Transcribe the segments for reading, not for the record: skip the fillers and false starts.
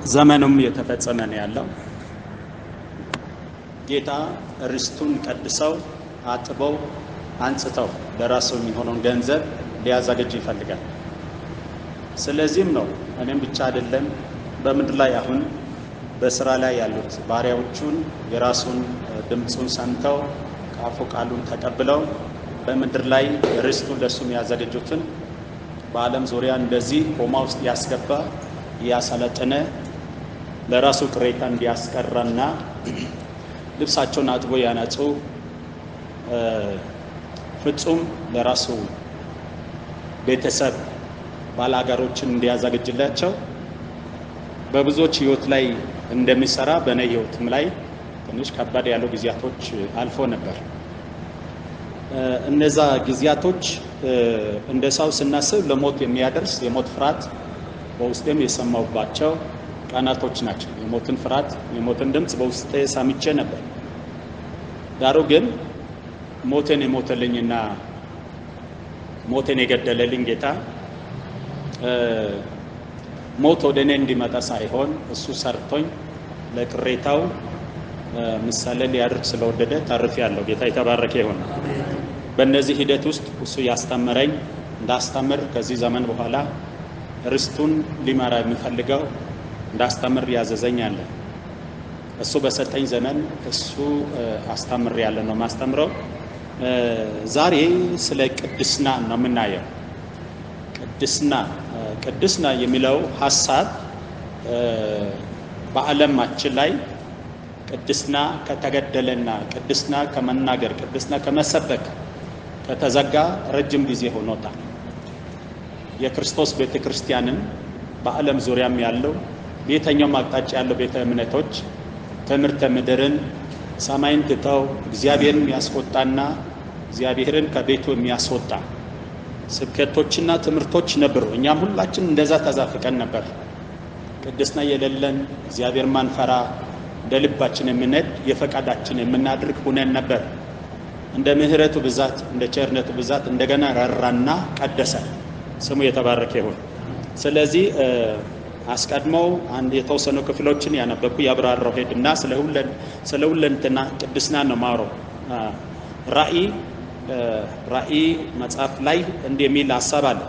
ዘመኑም የተፈጸመ ነው ያለው። ጌታ ርስቱን ቀድሰው አጥበው አንጽተው ለራሱ የሚሆነውን ገንዘብ ሊያዘጋጅ ይፈልጋል። ስለዚህም ነው እኔም ብቻ አይደለም በምድር ላይ አሁን በስራ ላይ ያሉት ባሪያዎቹን የራሱን ድምጹን ሰምተው ካፉ ቃሉን ተቀብለው በምድር ላይ ርስቱን ለሱ ያዘጋጁትን በዓለም ዙሪያ እንደዚህ ቆማ ውስጥ ያስገባ ያሰለጠነ ለራሱ ቅሬታ እንዲያስቀራና ልብሳቸውን አጥቦ ያነጹ ፍጹም ለራሱ ቤተሰብ ባላጋሮችን እንዲያዘጋጅላቸው በብዙዎች ህይወት ላይ እንደሚሰራ በኔ ህይወትም ላይ ትንሽ ከባድ ያሉ ጊዜያቶች አልፎ ነበር። እነዛ ጊዜያቶች እንደ ሰው ስናስብ ለሞት የሚያደርስ የሞት ፍርሃት በውስጤም የሰማሁባቸው ቀናቶች ናቸው። የሞትን ፍርሃት የሞትን ድምጽ በውስጤ ሰምቼ ነበር። ዳሩ ግን ሞትን የሞተልኝና ሞትን የገደለልኝ ጌታ ሞት ወደ እኔ እንዲመጣ ሳይሆን እሱ ሰርቶኝ ለቅሬታው ምሳሌ ሊያደርግ ስለወደደ ተርፌያለሁ። ጌታ የተባረከ ይሁን። በእነዚህ ሂደት ውስጥ እሱ ያስተምረኝ እንዳስተምር ከዚህ ዘመን በኋላ ርስቱን ሊመራ የሚፈልገው እንዳስተምር ያዘዘኝ አለ። እሱ በሰጠኝ ዘመን እሱ አስተምር ያለ ነው ማስተምረው። ዛሬ ስለ ቅድስና ነው የምናየው። ቅድስና የሚለው ሐሳብ በዓለማችን ላይ ቅድስና ከተገደለና ቅድስና ከመናገር ቅድስና ከመሰበክ ከተዘጋ ረጅም ጊዜ ሆኖታል። የክርስቶስ ቤተክርስቲያንን በዓለም ዙሪያም ያለው በየትኛውም አቅጣጫ ያለው ቤተ እምነቶች ትምህርተ ምድርን ሰማይን ትተው እግዚአብሔርን ያስቆጣና እግዚአብሔርን ከቤቱ የሚያስወጣ ስብከቶችና ትምህርቶች ነበሩ። እኛም ሁላችን እንደዛ ተዛፍቀን ነበር። ቅድስና የሌለን እግዚአብሔር ማንፈራ እንደ ልባችን የምንሄድ የፈቃዳችን የምናድርግ ሆነን ነበር። እንደ ምህረቱ ብዛት እንደ ቸርነቱ ብዛት እንደገና ረራና ቀደሰ። ስሙ የተባረከ ይሁን። ስለዚህ አስቀድመው አንድ የተወሰኑ ክፍሎችን ያነበብኩ ያብራራው ሄድና ስለ ሁለንተና ቅድስና ነው ማውራው። ራእይ መጽሐፍ ላይ እንደሚል ሐሳብ አለ።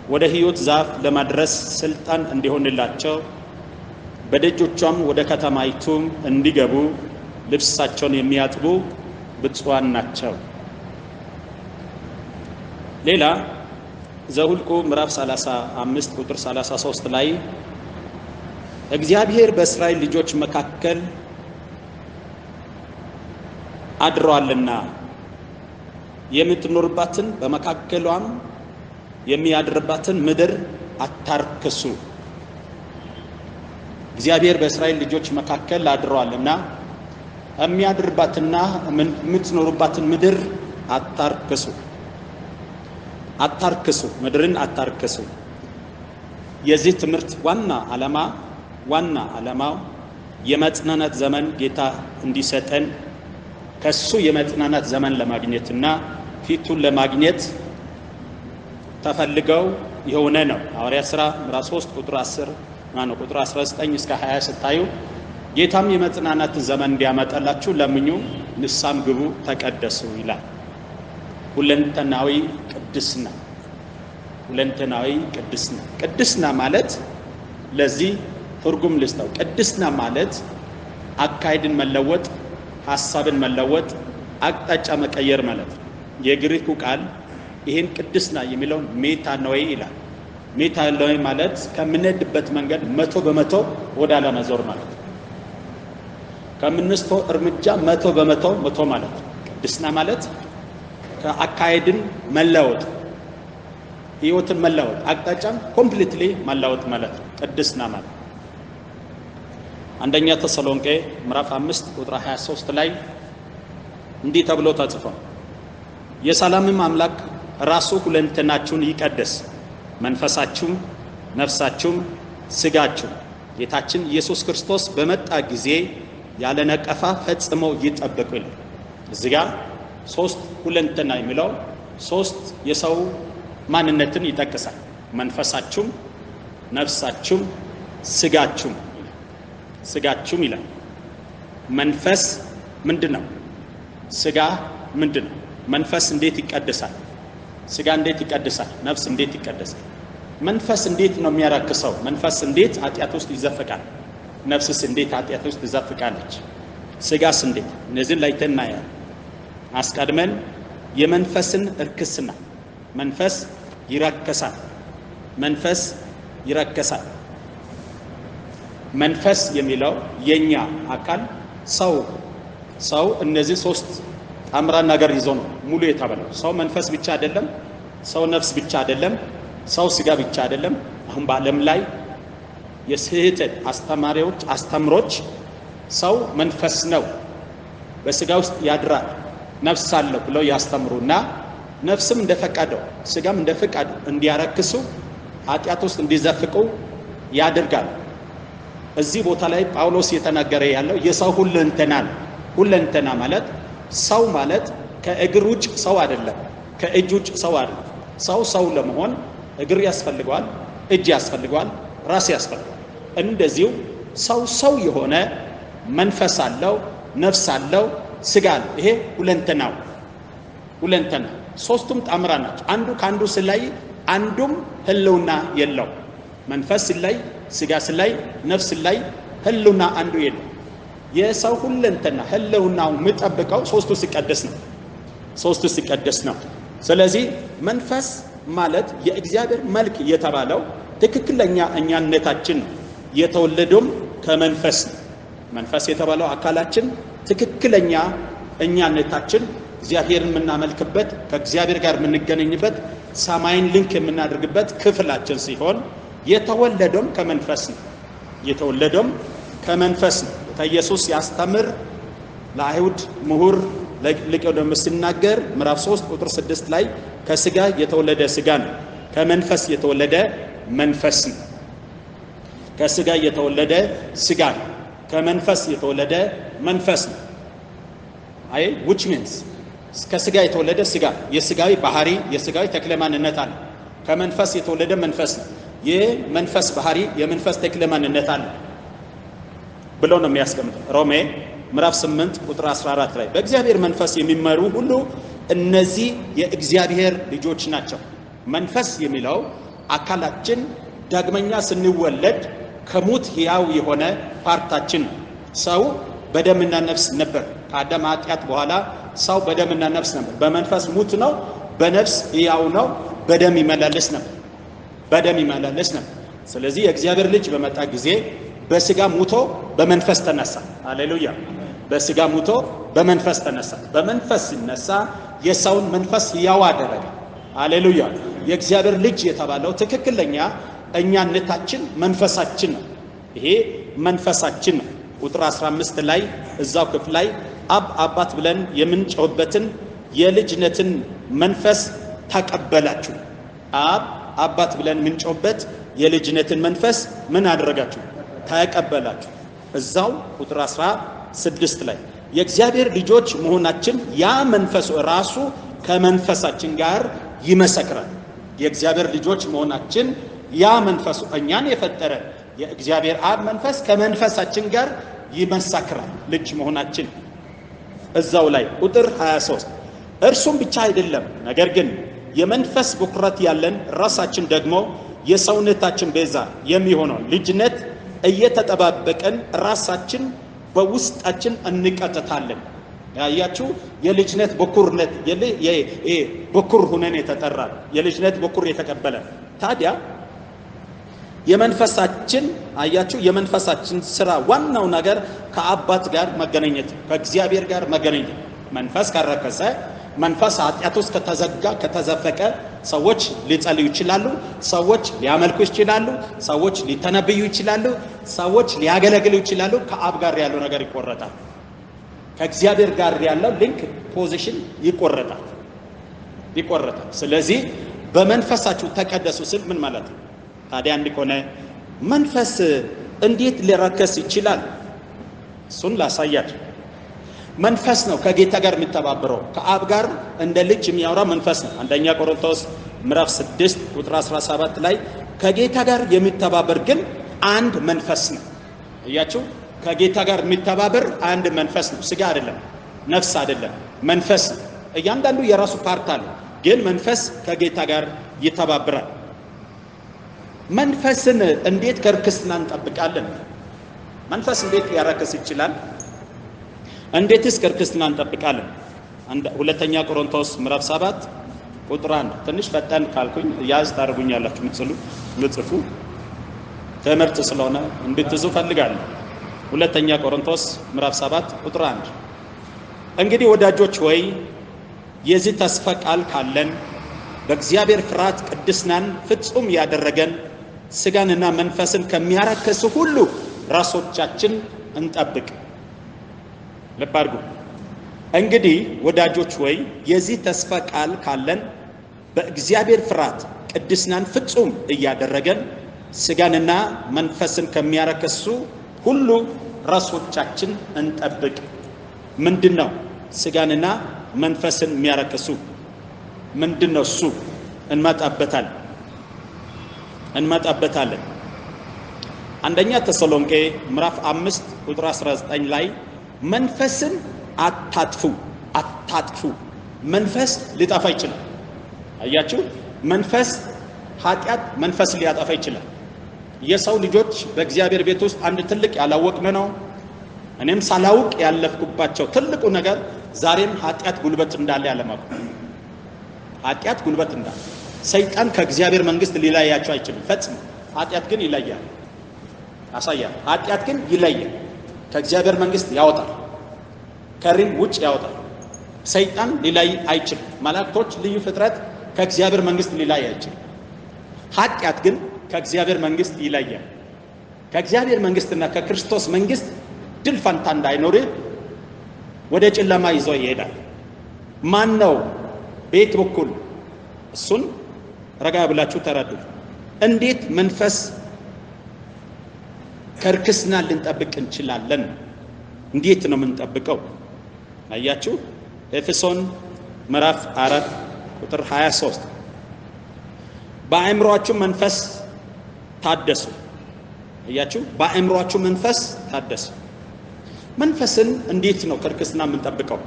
ወደ ሕይወት ዛፍ ለማድረስ ስልጣን እንዲሆንላቸው በደጆቿም ወደ ከተማይቱ እንዲገቡ ልብሳቸውን የሚያጥቡ ብፁዓን ናቸው። ሌላ ዘኍልቍ ምዕራፍ 35 ቁጥር 33 ላይ እግዚአብሔር በእስራኤል ልጆች መካከል አድሯልና የምትኖርባትን በመካከሏም የሚያድርባትን ምድር አታርክሱ። እግዚአብሔር በእስራኤል ልጆች መካከል አድሯልና የሚያድርባትና የምትኖርባትን ምድር አታርክሱ። ምድርን አታርክሱ። የዚህ ትምህርት ዋና ዓላማው የመጽናናት ዘመን ጌታ እንዲሰጠን ከሱ የመጽናናት ዘመን ለማግኘትና ፊቱን ለማግኘት ተፈልገው የሆነ ነው። ሐዋርያት ሥራ ምዕራፍ 3 ቁጥር 19 እስከ 20 ስታዩ ጌታም የመጽናናትን ዘመን እንዲያመጣላችሁ ለምኙ፣ ንስሐም ግቡ፣ ተቀደሱ ይላል። ሁለንተናዊ ቅድስና ማለት ለዚህ ትርጉም ልስጠው። ቅድስና ማለት አካሄድን መለወጥ፣ ሐሳብን መለወጥ፣ አቅጣጫ መቀየር ማለት ነው። የግሪኩ ቃል ይህን ቅድስና የሚለውን ሜታኖይ ይላል። ሜታኖይ ማለት ከምንሄድበት መንገድ 100% ወደ ኋላ መዞር ማለት ነው። ከምንስተው እርምጃ 100% ማለት ነው። ቅድስና ማለት ከአካሄድን መለወጥ፣ ህይወትን መለወጥ፣ አቅጣጫን ኮምፕሊትሊ መለወጥ ማለት ነው ቅድስና ማለት። አንደኛ ተሰሎንቄ ምዕራፍ 5 ቁጥር 23 ላይ እንዲህ ተብሎ ተጽፏል። የሰላምም አምላክ ራሱ ሁለንተናችሁን ይቀድስ፣ መንፈሳችሁም፣ ነፍሳችሁም፣ ስጋችሁም ጌታችን ኢየሱስ ክርስቶስ በመጣ ጊዜ ያለ ነቀፋ ፈጽመው ይጠብቁ ይላል። እዚህ ጋር ሶስት ሁለንተና የሚለው ሶስት የሰው ማንነትን ይጠቅሳል። መንፈሳችሁም፣ ነፍሳችሁም፣ ስጋችሁም ስጋችሁም ይላል። መንፈስ ምንድነው? ስጋ ምንድነው? መንፈስ እንዴት ይቀደሳል? ስጋ እንዴት ይቀደሳል? ነፍስ እንዴት ይቀደሳል? መንፈስ እንዴት ነው የሚያራክሰው? መንፈስ እንዴት ኃጢአት ውስጥ ይዘፍቃል? ነፍስስ እንዴት ኃጢአት ውስጥ ትዘፍቃለች? ስጋስ እንዴት? እነዚህን ላይ ተናያለን። አስቀድመን የመንፈስን እርክስና መንፈስ ይረከሳል። መንፈስ ይረከሳል። መንፈስ የሚለው የኛ አካል ሰው እነዚህ ሶስት ጣምራ ነገር ይዞ ነው ሙሉ የተባለው። ሰው መንፈስ ብቻ አይደለም፣ ሰው ነፍስ ብቻ አይደለም፣ ሰው ስጋ ብቻ አይደለም። አሁን በዓለም ላይ የስህተት አስተምሮች ሰው መንፈስ ነው፣ በስጋ ውስጥ ያድራል፣ ነፍስ አለው ብለው ያስተምሩና ነፍስም እንደፈቀደው ስጋም እንደፈቀደው እንዲያረክሱ ኃጢአት ውስጥ እንዲዘፍቁ ያደርጋል። እዚህ ቦታ ላይ ጳውሎስ የተናገረ ያለው የሰው ሁለንተና ማለት ሰው ማለት ከእግር ውጭ ሰው አይደለም፣ ከእጅ ውጭ ሰው አይደለም። ሰው ለመሆን እግር ያስፈልገዋል፣ እጅ ያስፈልገዋል፣ ራስ ያስፈልገዋል። እንደዚሁ ሰው የሆነ መንፈስ አለው፣ ነፍስ አለው፣ ስጋ አለው። ይሄ ሁለንተና ሶስቱም ጣምራ ናቸው። አንዱ ከአንዱ ሲለይ አንዱም ህልውና የለው። መንፈስ ሲለይ፣ ስጋ ሲለይ፣ ነፍስ ሲለይ ህልውና አንዱ የለው። የሰው ሁለንተና ህልውናው የሚጠብቀው ሶስቱ ሲቀደስ ነው። ስለዚህ መንፈስ ማለት የእግዚአብሔር መልክ የተባለው ትክክለኛ እኛነታችን ነው። የተወለደውም ከመንፈስ ነው። መንፈስ የተባለው አካላችን ትክክለኛ እኛነታችን እግዚአብሔርን የምናመልክበት ከእግዚአብሔር ጋር የምንገናኝበት ሰማይን ሊንክ የምናደርግበት ክፍላችን ሲሆን የተወለደውም ከመንፈስ ነው። ኢየሱስ ያስተምር ለአይሁድ ምሁር ለኒቆዲሞስ ሲናገር ምዕራፍ 3 ቁጥር 6 ላይ ከስጋ የተወለደ ስጋ ነው፣ ከመንፈስ የተወለደ መንፈስ ነው። ከስጋ የተወለደ ስጋ ነው፣ ከመንፈስ የተወለደ መንፈስ ነው። which means ከስጋ የተወለደ ስጋ የስጋዊ ባህሪ የስጋዊ ተክለ ማንነት አለ። ከመንፈስ የተወለደ መንፈስ ነው፣ የመንፈስ ባህሪ የመንፈስ ተክለ ማንነት አለ ብሎ ነው የሚያስቀምጠው። ሮሜ ምዕራፍ 8 ቁጥር 14 ላይ በእግዚአብሔር መንፈስ የሚመሩ ሁሉ እነዚህ የእግዚአብሔር ልጆች ናቸው። መንፈስ የሚለው አካላችን ዳግመኛ ስንወለድ ከሙት ሕያው የሆነ ፓርታችን ነው። ሰው በደምና ነፍስ ነበር። ከአዳም ኃጢአት በኋላ ሰው በደምና ነፍስ ነበር። በመንፈስ ሙት ነው፣ በነፍስ ሕያው ነው፣ በደም ይመላለስ ነበር። ስለዚህ የእግዚአብሔር ልጅ በመጣ ጊዜ በስጋ ሙቶ በመንፈስ ተነሳ። ሃሌሉያ! በስጋ ሙቶ በመንፈስ ተነሳ። በመንፈስ ሲነሳ የሰውን መንፈስ ሕያው አደረገ። ሃሌሉያ! የእግዚአብሔር ልጅ የተባለው ትክክለኛ እኛነታችን መንፈሳችን ነው። ይሄ መንፈሳችን ነው። ቁጥር 15 ላይ እዛው ክፍል ላይ አባት ብለን የምንጮህበትን የልጅነትን መንፈስ ተቀበላችሁ። አባት ብለን የምንጮህበት የልጅነትን መንፈስ ምን አደረጋችሁ? ተቀበላችሁ። እዛው ቁጥር 16 ላይ የእግዚአብሔር ልጆች መሆናችን ያ መንፈሱ ራሱ ከመንፈሳችን ጋር ይመሰክራል። የእግዚአብሔር ልጆች መሆናችን ያ መንፈሱ እኛን የፈጠረ የእግዚአብሔር አብ መንፈስ ከመንፈሳችን ጋር ይመሰክራል ልጅ መሆናችን። እዛው ላይ ቁጥር 23 እርሱም ብቻ አይደለም፣ ነገር ግን የመንፈስ በኩራት ያለን ራሳችን ደግሞ የሰውነታችን ቤዛ የሚሆነው ልጅነት እየተጠባበቀን ራሳችን በውስጣችን እንቀጥታለን። ያያችሁ የልጅነት በኩርነት በኩር ሆነን የተጠራ የልጅነት በኩር የተቀበለ ታዲያ የመንፈሳችን አያችሁ የመንፈሳችን ስራ ዋናው ነገር ከአባት ጋር መገናኘት፣ ከእግዚአብሔር ጋር መገናኘት። መንፈስ ካረከሰ መንፈስ ኃጢአት ውስጥ ከተዘፈቀ ሰዎች ሊጸልዩ ይችላሉ፣ ሰዎች ሊያመልኩ ይችላሉ፣ ሰዎች ሊተነብዩ ይችላሉ፣ ሰዎች ሊያገለግሉ ይችላሉ። ከአብ ጋር ያለው ነገር ይቆረጣል። ከእግዚአብሔር ጋር ያለው ሊንክ ፖዚሽን ይቆረጣል። ስለዚህ በመንፈሳችሁ ተቀደሱ ስል ምን ማለት ነው? ታዲያ እንዲሆነ መንፈስ እንዴት ሊረከስ ይችላል? እሱን ላሳያችሁ። መንፈስ ነው ከጌታ ጋር የሚተባበረው፣ ከአብ ጋር እንደ ልጅ የሚያወራ መንፈስ ነው። አንደኛ ቆሮንቶስ ምዕራፍ 6 ቁጥር 17 ላይ ከጌታ ጋር የሚተባበር ግን አንድ መንፈስ ነው። እያችሁ ከጌታ ጋር የሚተባበር አንድ መንፈስ ነው። ስጋ አይደለም፣ ነፍስ አይደለም፣ መንፈስ። እያንዳንዱ የራሱ ፓርት አለ፣ ግን መንፈስ ከጌታ ጋር ይተባበራል። መንፈስን እንዴት ከርክስና እንጠብቃለን? መንፈስ እንዴት ሊያረክስ ይችላል? እንዴትስ ከርክስና እንጠብቃለን? ሁለተኛ ቆሮንቶስ ምዕራፍ 7 ቁጥር 1። ትንሽ ፈጠን ካልኩኝ ያዝ ታርጉኛላችሁ። ምጽፉ ትምህርት ስለሆነ እንድትዙ ፈልጋለሁ። ሁለተኛ ቆሮንቶስ ምዕራፍ 7 ቁጥር 1። እንግዲህ ወዳጆች ሆይ የዚህ ተስፋ ቃል ካለን በእግዚአብሔር ፍርሃት ቅድስናን ፍጹም ያደረገን ስጋንና መንፈስን ከሚያረክሱ ሁሉ ራሶቻችን እንጠብቅ። ልብ አድርጉ። እንግዲህ ወዳጆች ሆይ የዚህ ተስፋ ቃል ካለን በእግዚአብሔር ፍርሃት ቅድስናን ፍጹም እያደረገን ስጋንና መንፈስን ከሚያረክሱ ሁሉ ራሶቻችን እንጠብቅ። ምንድነው ስጋንና መንፈስን የሚያረክሱ? ምንድነው እሱ? እንመጣበታለን። አንደኛ ተሰሎንቄ ምዕራፍ 5 ቁጥር 19 ላይ መንፈስን አታጥፉ። መንፈስ ሊጠፋ ይችላል። አያችሁ፣ መንፈስ ኃጢአት መንፈስ ሊያጠፋ ይችላል። የሰው ልጆች በእግዚአብሔር ቤት ውስጥ አንድ ትልቅ ያላወቅን ነው። እኔም ሳላውቅ ያለፍኩባቸው ትልቁ ነገር ዛሬም ኃጢአት ጉልበት እንዳለ ያለማወቅ። ኃጢአት ጉልበት እንዳለ ሰይጣን ከእግዚአብሔር መንግስት ሊለያቸው አይችልም ፈጽሞ። ኃጢአት ግን ይለያል፣ ያሳያል። ኃጢአት ግን ይለያል፣ ከእግዚአብሔር መንግስት ያወጣል፣ ከሪም ውጭ ያወጣል። ሰይጣን ሊለይ አይችልም። መላእክቶች፣ ልዩ ፍጥረት ከእግዚአብሔር መንግስት ሊለይ አይችልም። ኃጢአት ግን ከእግዚአብሔር መንግስት ይለያል። ከእግዚአብሔር መንግስትና ከክርስቶስ መንግስት ድል ፈንታ እንዳይኖር ወደ ጨለማ ይዞ ይሄዳል። ማን ነው? ቤት በኩል እሱን ረጋ ብላችሁ ተረዱ። እንዴት መንፈስ ከርክስና ልንጠብቅ እንችላለን? እንዴት ነው የምንጠብቀው? አያችሁ፣ ኤፌሶን ምዕራፍ 4 ቁጥር 23 በአእምሮአችሁ መንፈስ ታደሱ። አያችሁ፣ በአእምሮአችሁ መንፈስ ታደሱ። መንፈስን እንዴት ነው ከርክስና የምንጠብቀው?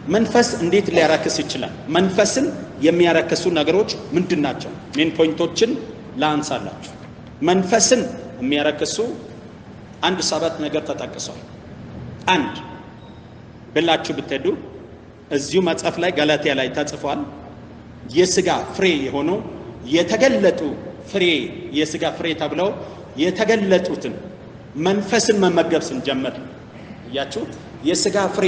መንፈስ እንዴት ሊያረክስ ይችላል? መንፈስን የሚያረክሱ ነገሮች ምንድን ናቸው? ሜን ፖይንቶችን ላንሳላችሁ። መንፈስን የሚያረክሱ 7 ነገር ተጠቅሷል። አንድ ብላችሁ ብትሄዱ እዚሁ መጽሐፍ ላይ ገላትያ ላይ ተጽፏል። የሥጋ ፍሬ የሆኑ የተገለጡ ፍሬ፣ የሥጋ ፍሬ ተብለው የተገለጡትን መንፈስን መመገብ ስንጀምር እያችሁ የሥጋ ፍሬ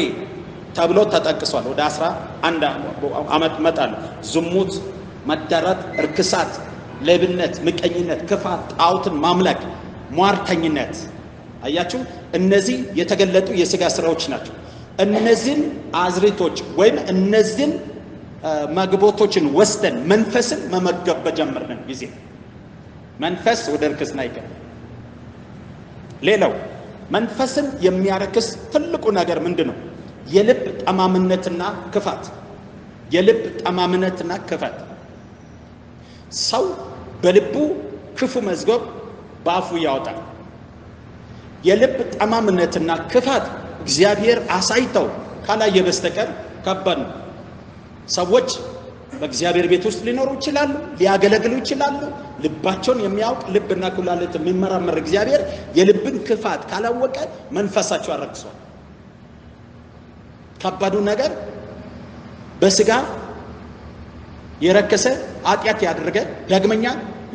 ተብሎ ተጠቅሷል። ወደ 11 ዓመት መጣል። ዝሙት፣ መዳራት፣ እርክሳት፣ ሌብነት፣ ምቀኝነት፣ ክፋት፣ ጣዖትን ማምለክ፣ ሟርተኝነት። አያችሁ፣ እነዚህ የተገለጡ የሥጋ ስራዎች ናቸው። እነዚህን አዝሪቶች ወይም እነዚህን መግቦቶችን ወስደን መንፈስን መመገብ በጀመርን ጊዜ መንፈስ ወደ እርክስና ይገባል። ሌላው መንፈስን የሚያረክስ ትልቁ ነገር ምንድነው? የልብ ጠማምነትና ክፋት። የልብ ጠማምነትና ክፋት። ሰው በልቡ ክፉ መዝገብ በአፉ ያወጣል። የልብ ጠማምነትና ክፋት እግዚአብሔር አሳይተው ካላየ በስተቀር ከባድ ነው። ሰዎች በእግዚአብሔር ቤት ውስጥ ሊኖሩ ይችላሉ፣ ሊያገለግሉ ይችላሉ። ልባቸውን የሚያውቅ ልብና ኩላሊት የሚመራመር እግዚአብሔር የልብን ክፋት ካላወቀ መንፈሳቸው አረክሷል። ከባዱ ነገር በስጋ የረከሰ ኃጢአት ያደረገ ዳግመኛ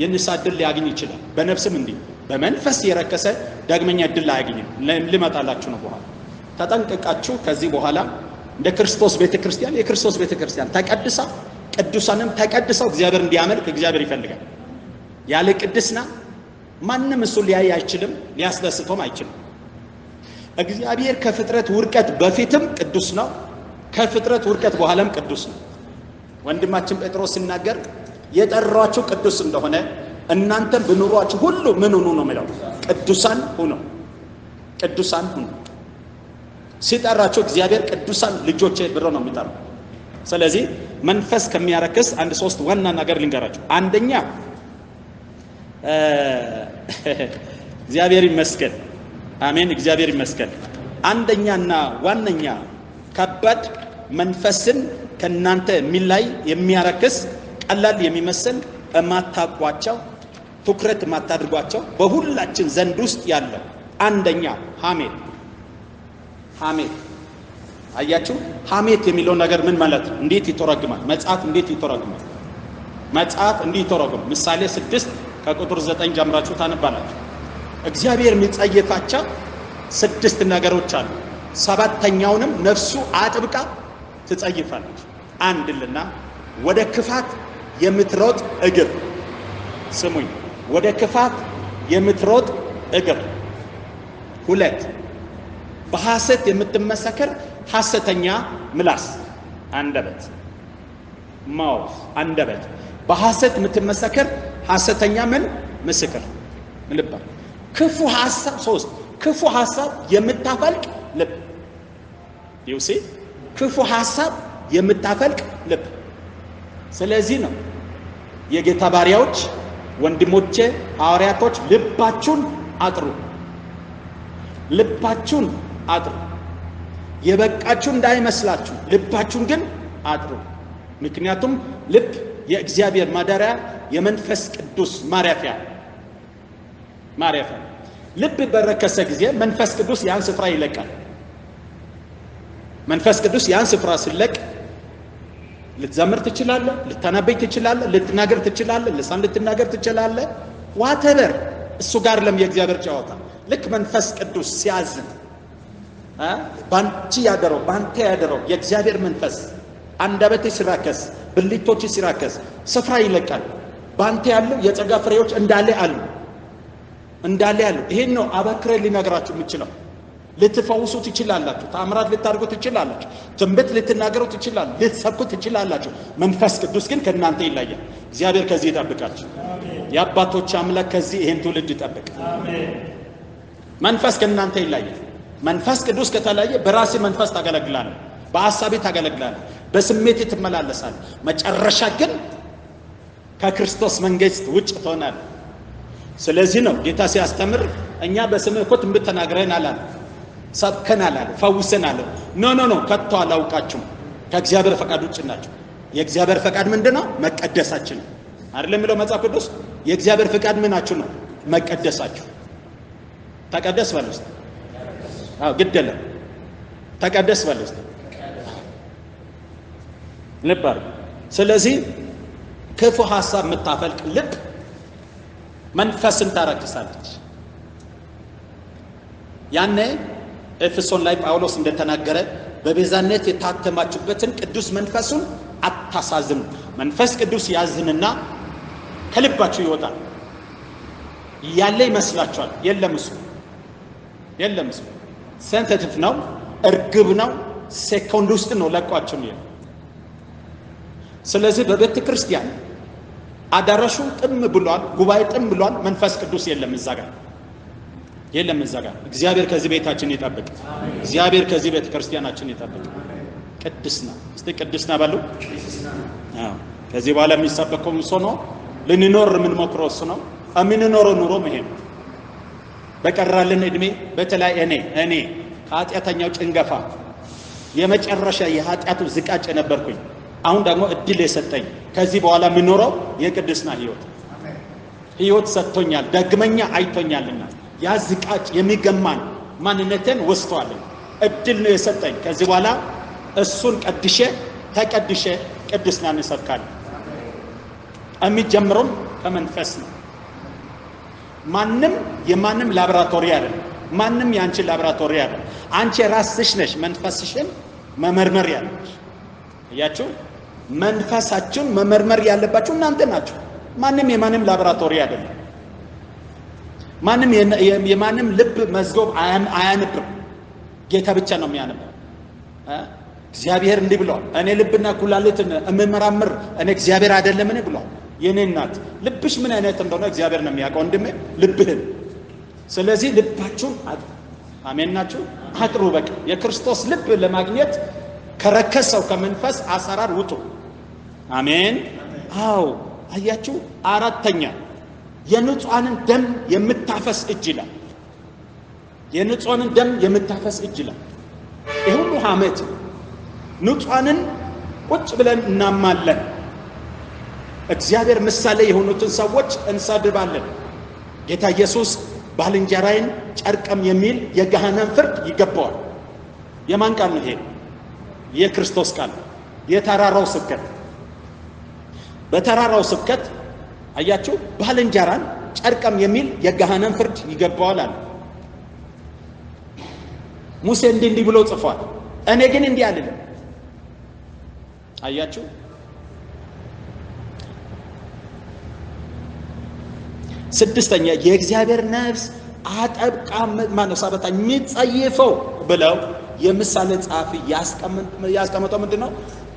የንስሐ ዕድል ሊያገኝ ይችላል። በነፍስም እንዲህ በመንፈስ የረከሰ ዳግመኛ ዕድል አያገኝም። ልመጣላችሁ ነው በኋላ። ተጠንቀቃችሁ ከዚህ በኋላ እንደ ክርስቶስ ቤተክርስቲያን የክርስቶስ ቤተክርስቲያን ተቀድሳ ቅዱሳንም ተቀድሰው እግዚአብሔር እንዲያመልክ እግዚአብሔር ይፈልጋል። ያለ ቅድስና ማንም እሱ ሊያይ አይችልም፣ ሊያስደስተውም አይችልም። እግዚአብሔር ከፍጥረት ውርቀት በፊትም ቅዱስ ነው፣ ከፍጥረት ውርቀት በኋላም ቅዱስ ነው። ወንድማችን ጴጥሮስ ሲናገር የጠራችሁ ቅዱስ እንደሆነ እናንተም በኑሯችሁ ሁሉ ምን ሁኑ ነው የሚለው? ቅዱሳን ሁኑ። ቅዱሳን ሁኑ ሲጠራችሁ እግዚአብሔር ቅዱሳን ልጆቼ ብሎ ነው የሚጠራው። ስለዚህ መንፈስ ከሚያረክስ 3 ዋና ነገር ልንገራችሁ። አንደኛ እግዚአብሔር ይመስገን። አሜን። እግዚአብሔር ይመስገን። አንደኛና ዋነኛ ከባድ መንፈስን ከናንተ የሚላይ የሚያረክስ ቀላል የሚመስል ማታቋቸው ትኩረት ማታድርጓቸው በሁላችን ዘንድ ውስጥ ያለው አንደኛ ሐሜት። ሐሜት አያችሁ፣ ሐሜት የሚለው ነገር ምን ማለት ነው? እንዴት ይተረጎማል? መጽሐፍ እንዴት ይተረጎማል? መጽሐፍ እንዲህ ይተረጎም። ምሳሌ 6 ከቁጥር 9 ጀምራችሁ ታነባላችሁ። እግዚአብሔር የሚጸየፋቸው 6 ነገሮች አሉ። ሰባተኛውንም ነፍሱ አጥብቃ ትጸይፋለች። አንድልና ወደ ክፋት የምትሮጥ እግር። ስሙኝ፣ ወደ ክፋት የምትሮጥ እግር። 2 በሐሰት የምትመሰክር ሐሰተኛ ምላስ። አንደበት ማውስ አንደበት በሐሰት የምትመሰክር ሐሰተኛ ምን ምስክር ልብ። ክፉ ሐሳብ 3 ክፉ ሐሳብ የምታፈልቅ ልብ። ይውሲ ክፉ ሐሳብ የምታፈልቅ ልብ። ስለዚህ ነው የጌታ ባሪያዎች ወንድሞቼ ሐዋርያቶች ልባችሁን አጥሩ፣ ልባችሁን አጥሩ። የበቃችሁ እንዳይመስላችሁ ልባችሁን ግን አጥሩ። ምክንያቱም ልብ የእግዚአብሔር ማደሪያ የመንፈስ ቅዱስ ማረፊያ። ልብ በረከሰ ጊዜ መንፈስ ቅዱስ ያን ስፍራ ይለቃል። መንፈስ ቅዱስ ያን ስፍራ ሲለቅ ልትዘምር ትችላለህ፣ ልትናበይ ትችላለህ፣ ልትናገር ትችላለህ፣ ልሳን ልትናገር ትችላለህ። ዋተበር እሱ ጋር የእግዚአብሔር ጨዋታ። ልክ መንፈስ ቅዱስ ሲያዝን ባንቺ ያደረው ባንተ ያደረው የእግዚአብሔር መንፈስ አንደበቴ ሲራከስ ብልቶች ሲራከስ ስፍራ ይለቃል። ባንተ ያለው የጸጋ ፍሬዎች እንዳለ አሉ። ይሄን ነው አበክሬ ሊነግራችሁ የምችለው። ልትፈውሱ ትችላላችሁ፣ ተአምራት ልታደርጉ ትችላላችሁ፣ ትንቢት ልትናገሩ ትችላላችሁ፣ ልትሰብኩ ትችላላችሁ። መንፈስ ቅዱስ ግን ከእናንተ ይለያል። እግዚአብሔር ከዚህ ይጠብቃችሁ። የአባቶች አምላክ ከዚህ ይሄን ትውልድ ይጠብቅ። መንፈስ ከእናንተ ይለያል። መንፈስ ቅዱስ ከተለየ በራሴ መንፈስ ታገለግላለህ፣ በሐሳቤ ታገለግላለህ፣ በስሜት ትመላለሳለህ። መጨረሻ ግን ከክርስቶስ መንግስት ውጭ ትሆናለህ። ስለዚህ ነው ጌታ ሲያስተምር እኛ በስምህ እኮ ትንቢት ተናግረን አላለ፣ ሰብከናል አለ፣ ፈውሰናል። ኖ ከቶ አላውቃችሁም፣ ከእግዚአብሔር ፈቃድ ውጭ ናችሁ። የእግዚአብሔር ፈቃድ ምንድነው? መቀደሳችን አይደለም የሚለው መጽሐፍ ቅዱስ። የእግዚአብሔር ፈቃድ ምናችሁ ነው? መቀደሳችሁ። ተቀደስ በሉስ። ግደለ ተቀደስ በሉስ። ልብ አድርጉ። ስለዚህ ክፉ ሐሳብ የምታፈልቅ ልብ መንፈስን ታረክሳለች። ያኔ ኤፌሶን ላይ ጳውሎስ እንደተናገረ በቤዛነት የታተማችሁበትን ቅዱስ መንፈሱን አታሳዝኑ። መንፈስ ቅዱስ ያዝንና ከልባችሁ ይወጣል። ያለ ይመስላችኋል። የለም እሱ ሴንሲቲቭ ነው፣ እርግብ ነው። ሴኮንድ ውስጥ ነው ለቋችሁ ነው። ስለዚህ በቤተ ክርስቲያን አዳራሹ ጥም ብሏል፣ ጉባኤ ጥም ብሏል። መንፈስ ቅዱስ የለም እዛ ጋር። እግዚአብሔር ከዚህ ቤታችን ይጠብቅ። እግዚአብሔር ከዚህ ቤተ ክርስቲያናችን ይጠብቅ። ቅድስና እስቲ ቅድስና በሉ። ከዚህ በኋላ የሚሰበከው እሱ ነው። ልንኖር የምንሞክረው እሱ ነው። የምንኖረው ኑሮ ይሄ ነው። በቀራልን እድሜ በተለይ እኔ ከኃጢአተኛው ጭንገፋ የመጨረሻ የኃጢአቱ ዝቃጭ ነበርኩኝ። አሁን ደግሞ እድል የሰጠኝ ከዚህ በኋላ የምኖረው የቅድስና ህይወት ሰጥቶኛል። ደግመኛ አይቶኛልና ያ ዝቃጭ የሚገማን ማንነትን ወስቷልና እድል ነው የሰጠኝ። ከዚህ በኋላ እሱን ተቀድሼ ቅድስናን እሰብካለሁ። የሚጀምረው ከመንፈስ ነው። ማንም የማንም ላብራቶሪ አይደለም። ማንም ያንቺ ላብራቶሪ አይደለም። አንቺ ራስሽ ነሽ መንፈስሽን መመርመር ያለብሽ። እያችሁ መንፈሳችሁን መመርመር ያለባችሁ እናንተ ናችሁ። ማንም የማንም ላብራቶሪ አይደለም። ማንም የማንም ልብ መዝገብ አያነብም። ጌታ ብቻ ነው የሚያነበው። እግዚአብሔር እንዲህ ብሏል፣ እኔ ልብና ኩላሊትን እምመራምር እኔ እግዚአብሔር አይደለምን ብሏል። የኔ እናት ልብሽ ምን አይነት እንደሆነ እግዚአብሔር ነው የሚያውቀው። ወንድሜ ልብህን። ስለዚህ ልባችሁን አሜን ናችሁ አጥሩ። በቃ የክርስቶስ ልብ ለማግኘት ከረከሰው ከመንፈስ አሰራር ውጡ። አሜን። አዎ አያችሁ። አራተኛ የንጹሐንን ደም የምታፈስ እጅ ይላል። የንጹሐንን ደም የምታፈስ እጅ ይላል። ይህ ሁሉ ሐሜት ንጹሐንን ቁጭ ብለን እናማለን። እግዚአብሔር ምሳሌ የሆኑትን ሰዎች እንሰድባለን። ጌታ ኢየሱስ ባልንጀራዬን ጨርቀም የሚል የገሃነም ፍርድ ይገባዋል። የማን ቃል ነው ይሄ? የክርስቶስ ቃል። የተራራው ስብከት። በተራራው ስብከት አያችሁ፣ ባልንጀራን ጨርቀም የሚል የገሃነም ፍርድ ይገባዋል አለ። ሙሴ እንዲህ ብሎ ጽፏል። እኔ ግን እንዲህ አልልም። አያችሁ፣ ስድስተኛ የእግዚአብሔር ነፍስ አጠብቃ ማነሳበታ የሚጸየፈው ብለው የምሳሌ ጸሐፊ ያስቀመጠው ምንድነው?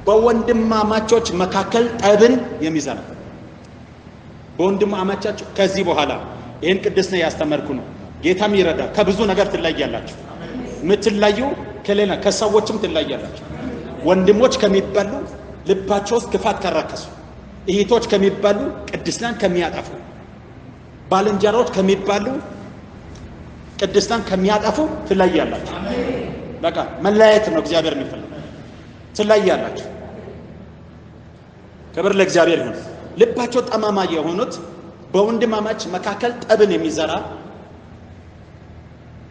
በወንድማማቾች መካከል ጠብን የሚዘራ በወንድማማቾች። ከዚህ በኋላ ይህን ቅድስና ያስተማርኩ ነው። ጌታም ይረዳ። ከብዙ ነገር ትለያላችሁ። ምትለዩ ከሌላ ከሰዎችም ትለያላችሁ። ወንድሞች ከሚባሉ ልባቸው ውስጥ ክፋት ከረከሱ፣ እህቶች ከሚባሉ ቅድስናን ከሚያጠፉ፣ ባልንጀሮች ከሚባሉ ቅድስናን ከሚያጠፉ ትለያላችሁ። በቃ መለያየት ነው እግዚአብሔር የሚፈልገው። ትለያላችሁ። ክብር ለእግዚአብሔር ይሁን። ልባቸው ጠማማ የሆኑት በወንድማማች መካከል ጠብን የሚዘራ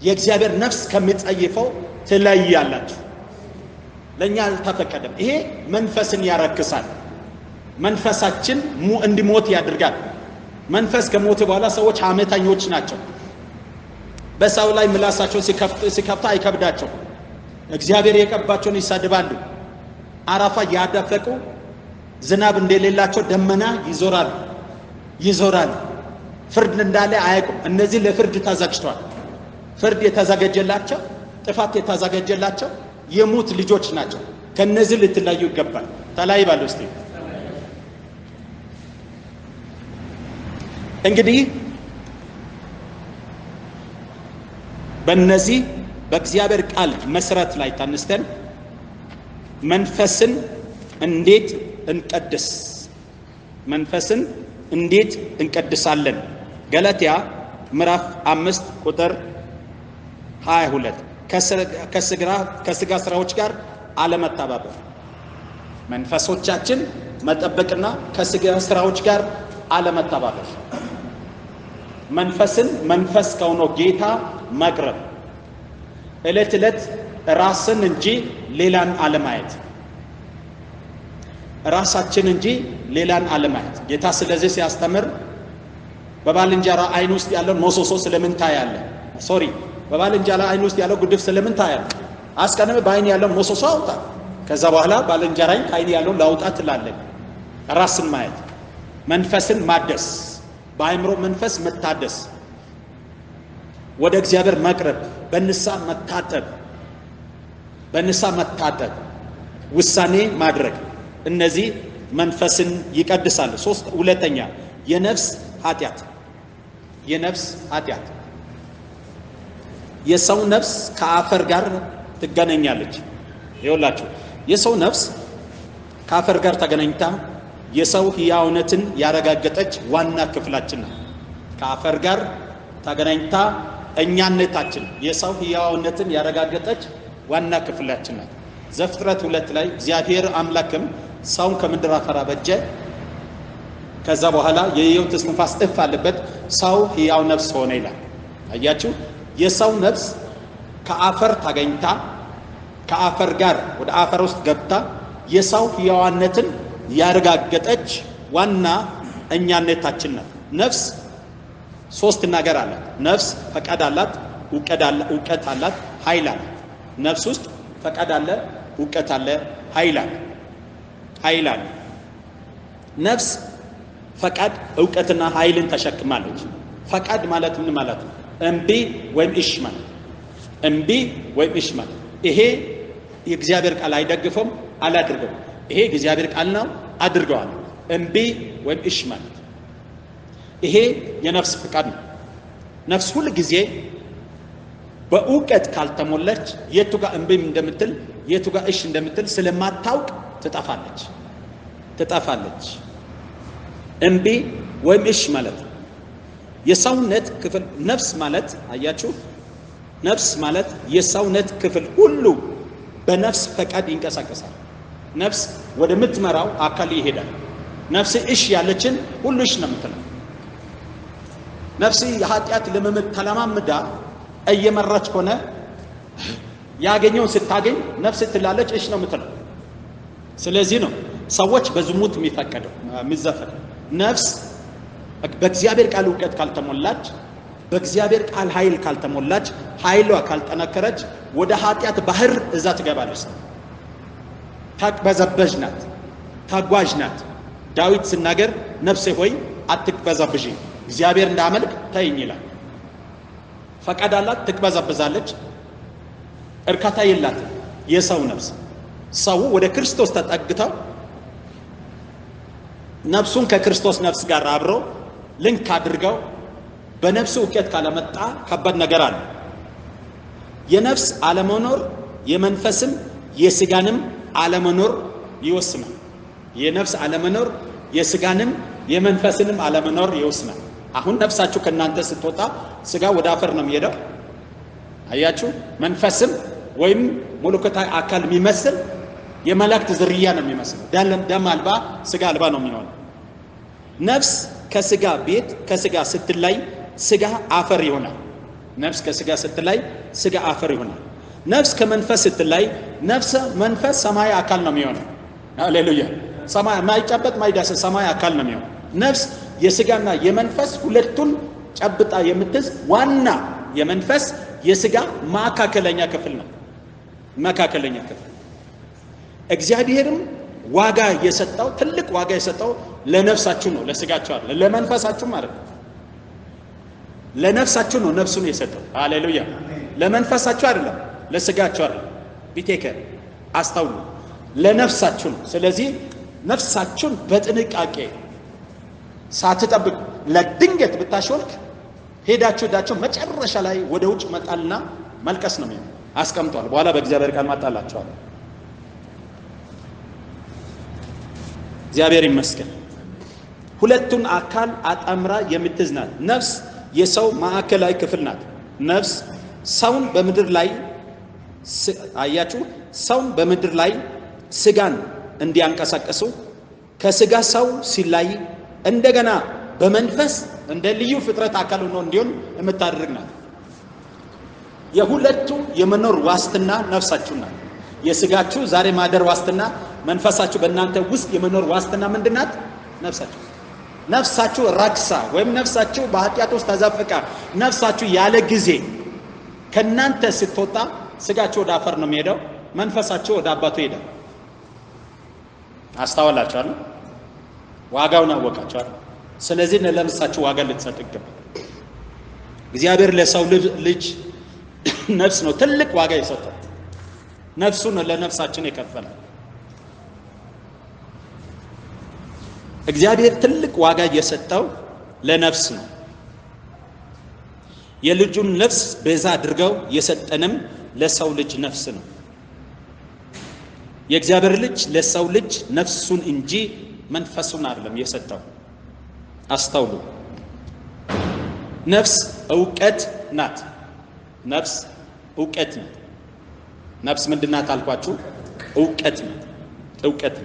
የእግዚአብሔር ነፍስ ከሚጸይፈው ትለያላችሁ። ለኛ አልተፈቀደም። ይሄ መንፈስን ያረክሳል። መንፈሳችን እንዲሞት ያደርጋል። መንፈስ ከሞተ በኋላ ሰዎች ሐሜተኞች ናቸው። በሰው ላይ ምላሳቸው ሲከፍታ አይከብዳቸው። እግዚአብሔር የቀባቸውን ይሳድባሉ። አረፋ ያደፈቁ ዝናብ እንደሌላቸው ደመና ይዞራሉ። ፍርድ እንዳለ አያውቁም። እነዚህ ለፍርድ ተዘጋጅተዋል። ፍርድ የተዘጋጀላቸው፣ ጥፋት የተዘጋጀላቸው የሙት ልጆች ናቸው። ከነዚህ ልትለዩ ይገባል። ተለይ ባለው እስቲ እንግዲህ በእነዚህ በእግዚአብሔር ቃል መሰረት ላይ ተነስተን መንፈስን እንዴት እንቀድስ? መንፈስን እንዴት እንቀድሳለን? ገላትያ ምዕራፍ 5 ቁጥር 22 ከስጋ ስራዎች ጋር አለመተባበር። መንፈሶቻችን መጠበቅና ከስጋ ስራዎች ጋር አለመተባበር። መንፈስን መንፈስ ከሆነው ጌታ መቅረብ። ዕለት ዕለት ራስን እንጂ ሌላን አለማየት። ራሳችን እንጂ ሌላን አለማየት። ጌታ ስለዚህ ሲያስተምር በባልንጀራ አይን ውስጥ ያለው ሞሶሶ ስለምን ታያለህ? በባልንጀራ አይን ውስጥ ያለው ጉድፍ ስለምን ታያለህ? አስቀድመህ በአይን ያለው ሞሶሶ አውጣ፣ ከዛ በኋላ ባልንጀራይን ከአይን ያለው ላውጣ ትላለህ። ራስን ማየት፣ መንፈስን ማደስ፣ በአእምሮ መንፈስ መታደስ፣ ወደ እግዚአብሔር መቅረብ፣ በንስሐ መታጠብ፣ ውሳኔ ማድረግ። እነዚህ መንፈስን ይቀድሳሉ። ሁለተኛ የነፍስ ኃጢአት። የሰው ነፍስ ከአፈር ጋር ትገናኛለች። ይኸውላችሁ የሰው ነፍስ ከአፈር ጋር ተገናኝታ የሰው ሕያውነትን ያረጋገጠች ዋና ክፍላችን ነው። ከአፈር ጋር ተገናኝታ እኛነታችን የሰው ሕያውነትን ያረጋገጠች ዋና ክፍላችን ናት። ዘፍጥረት 2 ላይ እግዚአብሔር አምላክም ሰውን ከምድር አፈር አበጀ፣ ከዛ በኋላ የሕይወት እስትንፋስ እፍ አለበት፣ ሰው ሕያው ነፍስ ሆነ ይላል። አያችሁ፣ የሰው ነፍስ ከአፈር ተገኝታ ከአፈር ጋር ወደ አፈር ውስጥ ገብታ የሰው ሕያዋነትን ያረጋገጠች ዋና እኛነታችን ናት። ነፍስ ሶስት ነገር አላት። ነፍስ ፈቃድ አላት፣ እውቀት አላት፣ ኃይል አላት። ነፍስ ውስጥ ፈቃድ አለ፣ እውቀት አለ፣ ኃይል አለ። ነፍስ ፈቃድ እውቀትና ኃይልን ተሸክማለች። ፈቃድ ማለት ምን ማለት ነው? እምቢ ወይም እሺ ማለት። እምቢ ወይም እሺ ማለት ይሄ የእግዚአብሔር ቃል አይደግፈውም፣ አላድርገውም። ይሄ የእግዚአብሔር ቃል ነው፣ አድርገዋል። እምቢ ወይም እሺ ማለት ይሄ የነፍስ ፈቃድ ነው። ነፍስ ሁል ጊዜ በእውቀት ካልተሞላች የቱ ጋር እምቢ እንደምትል የቱ ጋር እሺ እንደምትል ስለማታውቅ ትጠፋለች። እምቢ ወይም እሺ ማለት የሰውነት ክፍል ነፍስ ማለት አያችሁ ነፍስ ማለት የሰውነት ክፍል ሁሉ በነፍስ ፈቃድ ይንቀሳቀሳል ነፍስ ወደ ምትመራው አካል ይሄዳል ነፍስ እሺ ያለችን ሁሉ እሺ ነው የምትለው ነፍስ የኃጢአት ልምምድ ተለማምዳ እየመራች ሆነ ያገኘውን ስታገኝ ነፍስ ትላለች እሺ ነው የምትለው ስለዚህ ነው ሰዎች በዝሙት የሚፈቀደው የሚዘፈቀው ነፍስ በእግዚአብሔር ቃል ዕውቀት ካልተሞላች በእግዚአብሔር ቃል ኃይል ካልተሞላች ኃይሏ ካልጠነከረች ወደ ኃጢአት ባህር እዛ ትገባለች ታቅበዘበዥ ናት ታጓዥ ናት ዳዊት ሲናገር ነፍሴ ሆይ አትቅበዘብዢ እግዚአብሔር እንዳመልክ ተይኝ ይላል ፈቃድ አላት ትቅበዘብዛለች እርካታ የላትም የሰው ነፍስ ሰው ወደ ክርስቶስ ተጠግተው ነፍሱን ከክርስቶስ ነፍስ ጋር አብረው ልንክ አድርገው በነፍሱ ዕውቀት ካለመጣ ከባድ ነገር አለ የነፍስ አለመኖር የመንፈስም የሥጋንም አለመኖር ይወስናል የነፍስ አለመኖር የሥጋንም የመንፈስንም አለመኖር ይወስናል አሁን ነፍሳችሁ ከናንተ ስትወጣ ሥጋ ወደ አፈር ነው የሚሄደው አያችሁ መንፈስም ወይም መለኮታዊ አካል የሚመስል የመላእክት ዝርያ ነው የሚመስለው ደም አልባ ሥጋ አልባ ነው የሚሆነው ነፍስ ከሥጋ ቤት ከሥጋ ስትላይ ሥጋ አፈር ይሆናል ነፍስ ከሥጋ ስትላይ ሥጋ አፈር ይሆናል ነፍስ ከመንፈስ ስትላይ ነፍስ መንፈስ ሰማይ አካል ነው የሚሆነው ሃሌሉያ ሰማይ ማይጨበጥ ማይዳሰስ ሰማይ አካል ነው የሚሆነው ነፍስ የሥጋና የመንፈስ ሁለቱን ጨብጣ የምትዝ ዋና የመንፈስ የሥጋ ማካከለኛ ክፍል ነው ማካከለኛ ክፍል እግዚአብሔርም ዋጋ የሰጠው ትልቅ ዋጋ የሰጠው ለነፍሳችሁ ነው ለሥጋችሁ አይደለም ለመንፈሳችሁ ማለት ነው ለነፍሳችሁ ነው ነፍሱን የሰጠው ሃሌሉያ ለመንፈሳችሁ አይደለም ለሥጋችሁ አይደለም ቢቴከ አስተውሉ ለነፍሳችሁ ነው ስለዚህ ነፍሳችሁን በጥንቃቄ ሳትጠብቁ ለድንገት ብታሾልክ ሄዳችሁ መጨረሻ ላይ ወደ ውጭ መጣልና መልቀስ ነው የሚሆነው አስቀምጧል በኋላ በእግዚአብሔር ቃል ማጣላቸዋል እግዚአብሔር ይመስገን ሁለቱን አካል አጣምራ የምትይዝ ናት ነፍስ የሰው ማዕከላዊ ክፍል ናት ነፍስ ሰውን በምድር ላይ አያችሁ ሰውን በምድር ላይ ሥጋን እንዲያንቀሳቀሱ ከሥጋ ሰው ሲላይ እንደገና በመንፈስ እንደ ልዩ ፍጥረት አካል ሆኖ እንዲሆን የምታደርግ ናት የሁለቱ የመኖር ዋስትና ነፍሳችሁ ናት የሥጋችሁ ዛሬ ማደር ዋስትና መንፈሳችሁ በእናንተ ውስጥ የመኖር ዋስትና ምንድናት ነፍሳችሁ ነፍሳችሁ ረክሳ ወይም ነፍሳችሁ በኃጢአት ውስጥ ተዘፍቃ ነፍሳችሁ ያለ ጊዜ ከናንተ ስትወጣ ሥጋችሁ ወደ አፈር ነው የሚሄደው መንፈሳችሁ ወደ አባቱ ይሄዳል አስተዋላችኋል ዋጋውን አወቃችኋል ስለዚህ ለነፍሳችሁ ዋጋ ልትሰጡ ይገባል እግዚአብሔር ለሰው ልጅ ነፍስ ነው ትልቅ ዋጋ የሰጠው ነፍሱን ለነፍሳችን የከፈለው እግዚአብሔር ትልቅ ዋጋ የሰጠው ለነፍስ ነው የልጁን ነፍስ ቤዛ አድርገው የሰጠንም ለሰው ልጅ ነፍስ ነው የእግዚአብሔር ልጅ ለሰው ልጅ ነፍሱን እንጂ መንፈሱን አይደለም የሰጠው አስተውሉ ነፍስ ዕውቀት ናት ነፍስ ዕውቀት ናት ነፍስ ምንድናት አልኳችሁ ዕውቀት ናት ዕውቀት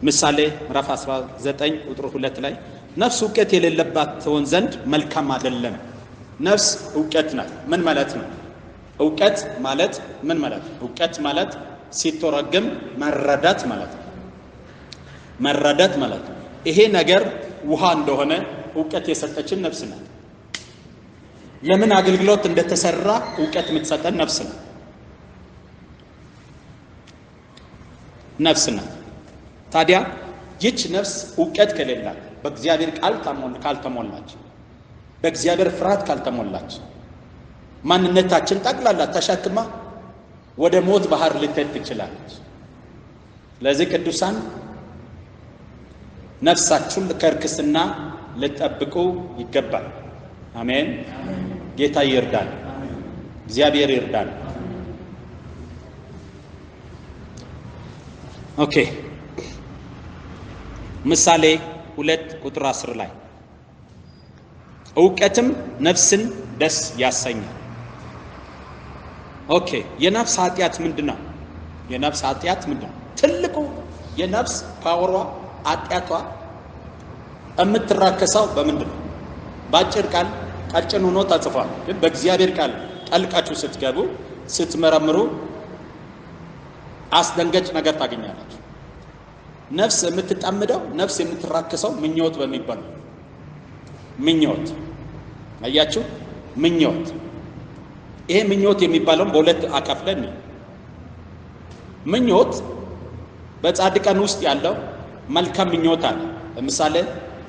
ምሳሌ ምዕራፍ 19 ቁጥር 2 ላይ ነፍስ ዕውቀት የሌለባት ትሆን ዘንድ መልካም አይደለም ነፍስ ዕውቀት ናት ምን ማለት ነው ዕውቀት ማለት ምን ማለት ነው ዕውቀት ማለት ሲተረጎም መረዳት ማለት ነው መረዳት ማለት ነው ይሄ ነገር ውሃ እንደሆነ ዕውቀት የሰጠችን ነፍስ ናት ለምን አገልግሎት እንደተሰራ ዕውቀት የምትሰጠን ነፍስ ናት ነፍስ ናት ታዲያ ይህች ነፍስ ዕውቀት ከሌላት በእግዚአብሔር ቃል ካልተሞላች በእግዚአብሔር ፍርሃት ካልተሞላች ማንነታችን ጠቅላላ ተሸክማ ወደ ሞት ባህር ልትሄድ ትችላለች ለዚህ ቅዱሳን ነፍሳችሁን ከርክስና ልትጠብቁ ይገባል አሜን ጌታ ይርዳል እግዚአብሔር ይርዳል ኦኬ ምሳሌ 2 ቁጥር 10 ላይ እውቀትም ነፍስን ደስ ያሰኛል። ኦኬ የነፍስ ኃጢአት ምንድነው? የነፍስ ኃጢአት ምንድነው? ትልቁ የነፍስ ፓወሯ ኃጢአቷ የምትራከሰው በምንድነው? ባጭር ቃል ቀጭን ሆኖ ተጽፏል። ግን በእግዚአብሔር ቃል ጠልቃችሁ ስትገቡ ስትመረምሩ አስደንጋጭ ነገር ታገኛላችሁ። ነፍስ የምትጣምደው ነፍስ የምትራከሰው ምኞት በሚባለው ምኞት አያችሁ፣ ምኞት። ይሄ ምኞት የሚባለው በሁለት አካፍለን ምኞት በጻድቃን ውስጥ ያለው መልካም ምኞት አለ። ለምሳሌ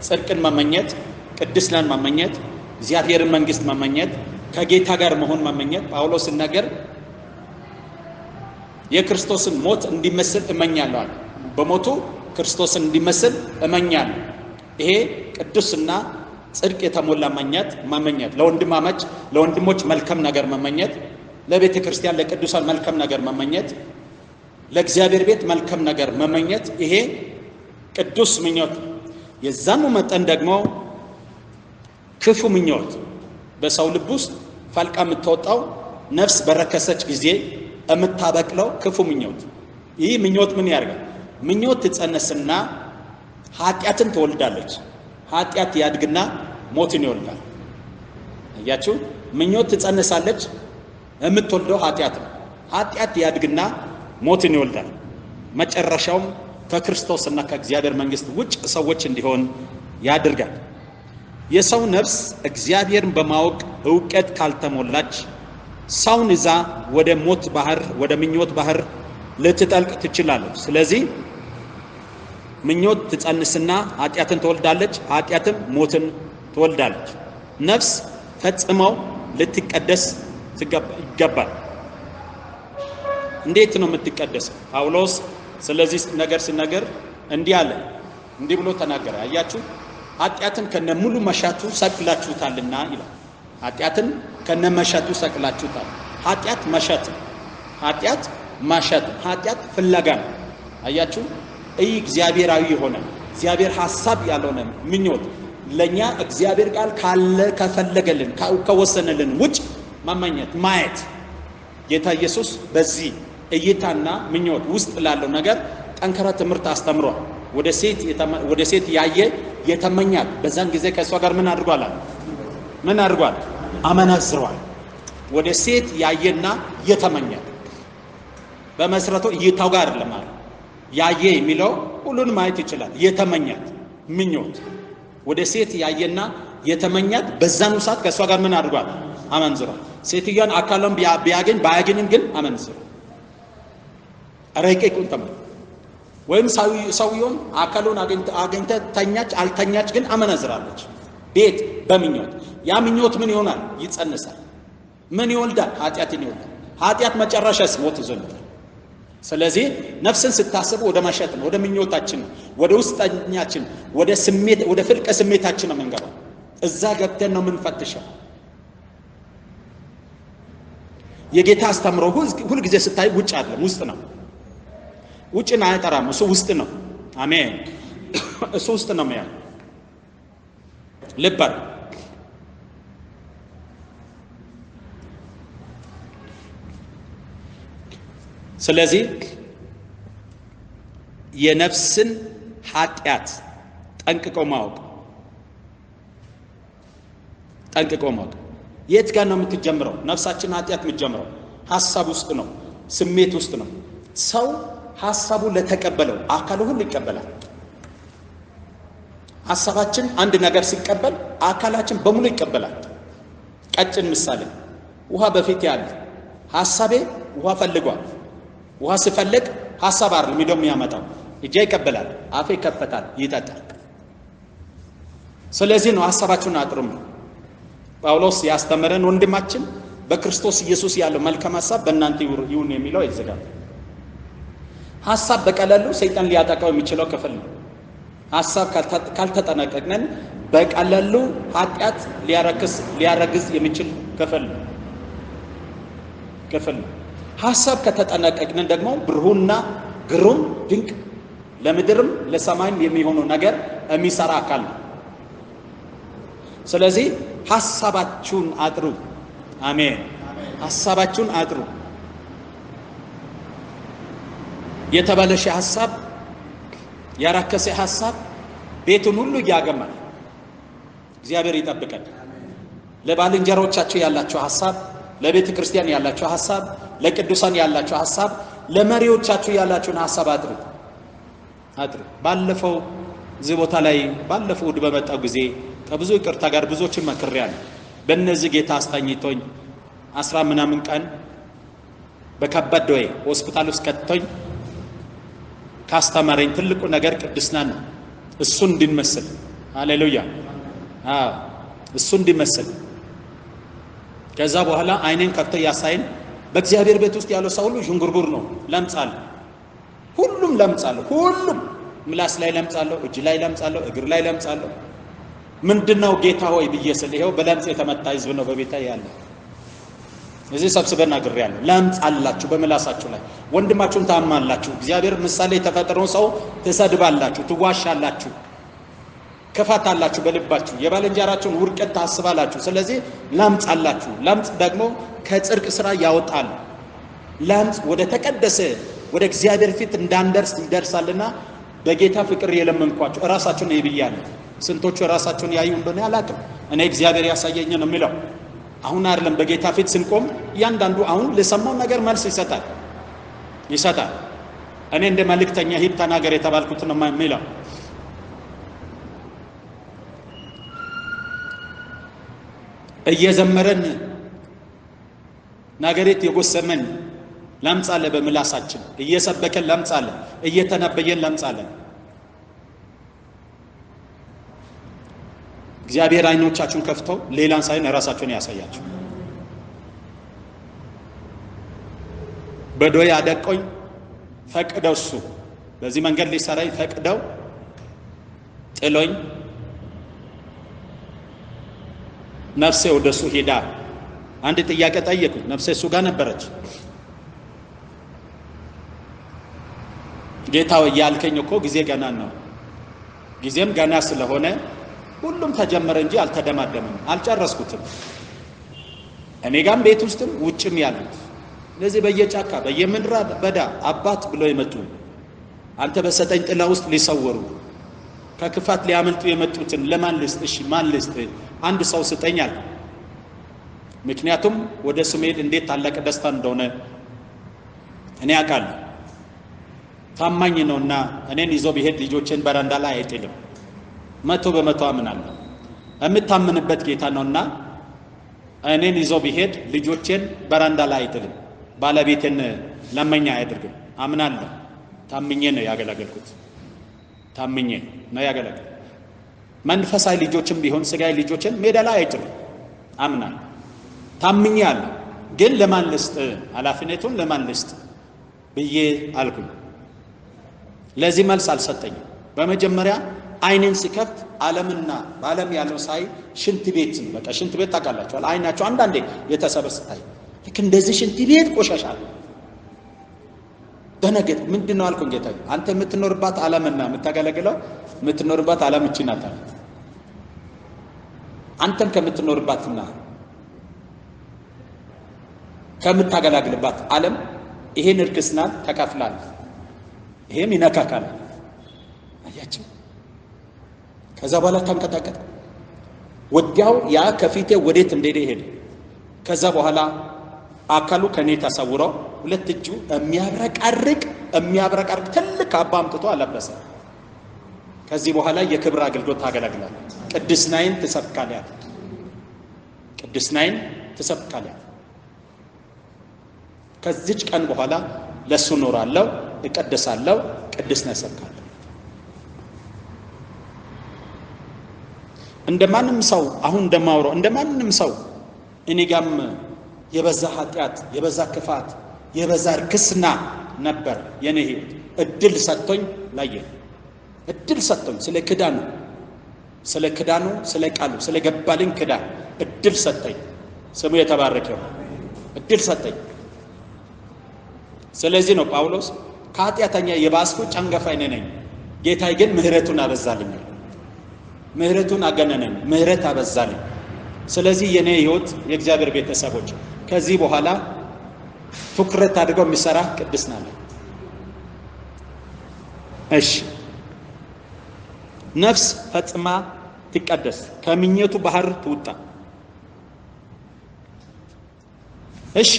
ጽድቅን መመኘት፣ ቅድስናን መመኘት፣ እግዚአብሔርን መንግስት መመኘት፣ ከጌታ ጋር መሆን መመኘት። ጳውሎስ ሲናገር የክርስቶስን ሞት እንዲመስል እመኛለሁ አለ። በሞቱ ክርስቶስን እንዲመስል እመኛለሁ። ይሄ ቅዱስና ጽድቅ የተሞላ መመኘት፣ ለወንድሞች መልካም ነገር መመኘት፣ ለቤተ ክርስቲያን ለቅዱሳን መልካም ነገር መመኘት፣ ለእግዚአብሔር ቤት መልካም ነገር መመኘት፣ ይሄ ቅዱስ ምኞት። የዛኑ መጠን ደግሞ ክፉ ምኞት በሰው ልብ ውስጥ ፈልቃ የምትወጣው ነፍስ በረከሰች ጊዜ የምታበቅለው ክፉ ምኞት። ይህ ምኞት ምን ያደርጋል? ምኞት ትጸነስና ኃጢአትን ትወልዳለች። ኃጢአት ያድግና ሞትን ይወልዳል። አያችሁ፣ ምኞት ትጸነሳለች፣ የምትወልደው ኃጢአት ነው። ኃጢአት ያድግና ሞትን ይወልዳል። መጨረሻውም ከክርስቶስና ከእግዚአብሔር መንግስት ውጭ ሰዎች እንዲሆን ያደርጋል። የሰው ነፍስ እግዚአብሔርን በማወቅ እውቀት ካልተሞላች ሰውን ይዛ ወደ ሞት ባህር፣ ወደ ምኞት ባህር ልትጠልቅ ትችላለች። ስለዚህ ምኞት ትጸንስና ኃጢአትን ትወልዳለች፣ ኃጢአትም ሞትን ትወልዳለች። ነፍስ ፈጽመው ልትቀደስ ይገባል። እንዴት ነው የምትቀደሰው? ጳውሎስ ስለዚህ ነገር ሲናገር እንዲህ አለ፣ እንዲህ ብሎ ተናገረ። አያችሁ፣ ኃጢአትን ከነሙሉ መሻቱ ሰቅላችሁታልና ይላል። ኃጢአትን ከነመሻቱ ሰቅላችሁታል። ኃጢአት መሸት፣ ኃጢአት ማሸት፣ ኃጢአት ፍለጋ ነው። አያችሁ፣ ይህ እግዚአብሔራዊ የሆነ እግዚአብሔር ሐሳብ ያልሆነ ምኞት ለኛ እግዚአብሔር ቃል ካለ ከፈለገልን ከወሰነልን ውጭ መመኘት ማየት። ጌታ ኢየሱስ በዚህ እይታና ምኞት ውስጥ ላለው ነገር ጠንከራ ትምህርት አስተምሯል። ወደ ሴት ያየ የተመኛል። በዛን ጊዜ ከእሷ ጋር ምን አድርጓል? ምን አድርጓል? አመነዝሯል። ወደ ሴት ያየና የተመኛል። በመሰረቱ እይታው ጋር አይደለም ማለት ያየ የሚለው ሁሉን ማየት ይችላል። የተመኛት ምኞት ወደ ሴት ያየና የተመኛት በዛኑ ሰዓት ከእሷ ጋር ምን አድርጓል? አመንዝሯል። ሴትዮዋን አካሏን ቢያገኝ ባያገኝም ግን አመንዝሯል። ረቂቁን ተመኝ ወይም ሰውየውን አካሉን አገኝተ ተኛች አልተኛች ግን አመነዝራለች። ቤት በምኞት ያ ምኞት ምን ይሆናል? ይጸንሳል። ምን ይወልዳል? ኃጢአትን ይወልዳል። ኃጢአት መጨረሻስ ሞት ይዞ ይመጣል። ስለዚህ ነፍስን ስታስብ ወደ ማሸት ነው፣ ወደ ምኞታችን ነው፣ ወደ ውስጠኛችን፣ ወደ ስሜት፣ ወደ ፍልቀ ስሜታችን ነው የምንገባው። እዛ ገብተን ነው የምንፈትሸው። የጌታ አስተምሮ ሁል ጊዜ ስታይ ውጭ አይደለም፣ ውስጥ ነው። ውጭን አይጠራም፣ እሱ ውስጥ ነው። አሜን። እሱ ውስጥ ነው የሚያል ልብ አይደል። ስለዚህ የነፍስን ኃጢአት ጠንቅቆ ማወቅ የት ጋር ነው የምትጀምረው? ነፍሳችን ኃጢአት የምትጀምረው ሐሳብ ውስጥ ነው፣ ስሜት ውስጥ ነው። ሰው ሐሳቡ ለተቀበለው አካሉ ሁሉ ይቀበላል። ሐሳባችን አንድ ነገር ሲቀበል አካላችን በሙሉ ይቀበላል። ቀጭን ምሳሌ፣ ውሃ በፊት ያለ ሐሳቤ ውሃ ፈልጓል። ውሃ ሲፈልግ ሐሳብ አይደለም የሚያመጣው፣ እጄ ይቀበላል፣ አፌ ይከፈታል፣ ይጠጣል። ስለዚህ ነው ሐሳባችሁን አጥሩም። ጳውሎስ ያስተምረን ወንድማችን በክርስቶስ ኢየሱስ ያለው መልካም ሐሳብ በእናንተ ይሁን የሚለው ይዘጋል። ሐሳብ በቀላሉ ሰይጣን ሊያጠቃው የሚችለው ክፍል ነው። ሐሳብ ካልተጠነቀቅን በቀላሉ ኃጢአት ሊያረግዝ የሚችል ክፍል ነው። ሐሳብ ከተጠነቀቅን ደግሞ ብሩህና ግሩም ድንቅ ለምድርም ለሰማይም የሚሆነው ነገር የሚሰራ አካል ነው። ስለዚህ ሐሳባችሁን አጥሩ። አሜን። ሐሳባችሁን አጥሩ። የተበለሸ ሐሳብ፣ ያራከሰ ሐሳብ ቤቱን ሁሉ ያገማል። እግዚአብሔር ይጠብቀን። ለባልንጀሮቻችሁ ያላችሁ ሐሳብ፣ ለቤተ ክርስቲያን ያላችሁ ሐሳብ፣ ለቅዱሳን ያላችሁ ሐሳብ፣ ለመሪዎቻችሁ ያላችሁን ሐሳብ አጥሩ። ባለፈው እዚህ ቦታ ላይ ባለፈው እሑድ በመጣው ጊዜ ከብዙ ይቅርታ ጋር ብዙዎችን መክሬያለሁ። በእነዚህ ጌታ አስተኝቶኝ 10 ምናምን ቀን በከባድ ደዌ ሆስፒታል ውስጥ ከተኝ ካስተማረኝ ትልቁ ነገር ቅድስና ነው። እሱን እንድንመስል ሃሌሉያ። እሱን እንድንመስል ከዛ በኋላ አይኔን ከፍቶ ያሳይን በእግዚአብሔር ቤት ውስጥ ያለው ሰው ሁሉ ዥንጉርጉር ነው። ለምጻለ ሁሉም ለምጻለ ሁሉም ምላስ ላይ ለምጻለሁ፣ እጅ ላይ ለምጻለሁ፣ እግር ላይ ለምጻለሁ። ምንድነው ጌታ ሆይ ብዬ ስል ይሄው በለምጽ የተመታ ህዝብ ነው በቤታ ያለ። እዚህ ሰብስበን አግሬያለሁ። ለምጽ አላችሁ በምላሳችሁ ላይ ወንድማችሁን ታማላችሁ። እግዚአብሔር ምሳሌ የተፈጠረውን ሰው ትሰድባላችሁ፣ ትዋሻላችሁ፣ ክፋት አላችሁ በልባችሁ፣ የባልንጀራችሁን ውድቀት ታስባላችሁ። ስለዚህ ለምጽ አላችሁ። ለምጽ ደግሞ ከጽድቅ ስራ ያወጣል። ለምጽ ወደ ተቀደሰ ወደ እግዚአብሔር ፊት እንዳንደርስ ይደርሳልና በጌታ ፍቅር የለመንኳችሁ ራሳችሁን ይብያለሁ። ስንቶቹ ራሳችሁን ያዩ እንደሆነ አላውቅም። እኔ እግዚአብሔር ያሳየኝ ነው የሚለው። አሁን አይደለም በጌታ ፊት ስንቆም እያንዳንዱ አሁን ለሰማው ነገር መልስ ይሰጣል። እኔ እንደ መልእክተኛ ሂድ ተናገር የተባልኩት ነው የሚለው። እየዘመረን ነገሬት የጎሰመን ለምጻለ በምላሳችን እየሰበከን ለምጻለ እየተነበየን ለምጻለ። እግዚአብሔር አይኖቻችሁን ከፍተው ሌላን ሳይሆን ራሳችሁን ያሳያችሁ። በዶይ አደቆኝ ፈቅደው እሱ በዚህ መንገድ ሊሰራኝ ፈቅደው ጥሎኝ ነፍሴ ወደሱ ሄዳ አንድ ጥያቄ ጠየቁኝ። ነፍሴ እሱ ጋር ነበረች። ጌታው ያልከኝ እኮ ጊዜ ገና ነው። ጊዜም ገና ስለሆነ ሁሉም ተጀመረ እንጂ አልተደማደመም፣ አልጨረስኩትም። እኔ ጋም ቤት ውስጥም ውጭም ያሉት ለዚህ በየጫካ በየምድረ በዳ አባት ብሎ የመጡ አንተ በሰጠኝ ጥላ ውስጥ ሊሰወሩ ከክፋት ሊያመልጡ የመጡትን ለማን ልስጥ? እሺ ማን ልስጥ? አንድ ሰው ስጠኛል። ምክንያቱም ወደ እሱ መሄድ እንዴት ታላቅ ደስታ እንደሆነ እኔ አውቃለሁ። ታማኝ ነውና እኔን ይዞ ቢሄድ ልጆችን በረንዳ ላይ አይጥልም። 100% አምናለሁ። የምታምንበት ጌታ ነውና እኔን ይዞ ቢሄድ ልጆችን በረንዳ ላይ አይጥልም። ባለቤቴን ለመኛ አያደርግም። አምናለሁ። ታምኜ ነው ያገለገልኩት። ታምኜ ነው ያገለገልኩት። መንፈሳዊ ልጆችን ቢሆን ስጋዊ ልጆችን ሜዳ ላይ አይጥልም። አምናለሁ። ታምኜ አለ። ግን ለማን ልስጥ? ኃላፊነቱን ለማን ልስጥ ብዬ አልኩኝ። ለዚህ መልስ አልሰጠኝም። በመጀመሪያ አይኔን ሲከፍት ዓለምና በዓለም ያለው ሳይ ሽንት ቤት በቃ ሽንት ቤት ታውቃላችኋል። አይናቸው አንዳንዴ የተሰበስታይ ልክ እንደዚህ ሽንት ቤት ቆሻሻል። ደነገጥ። ምንድነው አልኩኝ። ጌታ አንተ የምትኖርባት ዓለምና የምታገለግለው የምትኖርባት ዓለም እቺ ናት። አንተም ከምትኖርባትና ከምታገለግልባት ዓለም ይሄን እርክስና ተካፍላል። ይሄም ይነካካል። አያችሁ። ከዛ በኋላ ተንቀጠቀጠ። ወዲያው ያ ከፊቴ ወዴት እንደሄደ ሄደ። ከዛ በኋላ አካሉ ከኔ ተሰውሮ ሁለት እጁ የሚያብረቀርቅ ትልቅ ካባ አምጥቶ አለበሰ። ከዚህ በኋላ የክብር አገልግሎት ታገለግላለህ፣ ቅድስናዬን ትሰብካለህ፣ ቅድስናዬን ትሰብካለህ። ከዚች ቀን በኋላ ለሱ ኖራለሁ፣ እቀደሳለሁ፣ ቅድስና እሰብካለሁ። እንደማንም ሰው አሁን እንደማውረው እንደማንም ሰው እኔ ጋም የበዛ ኃጢአት፣ የበዛ ክፋት፣ የበዛ ርክስና ነበር የኔ ህይወት። እድል ሰጥቶኝ ላየ እድል ሰጥቶኝ ስለ ክዳኑ ስለ ቃሉ ስለ ገባልኝ ክዳን እድል ሰጠኝ። ስሙ የተባረከ ይሁን። እድል ሰጠኝ። ስለዚህ ነው ጳውሎስ ከኃጢአተኛ የባስኩ ጨንገፋ እኔ ነኝ፣ ጌታዬ ግን ምህረቱን አበዛልኝ። ምህረቱን አገነነኝ፣ ምህረት አበዛልኝ። ስለዚህ የኔ ህይወት የእግዚአብሔር ቤተሰቦች ከዚህ በኋላ ትኩረት አድርገው የሚሰራ ቅድስና አለ። እሺ ነፍስ ፈጽማ ትቀደስ፣ ከምኞቱ ባህር ትውጣ። እሺ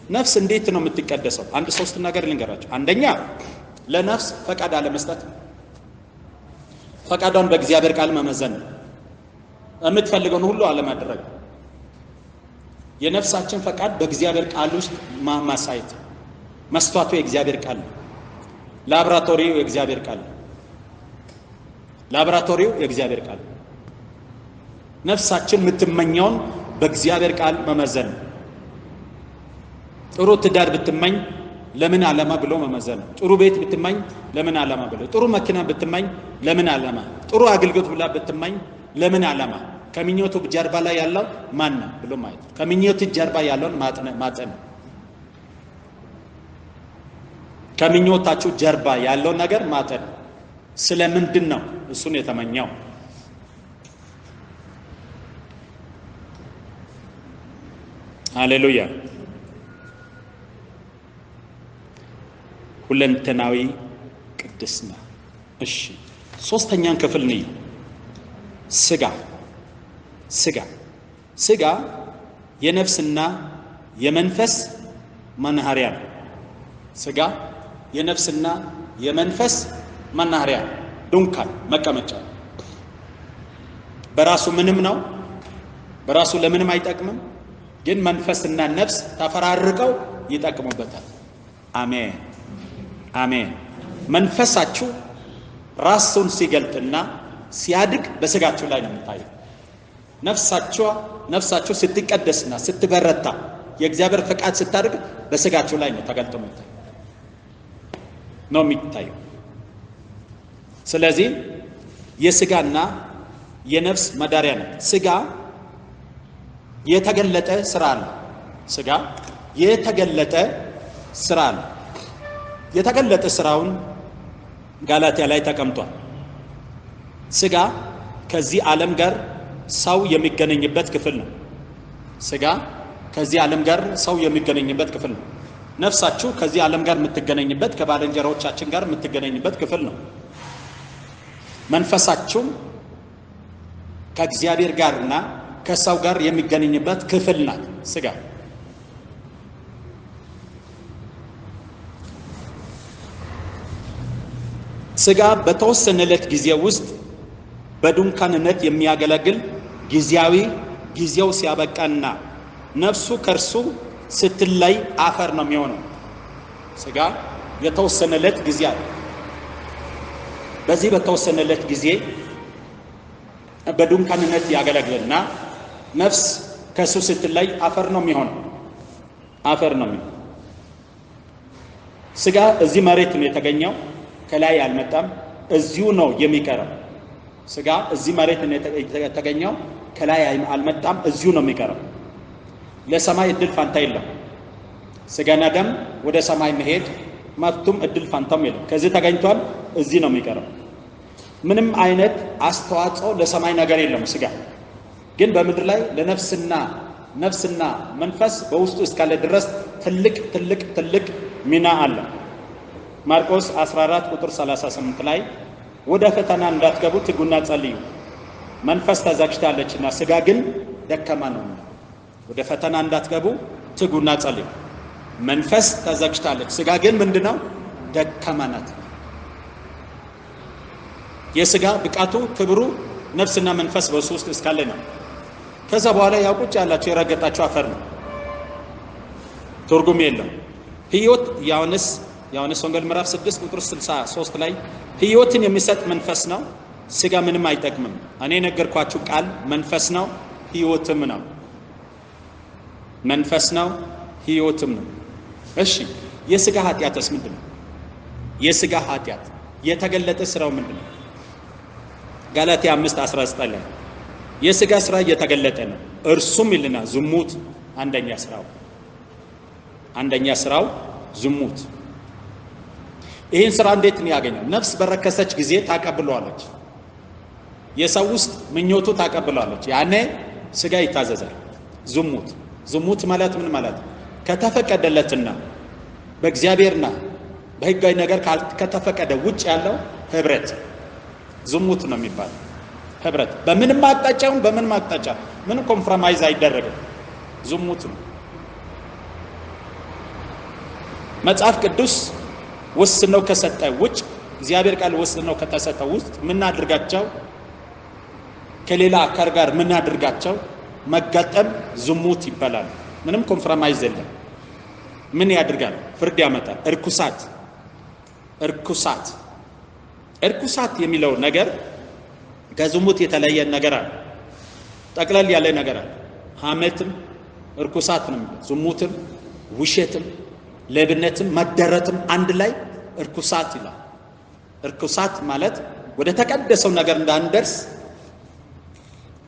ነፍስ እንዴት ነው የምትቀደሰው? አንድ ሶስት ነገር ልንገራችሁ። አንደኛ ለነፍስ ፈቃድ አለመስጠት፣ ፈቃዷን በእግዚአብሔር ቃል መመዘን፣ የምትፈልገውን ሁሉ አለማድረግ። የነፍሳችን ፈቃድ በእግዚአብሔር ቃል ውስጥ ማሳየት። መስዋዕቱ የእግዚአብሔር ቃል ነው። ላብራቶሪው የእግዚአብሔር ቃል ነው። ላብራቶሪው የእግዚአብሔር ቃል ነው። ነፍሳችን የምትመኘውን በእግዚአብሔር ቃል መመዘን። ጥሩ ትዳር ብትመኝ ለምን ዓላማ ብሎ መመዘን። ጥሩ ቤት ብትመኝ ለምን ዓላማ ብሎ፣ ጥሩ መኪና ብትመኝ ለምን ዓላማ፣ ጥሩ አገልግሎት ብላ ብትመኝ ለምን ዓላማ፣ ከምኞቱ ጀርባ ላይ ያለው ማን ነው ብሎ ማየት። ከምኞቱ ጀርባ ያለውን ማጠን። ከምኞታችሁ ጀርባ ያለው ነገር ማጠን። ስለምንድን ነው እሱን የተመኘው? ሃሌሉያ። ሁለንተናዊ ቅድስና። እሺ ሶስተኛን ክፍል ነው ስጋ። ስጋ የነፍስና የመንፈስ መናኸሪያ ነው። ስጋ የነፍስና የመንፈስ መናኸሪያ፣ ድንኳን፣ መቀመጫ። በራሱ ምንም ነው፣ በራሱ ለምንም አይጠቅምም። ግን መንፈስና ነፍስ ተፈራርቀው ይጠቅሙበታል። አሜን አሜን። መንፈሳችሁ ራሱን ሲገልጥና ሲያድግ በስጋችሁ ላይ ነው የምታየው። ነፍሳችሁ ስትቀደስና ስትበረታ የእግዚአብሔር ፈቃድ ስታድግ በስጋችሁ ላይ ነው ተገልጦ ነው የሚታየው። ስለዚህ የስጋና የነፍስ መዳሪያ ነው። ስጋ የተገለጠ ስራ አለ። ስጋ የተገለጠ ስራ አለ። የተገለጠ ስራውን ጋላትያ ላይ ተቀምጧል። ስጋ ከዚህ ዓለም ጋር ሰው የሚገናኝበት ክፍል ነው። ስጋ ከዚህ ዓለም ጋር ሰው የሚገናኝበት ክፍል ነው። ነፍሳችሁ ከዚህ ዓለም ጋር የምትገናኝበት፣ ከባልንጀሮቻችን ጋር የምትገናኝበት ክፍል ነው። መንፈሳችሁም ከእግዚአብሔር ጋርና ከሰው ጋር የሚገናኝበት ክፍል ናት ስጋ። ስጋ በተወሰነለት ጊዜ ውስጥ በድንኳንነት የሚያገለግል ጊዜው ሲያበቃና ነፍሱ ከእርሱ ስትለይ አፈር ነው የሚሆነው። ስጋ የተወሰነለት ጊዜ አለ። በዚህ በተወሰነለት ጊዜ በድንኳንነት ያገለግልና ነፍስ ከእሱ ስትለይ አፈር ነው የሚሆነው። አፈር ነው የሚሆነው። ስጋ እዚህ መሬት ነው የተገኘው፣ ከላይ አልመጣም፣ እዚሁ ነው የሚቀረው። ስጋ እዚህ መሬት ነው የተገኘው፣ ከላይ አልመጣም፣ እዚሁ ነው የሚቀረው። ለሰማይ እድል ፋንታ የለም። ስጋና ደም ወደ ሰማይ መሄድ መብቱም እድል ፋንታም የለም። ከዚህ ተገኝቷል፣ እዚህ ነው የሚቀረው። ምንም አይነት አስተዋጽኦ ለሰማይ ነገር የለም። ስጋ ግን በምድር ላይ ለነፍስና መንፈስ በውስጡ እስካለ ድረስ ትልቅ ሚና አለ። ማርቆስ 14 ቁጥር 38 ላይ ወደ ፈተና እንዳትገቡ ትጉና ጸልዩ፣ መንፈስ ተዘጋጅታለችና ስጋ ግን ደካማ ነው። ወደ ፈተና እንዳትገቡ ትጉና ጸልዩ፣ መንፈስ ተዘጋጅታለች፣ ስጋ ግን ምንድነው? ደካማ ናት። የስጋ ብቃቱ ክብሩ ነፍስና መንፈስ በሱ ውስጥ እስካለ ነው። ከዛ በኋላ ያው ቁጭ ያላችሁ የረገጣችሁ አፈር ነው። ትርጉም የለው። ህይወት ዮሐንስ ወንጌል ምዕራፍ 6 ቁጥር 63 ላይ ህይወትን የሚሰጥ መንፈስ ነው፣ ስጋ ምንም አይጠቅምም። እኔ ነገርኳችሁ ቃል መንፈስ ነው ህይወትም ነው። መንፈስ ነው ህይወትም ነው። እሺ የስጋ ኃጢአትስ ምንድነው? የስጋ ኃጢአት የተገለጠ ስራው ምንድነው? ጋላትያ 5:19 ላይ የስጋ ስራ እየተገለጠ ነው፣ እርሱም ይልና ዝሙት አንደኛ ስራው ዝሙት። ይህን ስራ እንዴት ነው ያገኘው? ነፍስ በረከሰች ጊዜ ታቀብለዋለች። የሰው ውስጥ ምኞቱ ታቀብለዋለች። ያኔ ስጋ ይታዘዛል። ዝሙት ማለት ምን ማለት? ከተፈቀደለትና በእግዚአብሔርና በሕጋዊ ነገር ከተፈቀደ ውጭ ያለው ህብረት ዝሙት ነው የሚባለው። ህብረት በምንም አቅጣጫውን በምንም አቅጣጫ ምንም ኮምፕሮማይዝ አይደረግም። ዝሙት ነው። መጽሐፍ ቅዱስ ወስነው ከሰጠ ውጭ እግዚአብሔር ቃል ወስነው ከተሰጠ ውስጥ ምናድርጋቸው ከሌላ አካል ጋር ምናድርጋቸው መጋጠም ዝሙት ይባላል። ምንም ኮምፕሮማይዝ የለም። ምን ያድርጋል? ፍርድ ያመጣል። እርኩሳት የሚለው ነገር ከዝሙት የተለየ ነገር አለ። ጠቅለል ያለ ነገር አለ። ሐሜትም እርኩሳት ነው። ዝሙትም፣ ውሸትም፣ ሌብነትም፣ መደረትም አንድ ላይ እርኩሳት ይላል። እርኩሳት ማለት ወደ ተቀደሰው ነገር እንዳንደርስ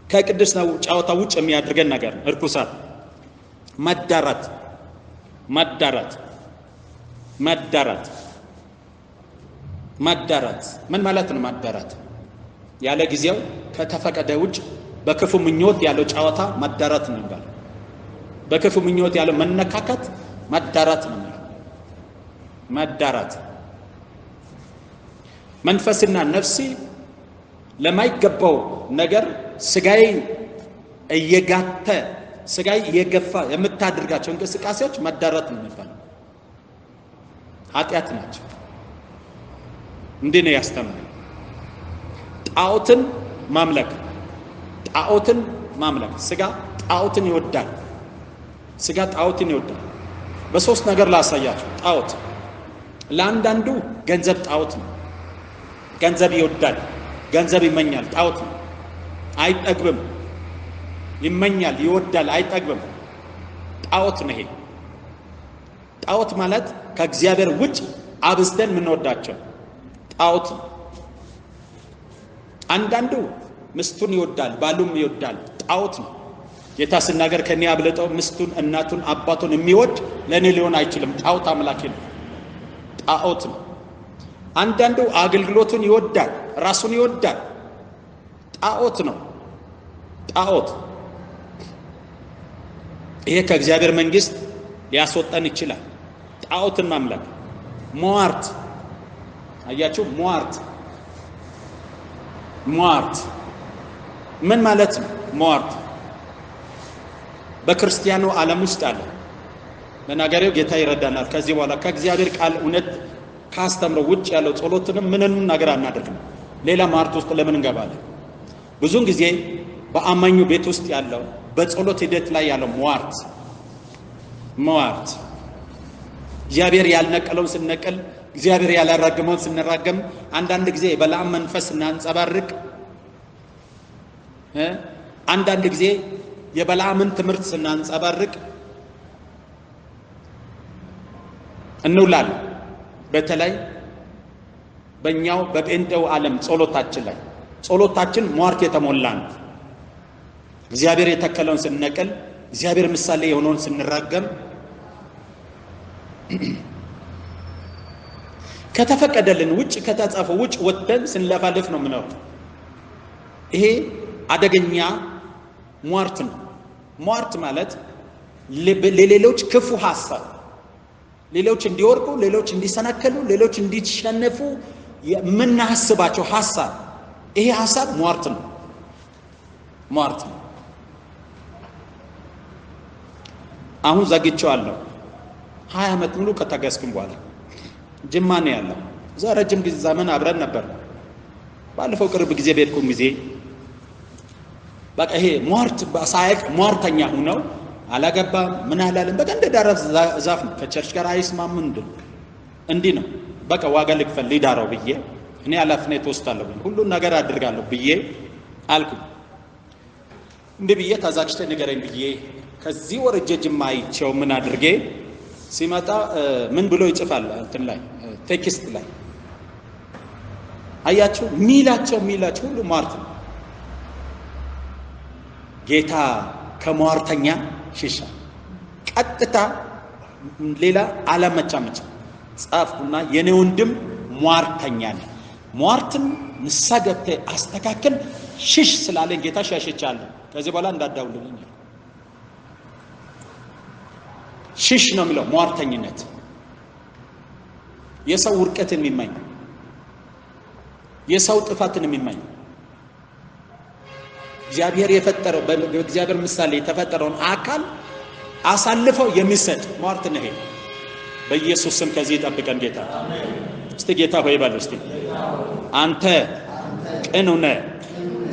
ከቅድስናው ጨዋታ ውጭ የሚያደርገን ነገር ነው። እርኩሳት መዳራት ምን ማለት ነው? መዳራት ያለ ጊዜው ከተፈቀደ ውጭ በክፉ ምኞት ያለው ጨዋታ መዳራት ነው የሚባለው። በክፉ ምኞት ያለው መነካካት መዳራት ነው የሚባለው። መዳራት መንፈስና ነፍሴ ለማይገባው ነገር ስጋይ እየገፋ የምታደርጋቸው እንቅስቃሴዎች መዳራት ነው የሚባለው። ኃጢአት ናቸው። እንዲህ ነው ያስተምራል። ጣዖትን ማምለክ ስጋ ጣዖትን ይወዳል። በሶስት ነገር ላሳያችሁ። ጣዖት ለአንዳንዱ ገንዘብ ጣዖት ነው። ገንዘብ ይወዳል፣ ገንዘብ ይመኛል። ጣዖት ነው። አይጠግብም። ይመኛል፣ ይወዳል፣ አይጠግብም። ጣዖት ነው ይሄ። ጣዖት ማለት ከእግዚአብሔር ውጭ አብዝተን የምንወዳቸው ጣዖት ነው። አንዳንዱ ምስቱን ይወዳል፣ ባሉም ይወዳል። ጣዖት ነው። ጌታ ሲናገር ከኔ አብልጠው ምስቱን፣ እናቱን፣ አባቱን የሚወድ ለእኔ ሊሆን አይችልም። ጣዖት አምላኪ ነው። ጣዖት ነው። አንዳንዱ አገልግሎቱን ይወዳል፣ ራሱን ይወዳል። ጣዖት ነው። ጣዖት ይሄ ከእግዚአብሔር መንግስት ሊያስወጣን ይችላል። ጣዖትን ማምለክ። ሟርት አያችሁ? ሟርት ምን ማለት ነው? ሟርት በክርስቲያኑ ዓለም ውስጥ አለ። ለነገሬው ጌታ ይረዳናል። ከዚህ በኋላ ከእግዚአብሔር ቃል እውነት ካስተምረው ውጭ ያለው ጸሎትንም ምንንም ነገር አናደርግም። ሌላ ሟርት ውስጥ ለምን እንገባለን? ብዙውን ጊዜ በአማኙ ቤት ውስጥ ያለው በጸሎት ሂደት ላይ ያለው ሟርት እግዚአብሔር ያልነቀለውን ስንነቅል፣ እግዚአብሔር ያላራገመውን ስንራገም፣ አንዳንድ ጊዜ የበለዓም መንፈስ እናንጸባርቅ፣ አንዳንድ ጊዜ የበለዓምን ትምህርት ስናንጸባርቅ እንውላለን። በተለይ በእኛው በጴንጤው ዓለም ጸሎታችን ሟርት የተሞላ ነው። እግዚአብሔር የተከለውን ስንነቅል፣ እግዚአብሔር ምሳሌ የሆነውን ስንራገም፣ ከተፈቀደልን ውጭ ከተጻፈው ውጭ ወጥተን ስንለፋልፍ ነው ምነው። ይሄ አደገኛ ሟርት ነው። ሟርት ማለት ለሌሎች ክፉ ሐሳብ፣ ሌሎች እንዲወርቁ፣ ሌሎች እንዲሰናከሉ፣ ሌሎች እንዲሸነፉ የምናስባቸው ሐሳብ፣ ይሄ ሐሳብ ሟርት ነው። አሁን ዘግቼዋለሁ። 20 ዓመት ሙሉ ከተገዝኩም በኋላ ጅማ ነው ያለው። እዛ ረጅም ጊዜ ዘመን አብረን ነበር። ባለፈው ቅርብ ጊዜ በሄድኩም ጊዜ በቃ ይሄ ሟርተኛ ሆነው አላገባም ምን አላለም። በቃ እንደ ዳራ ዛፍ ነው። ከቸርች ጋር አይስማም። እንዲህ ነው በቃ ዋጋ ልክፈል ሊዳረው ብዬ እኔ ኃላፊነት ወስዳለሁ ሁሉን ነገር አድርጋለሁ ብዬ አልኩ። እንዲህ ብዬ ተዛጭተ ንገረኝ ብዬ ከዚህ ወርጄ ጅማ አይቼው ምን አድርጌ ሲመጣ ምን ብሎ ይጽፋል እንትን ላይ ቴክስት ላይ አያችሁ ሚላቸው ሁሉ ሟርት ነው። ጌታ ከሟርተኛ ሽሻ ቀጥታ ሌላ አላመቻመች ጻፍኩና የኔ ወንድም ሟርተኛ ነው፣ ሟርትን ንስሐ ገብተህ አስተካክል ሽሽ ስላለኝ ጌታ ሸሽቻለሁ። ከዚህ በኋላ እንዳዳውልልኝ ሽሽ ነው የሚለው ሟርተኝነት የሰው ውርቀትን የሚመኝ የሰው ጥፋትን የሚመኝ እግዚአብሔር የፈጠረው በእግዚአብሔር ምሳሌ የተፈጠረውን አካል አሳልፈው የሚሰጥ ሟርት ነው። በኢየሱስ ስም ከዚህ ይጠብቀን ጌታ። እስቲ ጌታ ሆይ በል እስቲ አንተ ቅን ነህ።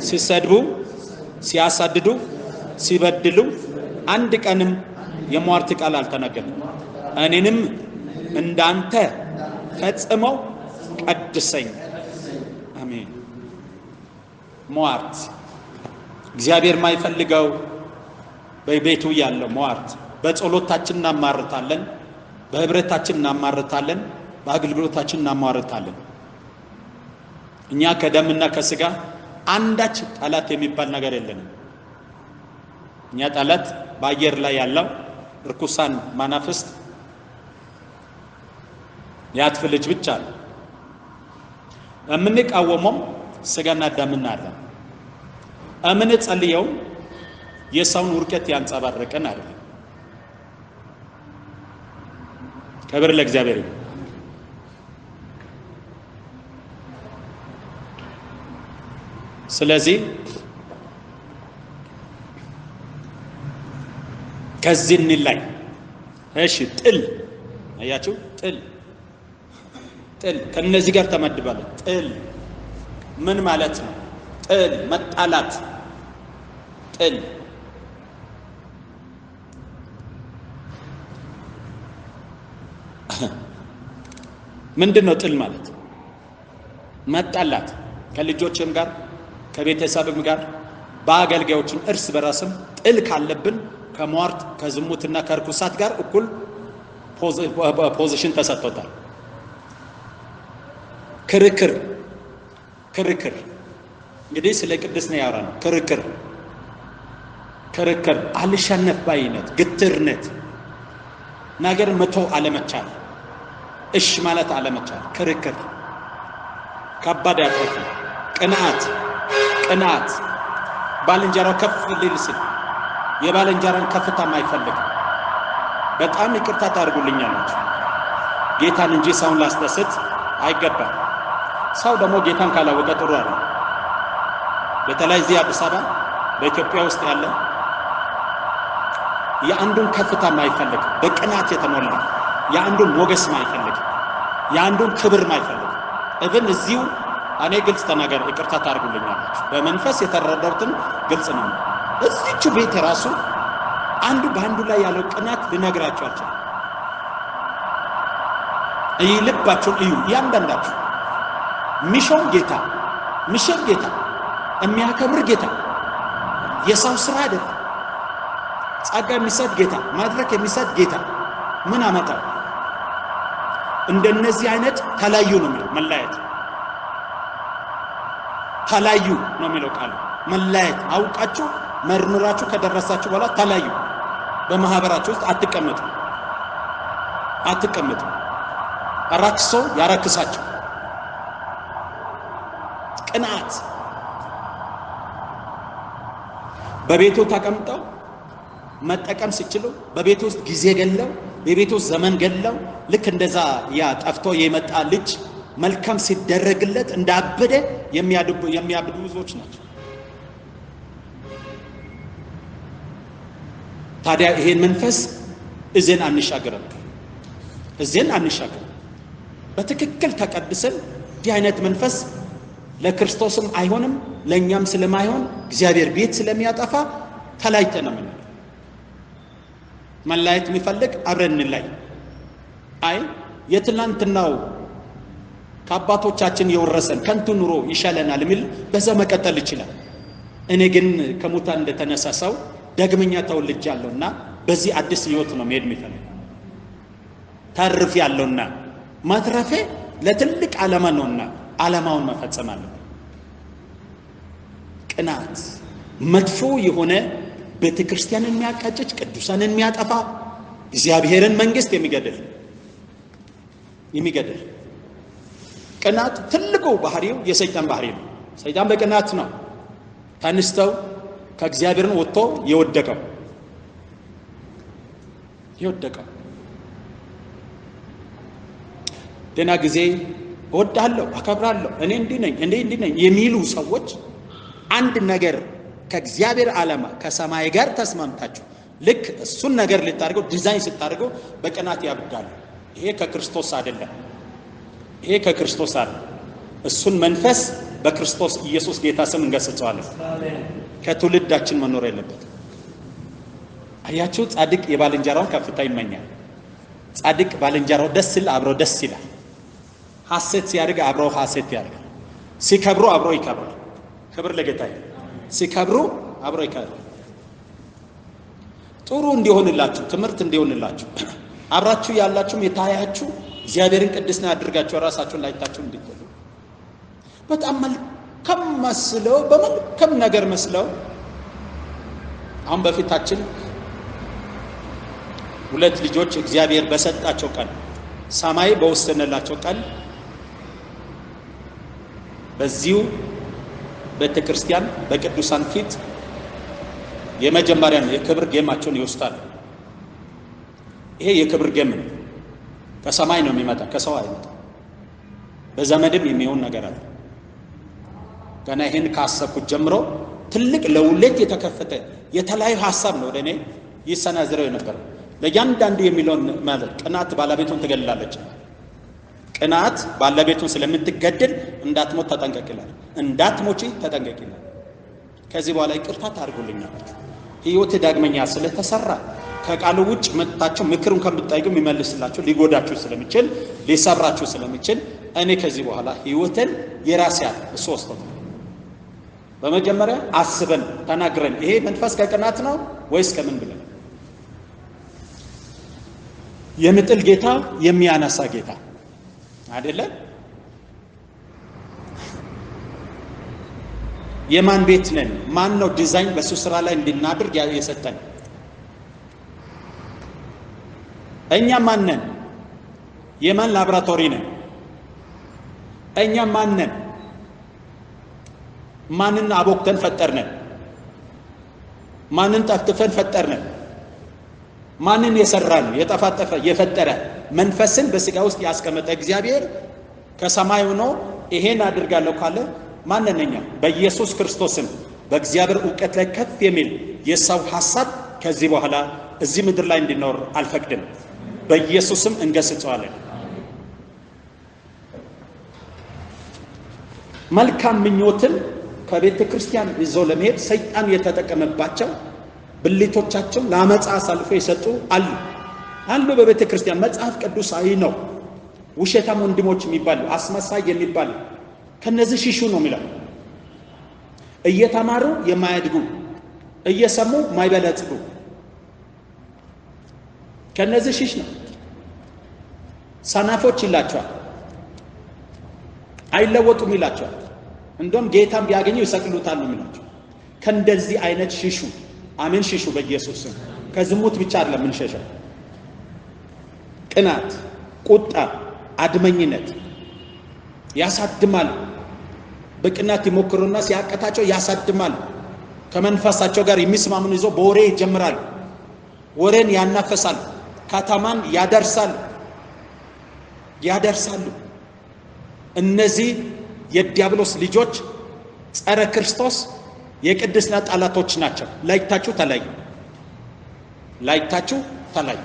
ሲሰድቡ ሲያሳድዱ ሲበድሉ አንድ ቀንም የሟርት ቃል አልተናገርም። እኔንም እንዳንተ ፈጽመው ቀድሰኝ። አሜን። ሟርት እግዚአብሔር ማይፈልገው በቤቱ ያለው ሟርት በጸሎታችን እናማርታለን፣ በህብረታችን እናማርታለን፣ በአገልግሎታችን እናማርታለን። እኛ ከደምና ከስጋ አንዳች ጠላት የሚባል ነገር የለንም። እኛ ጠላት በአየር ላይ ያለው ርኩሳን መናፍስት ያጥፍ ልጅ ብቻ ነው። የምንቃወመው ስጋና ደምና አይደለም። የምንጸልየው የሰውን ውርቀት ያንጸባረቀን አይደለም። ክብር ለእግዚአብሔር ይሁን። ስለዚህ ከዚህ እንላይ። እሺ ጥል አያችሁ፣ ጥል ከነዚህ ጋር ተመድባለ። ጥል ምን ማለት ነው? ጥል መጣላት። ጥል ምንድነው? ጥል ማለት መጣላት ከልጆችም ጋር ከቤተሰብም ጋር በአገልጋዮችም እርስ በራስም ጥል ካለብን ከሟርት ከዝሙትና ከርኩሳት ጋር እኩል ፖዚሽን ተሰጥቶታል። ክርክር እንግዲህ ስለ ቅድስና ያወራ ነው። ክርክር አልሸነፍ ባይነት፣ ግትርነት፣ ነገር መቶ አለመቻል፣ እሽ ማለት አለመቻል፣ ክርክር ከባድ ያጠፋ። ቅናት ባልንጀራው ከፍ ሊል ሲል የባልንጀራን ከፍታ ማይፈልግ። በጣም ይቅርታ ታርጉልኛላችሁ። ጌታን እንጂ ሰውን ላስደስት አይገባም። ሰው ደግሞ ጌታን ካላወቀ ጥሩ አይደለም። በተለይ እዚህ አዲስ አበባ በኢትዮጵያ ውስጥ ያለ የአንዱን ከፍታ ማይፈልግ፣ በቅናት የተሞላ የአንዱን ሞገስ ማይፈልግ፣ የአንዱን ክብር ማይፈልግ። እብን እዚሁ እኔ ግልጽ ተናገር፣ ይቅርታ ታርጉልኛላችሁ። በመንፈስ የተረዳሁትን ግልጽ ነው። እዚቹ ቤት ራሱ አንዱ በአንዱ ላይ ያለው ቅናት ልነግራችሁ አልችልም። ልባችሁን እዩ። እያንዳንዳችሁ ሚሾም ጌታ የሚያከብር ጌታ፣ የሰው ስራ አይደለም። ጸጋ የሚሰጥ ጌታ፣ ማድረግ የሚሰጥ ጌታ ምን አመጣ? እንደነዚህ አይነት ተለዩ ነው የሚለው። መለያየት ተለዩ ነው የሚለው ቃሉ። መለያየት አውቃችሁ መርምራችሁ ከደረሳችሁ በኋላ ተለዩ። በማህበራችሁ ውስጥ አትቀመጡ። አራክሶ ያራክሳችሁ። ቅናት በቤቱ ተቀምጠው መጠቀም ሲችሉ በቤቱ ውስጥ ጊዜ ገለው በቤቱ ውስጥ ዘመን ገለው ልክ እንደዛ ያ ጠፍቶ የመጣ ልጅ መልካም ሲደረግለት እንዳበደ የሚያብዱ ብዙዎች ናቸው። ታዲያ ይሄን መንፈስ እዚህን አንሻገርም። በትክክል ተቀድሰን ይህ አይነት መንፈስ ለክርስቶስም አይሆንም፣ ለኛም ስለማይሆን እግዚአብሔር ቤት ስለሚያጠፋ ተለያይተን ነው። መለያየት የሚፈልግ አብረን እንለይ። አይ የትናንትናው ከአባቶቻችን የወረሰን ከንቱ ኑሮ ይሻለናል የሚል በዛ መቀጠል ይችላል። እኔ ግን ከሙታን እንደተነሳ ሰው ዳግመኛ ተወልጃለሁና በዚህ አዲስ ህይወት ነው መሄድ የሚፈልግ። ታርፍ ያለውና ማትረፌ ለትልቅ ዓላማ ነውና ዓላማውን መፈጸም አለብን። ቅናት መጥፎ የሆነ ቤተክርስቲያንን የሚያቃጭጭ፣ ቅዱሳንን የሚያጠፋ፣ እግዚአብሔርን መንግስት የሚገድል ቅናት ትልቁ ባህሪው የሰይጣን ባህሪ ነው። ሰይጣን በቅናት ነው ተነስተው ከእግዚአብሔርን ወጥቶ የወደቀው ደና ጊዜ እወዳለሁ አከብራለሁ እኔ እንዲህ ነኝ የሚሉ ሰዎች አንድ ነገር ከእግዚአብሔር ዓላማ ከሰማይ ጋር ተስማምታችሁ ልክ እሱን ነገር ልታደርገው ዲዛይን ስታደርገው በቅናት ያብዳሉ። ይሄ ከክርስቶስ አይደለም። እሱን መንፈስ በክርስቶስ ኢየሱስ ጌታ ስም እንገስጸዋለን። ከትውልዳችን መኖር የለበትም። አያችሁ፣ ጻድቅ የባልንጀራውን ከፍታ ይመኛል። ጻድቅ ባልንጀራው ደስ ሲል አብሮ ደስ ይላል። ሐሴት ሲያደርግ አብሮ ሐሴት ያደርጋል። ሲከብሩ አብሮ ይከብራል። ክብር ለጌታ ይሁን። ሲከብሩ አብሮ ይከብራል። ጥሩ እንዲሆንላችሁ ትምህርት እንዲሆንላችሁ አብራችሁ ያላችሁም የታያችሁ እግዚአብሔርን ቅድስና አድርጋችሁ ራሳችሁን ላይታችሁ እንድትሉ በጣም መልካም መስለው በመልካም ነገር መስለው አሁን በፊታችን ሁለት ልጆች እግዚአብሔር በሰጣቸው ቀን ሰማይ በወሰነላቸው ቀን በዚሁ ቤተክርስቲያን በቅዱሳን ፊት የመጀመሪያን የክብር ጌማቸውን ይወስዳሉ። ይሄ የክብር ጌም ነው። ከሰማይ ነው የሚመጣ፣ ከሰው አይመጣም። በዘመድም የሚሆን ነገር አለ። ገና ይሄን ካሰብኩት ጀምሮ ትልቅ ለውለት የተከፈተ የተለያዩ ሐሳብ ነው ወደኔ ይሰናዘረው የነበረው። ለእያንዳንዱ የሚለውን ማለት ቅናት ባለቤቱን ትገድላለች። ቅናት ባለቤቱን ስለምትገድል እንዳትሞት ተጠንቀቂላል። እንዳትሞቺ ተጠንቀቂላል። ከዚህ በኋላ ይቅርታ ታድርጉልኛላችሁ። ሕይወት ዳግመኛ ስለተሰራ ከቃሉ ውጭ መጥታችሁ ምክሩን ከምትጠይቁ የሚመልስላችሁ ሊጎዳችሁ ስለሚችል ሊሰብራችሁ ስለሚችል እኔ ከዚህ በኋላ ሕይወትን የራሴ እሱ ወስደው በመጀመሪያ አስበን ተናግረን ይሄ መንፈስ ከቅናት ነው ወይስ ከምን ብለን የሚጥል ጌታ የሚያነሳ ጌታ አይደለ? የማን ቤት ነን? ማን ነው ዲዛይን በሱ ስራ ላይ እንድናደርግ የሰጠን? እኛ ማን ነን? የማን ላብራቶሪ ነን? እኛ ማን ነን? ማንን አቦክተን ፈጠርነን? ማንን ጠፍጥፈን ፈጠርነን? ማንን የሰራን የጠፋጠፈ የፈጠረ መንፈስን በስጋ ውስጥ ያስቀመጠ እግዚአብሔር ከሰማይ ሆኖ ይሄን አድርጋለሁ ካለ ማንነኛ? በኢየሱስ ክርስቶስም በእግዚአብሔር ዕውቀት ላይ ከፍ የሚል የሰው ሐሳብ ከዚህ በኋላ እዚህ ምድር ላይ እንዲኖር አልፈቅድም። በኢየሱስም እንገስጸዋለን። መልካም ምኞትን ከቤተ ክርስቲያን ይዞ ለመሄድ ሰይጣን የተጠቀመባቸው ብልቶቻቸው ለአመፃ አሳልፎ የሰጡ አሉ በቤተ ክርስቲያን። መጽሐፍ ቅዱሳዊ ነው። ውሸታም ወንድሞች የሚባሉ አስመሳይ የሚባሉ ከነዚህ ሽሹ ነው የሚለው። እየተማሩ የማያድጉ እየሰሙ ማይበለጽጉ ከነዚህ ሽሽ ነው። ሰናፎች ይላቸዋል፣ አይለወጡም ይላቸዋል። እንደውም ጌታም ቢያገኙ ይሰቅሉታል ነው የሚላቸው። ከእንደዚህ አይነት ሽሹ። አሜን። ሽሹ በኢየሱስ ስም። ከዝሙት ብቻ አይደለም የምንሸሸው። ቅናት፣ ቁጣ፣ አድመኝነት ያሳድማሉ። በቅናት ይሞክሩና ሲያቀታቸው ያሳድማሉ። ከመንፈሳቸው ጋር የሚስማሙን ይዞ በወሬ ይጀምራሉ። ወሬን ያናፈሳሉ። ከተማን ያደርሳሉ። እነዚህ የዲያብሎስ ልጆች ጸረ ክርስቶስ የቅድስና ጠላቶች ናቸው። ላይታችሁ ተለዩ።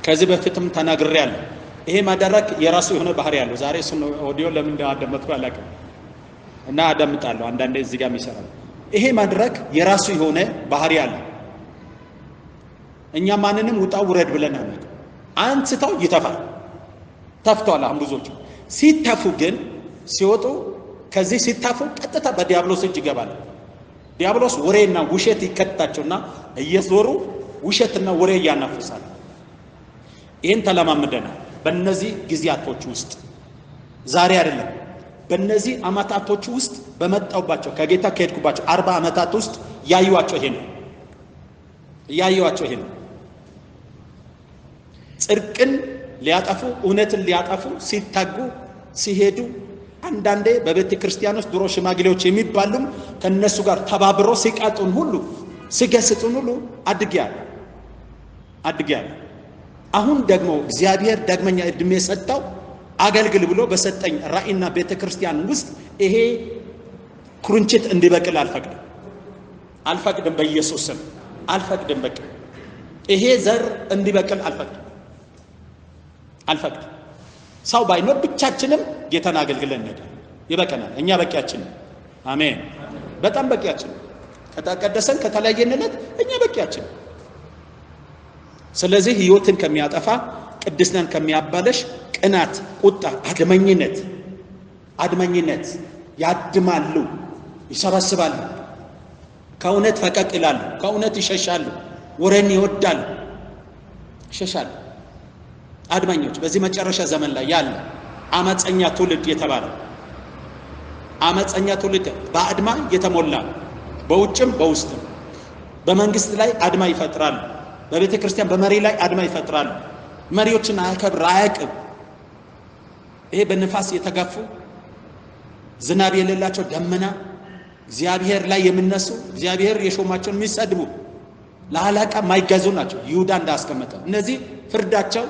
ከዚህ በፊትም ተናግሬያለሁ። ይሄ ማደረግ የራሱ የሆነ ባህሪ ያለው ዛሬ እሱን ኦዲዮ ለምን እንዳደመጥኩ አላውቅም እና አዳምጣለሁ። አንዳንዴ እዚህ ጋር የሚሰራው ይሄ ማድረግ የራሱ የሆነ ባህሪ አለው። እኛ ማንንም ውጣ ውረድ ብለን አናውቅም። አንስተው ይተፋል። ተፍቷል። አሁን ብዙዎች ሲተፉ ግን ሲወጡ ከዚህ ሲተፉ ቀጥታ በዲያብሎስ እጅ ይገባል። ዲያብሎስ ወሬና ውሸት ይከታቸውና እየዞሩ ውሸትና ወሬ ያናፍሳል። ይሄን ተለማምደናል። በእነዚህ ጊዜያቶች ውስጥ ዛሬ አይደለም፣ በእነዚህ አመታቶች ውስጥ በመጣውባቸው ከጌታ ከሄድኩባቸው 40 ዓመታት ውስጥ ያዩዋቸው ይሄ ነው። ጽድቅን ሊያጠፉ እውነትን ሊያጠፉ ሲታጉ ሲሄዱ አንዳንዴ በቤተ ክርስቲያን ውስጥ ድሮ ሽማግሌዎች የሚባሉም ከነሱ ጋር ተባብሮ ሲቃጡን ሁሉ ሲገስጡን ሁሉ አድጌያለሁ። አሁን ደግሞ እግዚአብሔር ዳግመኛ እድሜ ሰጠው አገልግል ብሎ በሰጠኝ ራእይና ቤተ ክርስቲያን ውስጥ ይሄ ኩርንችት እንዲበቅል አልፈቅድም። በኢየሱስ ስም አልፈቅድም። በቃ ይሄ ዘር እንዲበቅል አልፈቅድም። ሰው ባይኖር ብቻችንም ጌታን አገልግለን እንሄዳለን። ይበቃናል። እኛ በቂያችን። አሜን። በጣም በቂያችን። ከተቀደሰን ከተለያየንለት እኛ በቂያችን። ስለዚህ ህይወትን ከሚያጠፋ ቅድስናን ከሚያባለሽ ቅናት፣ ቁጣ፣ አድመኝነት ያድማሉ፣ ይሰበስባሉ፣ ከእውነት ፈቀቅ ይላሉ፣ ከእውነት ይሸሻሉ፣ ወሬን ይወዳሉ፣ ይሸሻሉ። አድመኞች በዚህ መጨረሻ ዘመን ላይ ያለ አመፀኛ ትውልድ የተባለው አመፀኛ ትውልድ በአድማ የተሞላ በውጭም በውስጥም በመንግስት ላይ አድማ ይፈጥራሉ። በቤተ ክርስቲያን በመሪ ላይ አድማ ይፈጥራሉ። መሪዎችን አያቅም። ይሄ በንፋስ የተጋፉ ዝናብ የሌላቸው ደመና እግዚአብሔር ላይ የሚነሱ እግዚአብሔር የሾማቸውን የሚሰድቡ ለአለቃ ማይገዙ ናቸው። ይሁዳ እንዳስቀመጠው እነዚህ ፍርዳቸው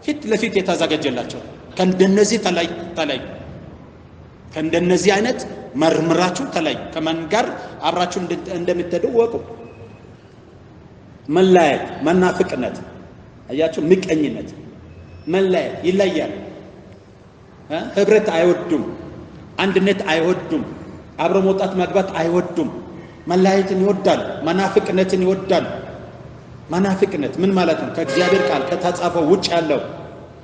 ፊት ለፊት የተዘጋጀላቸው። ከእንደነዚህ ተለዩ። ከእንደነዚህ አይነት መርምራችሁ ተለዩ። ከማን ጋር አብራችሁ እንደምትሄዱ ወቁ። መለያየት፣ መናፍቅነት፣ አያችሁ፣ ምቀኝነት፣ መለያየት፣ ይለያሉ። ህብረት አይወዱም፣ አንድነት አይወዱም፣ አብሮ መውጣት መግባት አይወዱም። መለያየትን ይወዳሉ፣ መናፍቅነትን ይወዳሉ። መናፍቅነት ምን ማለት ነው? ከእግዚአብሔር ቃል ከተጻፈው ውጭ ያለው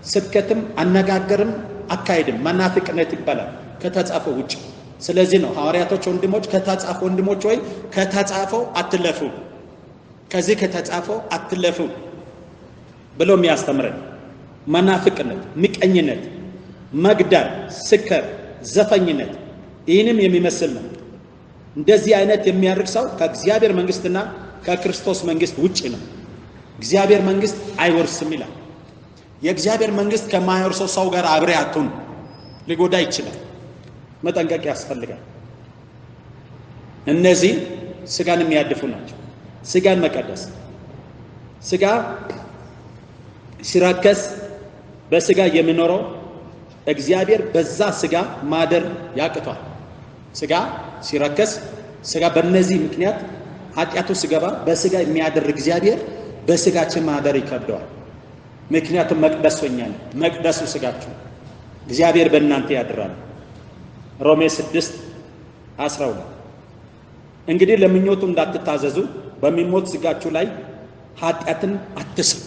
ስብከትም አነጋገርም አካሄድም መናፍቅነት ይባላል፣ ከተጻፈው ውጭ። ስለዚህ ነው ሐዋርያቶች ወንድሞች ከተጻፈው ወንድሞች ወይ ከተጻፈው አትለፉ፣ ከዚህ ከተጻፈው አትለፉ ብሎ የሚያስተምረን። መናፍቅነት፣ ምቀኝነት፣ መግደል፣ ስከር፣ ዘፈኝነት ይህንም የሚመስል ነው። እንደዚህ አይነት የሚያደርግ ሰው ከእግዚአብሔር መንግስትና ከክርስቶስ መንግስት ውጪ ነው። እግዚአብሔር መንግስት አይወርስም ይላል። የእግዚአብሔር መንግስት ከማይወርሰው ሰው ጋር አብሬ አትሁን፣ ሊጎዳ ይችላል። መጠንቀቅ ያስፈልጋል። እነዚህ ስጋን የሚያድፉ ናቸው። ስጋን መቀደስ፣ ስጋ ሲራከስ በስጋ የሚኖረው እግዚአብሔር በዛ ስጋ ማደር ያቅቷል። ስጋ ሲረከስ፣ ስጋ በእነዚህ ምክንያት ኃጢአቱ ሲገባ በስጋ የሚያደር እግዚአብሔር በስጋችን ማደር ይከብደዋል። ምክንያቱም መቅደሱ እኛ ነን፣ መቅደሱ ስጋችሁ፣ እግዚአብሔር በእናንተ ያድራል። ሮሜ 6:12 እንግዲህ ለምኞቱ እንዳትታዘዙ በሚሞት ስጋችሁ ላይ ኃጢአትን አትስሩ።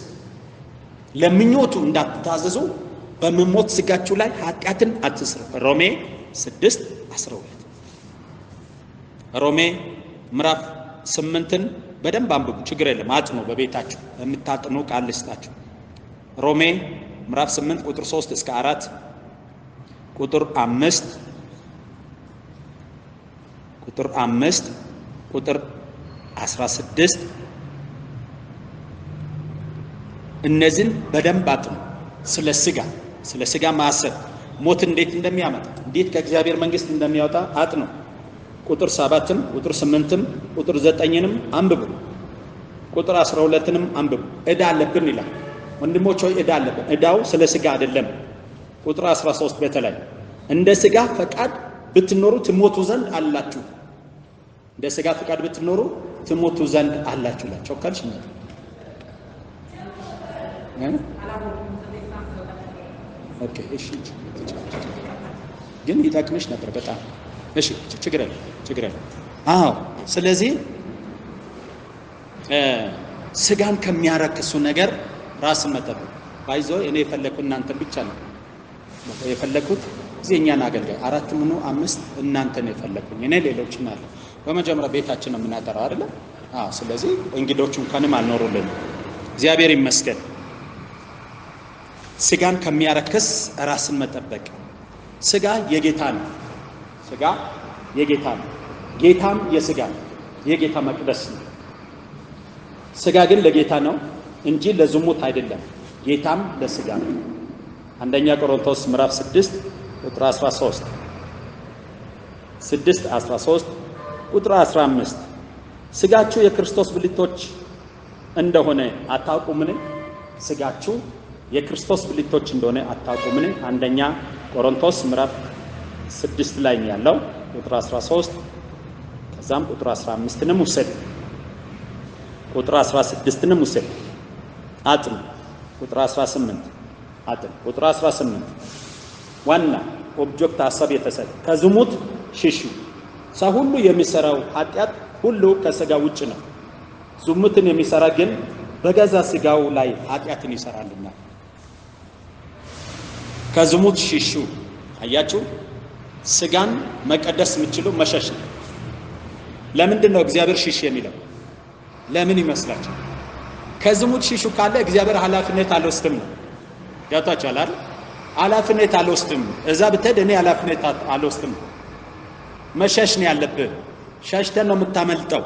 ለምኞቱ እንዳትታዘዙ በሚሞት ስጋችሁ ላይ ኃጢአትን አትስሩ። ሮሜ 6:12 ሮሜ ምዕራፍ 8ን በደንብ አንብቡ፣ ችግር የለም አጥኑ። በቤታችሁ የምታጥኑ ቃል ልስጣችሁ። ሮሜ ምዕራፍ 8 ቁጥር 3 እስከ 4 ቁጥር 5 ቁጥር 16 እነዚህን በደንብ አጥኑ። ስለ ስጋ ማሰብ ሞት እንዴት እንደሚያመጣ እንዴት ከእግዚአብሔር መንግስት እንደሚያወጣ አጥኑ። ቁጥር 7ም ቁጥር 8ም ቁጥር 9ንም አንብቡ። ቁጥር 12ንም አንብቡ። ዕዳ አለብን ይላል። ወንድሞች ሆይ ዕዳ አለብን። ዕዳው ስለ ስጋ አይደለም። ቁጥር 13 በተለይ እንደ ስጋ ፈቃድ ብትኖሩ ትሞቱ ዘንድ አላችሁ። እንደ ስጋ ፈቃድ ብትኖሩ ትሞቱ ዘንድ አላችሁ ላቸው ካልሽ ነው። ኦኬ እሺ፣ ግን ይጠቅምሽ ነበር በጣም እሺ። ችግር የለም። አዎ፣ ስለዚህ ስጋን ከሚያረክሱ ነገር ራስን መጠበቅ ባይዞ እኔ የፈለኩት እናንተን ብቻ ነው የፈለኩት። እዚህ እኛን አገልጋይ 4 ሆኖ 5 እናንተን የፈለኩኝ እኔ ሌሎችን አለ። በመጀመሪያ ቤታችን ነው የምናጠራው አይደለ? አዎ። ስለዚህ እንግዶቹም ከንም አልኖሩልን። እግዚአብሔር ይመስገን። ስጋን ከሚያረክስ ራስን መጠበቅ። ስጋ የጌታ ነው። ስጋ የጌታ ነው። ጌታም የስጋ ነው። የጌታ መቅደስ ነው። ስጋ ግን ለጌታ ነው እንጂ ለዝሙት አይደለም። ጌታም ለስጋ ነው። አንደኛ ቆሮንቶስ ምዕራፍ 6 ቁጥር 13 6:13 ቁጥር 15 ስጋችሁ የክርስቶስ ብልቶች እንደሆነ አታውቁምን? ስጋችሁ የክርስቶስ ብልቶች እንደሆነ አታውቁምን? አንደኛ ቆሮንቶስ ምዕራፍ 6 ላይ ያለው ቁጥር 13 ከዛም ቁጥር 15ንም ውሰድ፣ ቁጥር 16ንም ውሰድ፣ አጥም ቁጥር 18 አጥም ቁጥር 18 ዋና ኦብጀክት ሐሳብ የተሰጠ ከዝሙት ሽሹ። ሰው ሁሉ የሚሰራው ኃጢአት ሁሉ ከስጋ ውጭ ነው። ዝሙትን የሚሰራ ግን በገዛ ስጋው ላይ ኃጢአትን ይሰራልና ከዝሙት ሽሹ። አያችሁ፣ ስጋን መቀደስ የምትችሉ መሸሽ ነው። ለምንድን ነው እግዚአብሔር ሽሽ የሚለው? ለምን ይመስላችሁ? ከዝሙት ሽሹ ካለ እግዚአብሔር ኃላፊነት አልወስድም ነው። ያታችኋል አይደል? ኃላፊነት አልወስድም፣ እዛ ብትሄድ እኔ ኃላፊነት አልወስድም። መሸሽ ነው ያለብህ። ሸሽተህ ነው የምታመልጠው፣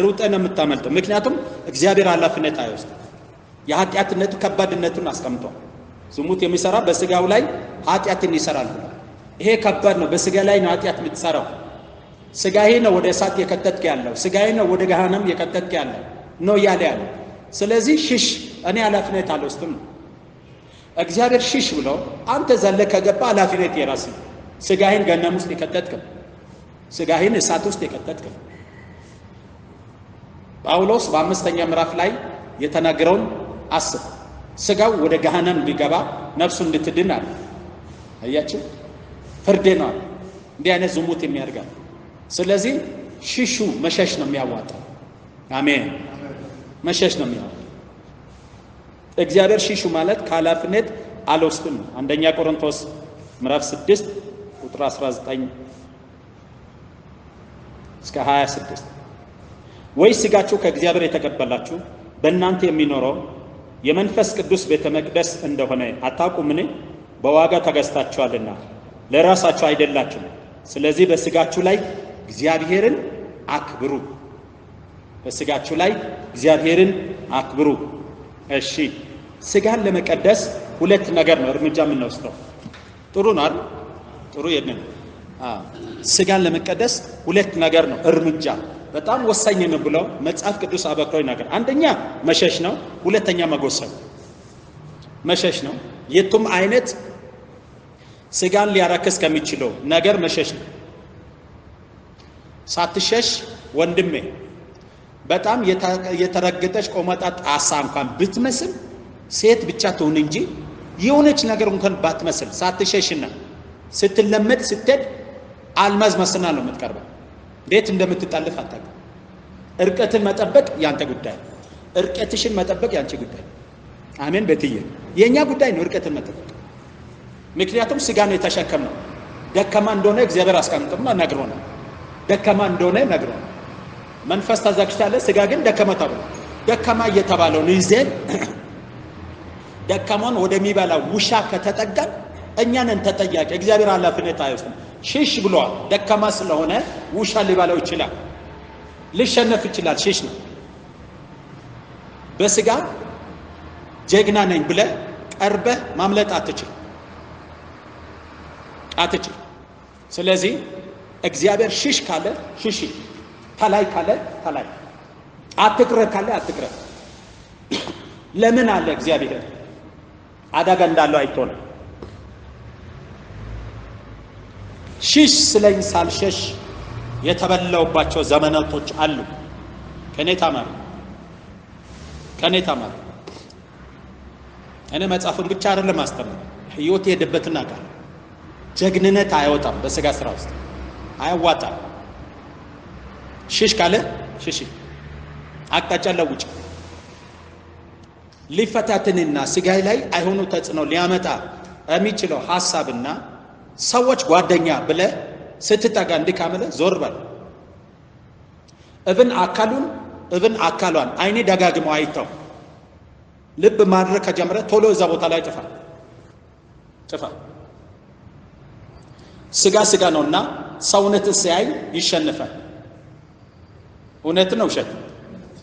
ሩጠህ ነው የምታመልጠው። ምክንያቱም እግዚአብሔር ኃላፊነት አይወስድም። የኃጢአትነቱ ከባድነቱን አስቀምጧል። ዝሙት የሚሰራ በስጋው ላይ ኃጢአትን ይሰራል። ይሄ ከባድ ነው። በስጋ ላይ ነው ኃጢአት የምትሰራው። ስጋዬ ነው ወደ እሳት የከተትክ ያለው፣ ስጋዬ ነው ወደ ገሃነም የከተትክ ያለው ነው እያለ ያለው። ስለዚህ ሽሽ፣ እኔ ኃላፊነት አልወስድም። እግዚአብሔር ሽሽ ብሎ አንተ ዘለህ ከገባ ኃላፊነት የራስህ። ስጋዬን ገሃነም ውስጥ የከተትክ፣ ስጋዬን እሳት ውስጥ የከተትክ። ጳውሎስ በ5ኛ ምዕራፍ ላይ የተናገረውን አስብ። ስጋው ወደ ገሃነም ቢገባ ነፍሱ እንድትድን አለ። አያችሁ፣ ፍርዴ ነው አለ እንዲህ አይነት ዝሙት የሚያደርጋል። ስለዚህ ሽሹ፣ መሸሽ ነው የሚያዋጣው። አሜን፣ መሸሽ ነው የሚያዋጣው። እግዚአብሔር ሽሹ ማለት ከኃላፊነት አልወስድም። አንደኛ ቆሮንቶስ ምዕራፍ 6 ቁጥር 19 እስከ 26 ወይስ ስጋችሁ ከእግዚአብሔር የተቀበላችሁ በእናንተ የሚኖረው የመንፈስ ቅዱስ ቤተ መቅደስ እንደሆነ አታውቁምን? በዋጋ ተገዝታችኋልና ለራሳችሁ አይደላችሁም። ስለዚህ በስጋችሁ ላይ እግዚአብሔርን አክብሩ። በስጋችሁ ላይ እግዚአብሔርን አክብሩ። እሺ፣ ስጋን ለመቀደስ ሁለት ነገር ነው እርምጃ የምንወስደው። ጥሩ ነው አይደል? ጥሩ የለም። ስጋን ለመቀደስ ሁለት ነገር ነው እርምጃ፣ በጣም ወሳኝ ነው ብለው መጽሐፍ ቅዱስ አበክሮኝ ነገር። አንደኛ መሸሽ ነው፣ ሁለተኛ መጎሰብ። መሸሽ ነው። የቱም አይነት ስጋን ሊያረክስ ከሚችለው ነገር መሸሽ ነው። ሳትሸሽ ወንድሜ በጣም የተረገጠች ቆመጣ ጣሳ እንኳን ብትመስል ሴት ብቻ ትሁን እንጂ የሆነች ነገር እንኳን ባትመስል ሳትሸሽና ስትለመድ ስትሄድ አልማዝ መስና ነው የምትቀርበው። ቤት እንደምትጣልፍ አታውቅም። እርቀትን መጠበቅ ያንተ ጉዳይ፣ እርቀትሽን መጠበቅ ያንቺ ጉዳይ። አሜን። ቤትዬ የኛ ጉዳይ ነው እርቀትን መጠበቅ። ምክንያቱም ስጋ ነው የተሸከምነው። ደካማ እንደሆነ እግዚአብሔር አስቀምጦና ነግሮናል። ደካማ እንደሆነ ነግሮናል። መንፈስ ተዘግቷል፣ ስጋ ግን ደካማ ተብሎ ደካማ እየተባለው ነው ይዘን ደካማን ወደሚበላ ውሻ ከተጠጋን እኛ ነን ተጠያቂ። እግዚአብሔር ኃላፊነት አይወስድም። ሽሽ ብሏል። ደካማ ስለሆነ ውሻ ሊበላው ይችላል፣ ሊሸነፍ ይችላል። ሽሽ ነው። በስጋ ጀግና ነኝ ብለህ ቀርበህ ማምለጥ አትችል። ስለዚህ እግዚአብሔር ሽሽ ካለ ሽሽ፣ ተላይ ካለ ተላይ፣ አትቅረብ ካለ አትቅረብ። ለምን አለ እግዚአብሔር? አደጋ እንዳለው አይቶ ነው። ሽሽ ስለኝ ሳልሸሽ የተበላውባቸው ዘመናቶች አሉ። ከኔ ተማሩ። እኔ መጽሐፉን ብቻ አይደለም ማስተማር፣ ህይወት የሄደበትን አውቃለሁ። ጀግንነት አይወጣም በስጋ ስራ ውስጥ አያዋጣም። ሽሽ ካለ ሽሽ፣ አቅጣጫ ለውጭ። ሊፈታትንና ስጋይ ላይ አይሆኑ ተጽዕኖ ሊያመጣ የሚችለው ሐሳብና ሰዎች ጓደኛ ብለ ስትጠጋ እንዲካመለ ዞር በል። እብን አካሏን አይኔ ደጋግመው አይተው ልብ ማድረግ ከጀመረ ቶሎ እዛ ቦታ ላይ ጥፋ። ስጋ ነውና ሰውነትን ሲያይ ይሸነፋል። እውነት ነው ውሸት?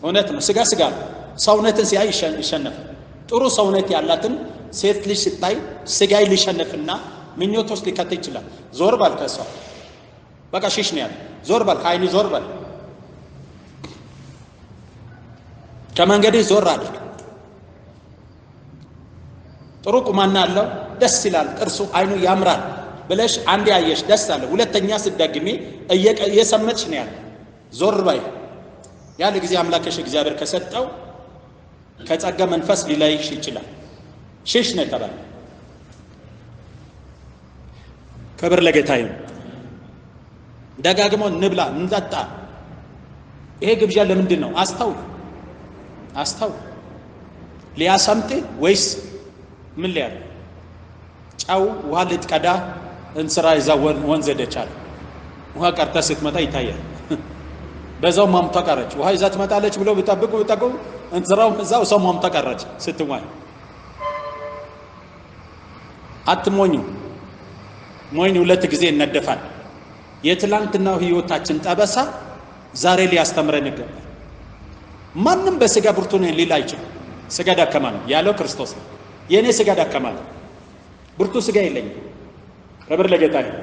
እውነት ነው። ስጋ ነው። ሰውነትን ሲያይ ይሸነፋል። ጥሩ ሰውነት ያላትን ሴት ልጅ ስታይ ስጋይ ሊሸነፍና ምኞት ውስጥ ሊከት ይችላል። ዞር ባል ከሷ በቃ ሽሽ ነው ያለ። ዞር በል ከዓይኑ ዞር በል፣ ከመንገድህ ዞር አድርግ። ጥሩ ቁማና አለው፣ ደስ ይላል፣ ጥርሱ ዓይኑ ያምራል ብለሽ አንዴ አየሽ ደስ አለ። ሁለተኛ ስትደግሚ እየሰመጥሽ ነው ያለ። ዞር በይ ያለ ጊዜ አምላክሽ እግዚአብሔር ከሰጠው ከጸጋ መንፈስ ሊለይሽ ይችላል። ሽሽ ነው የተባለ። ክብር ለጌታ ይሁን። ደጋግሞ እንብላ እንጠጣ። ይሄ ግብዣ ለምንድን ነው? አስተውል። ሊያሰምጥ ወይስ ምን ሊያል? ጨው ውሃ ልትቀዳ እንስራ ይዛ ወንዝ ሄደቻል። ውሃ ቀርታ ስትመጣ ይታያል። በዛው ማምጣ ቀረች። ውሃ ይዛ ትመጣለች ብሎ ቢጠብቁ እንስራው እዛው ሰው ማምጣ ቀረች ስትዋኝ። አትሞኙ። ሞኝ ሁለት ጊዜ ይነደፋል። የትላንትናው ህይወታችን ጠበሳ ዛሬ ሊያስተምረን ይገባል። ማንም በስጋ ብርቱ ነኝ ሊል አይችልም። ስጋ ደካማ ነው ያለው ክርስቶስ ነው። የኔ ስጋ ደካማ ነው፣ ብርቱ ስጋ የለኝም። ክብር ለጌታ ይሁን።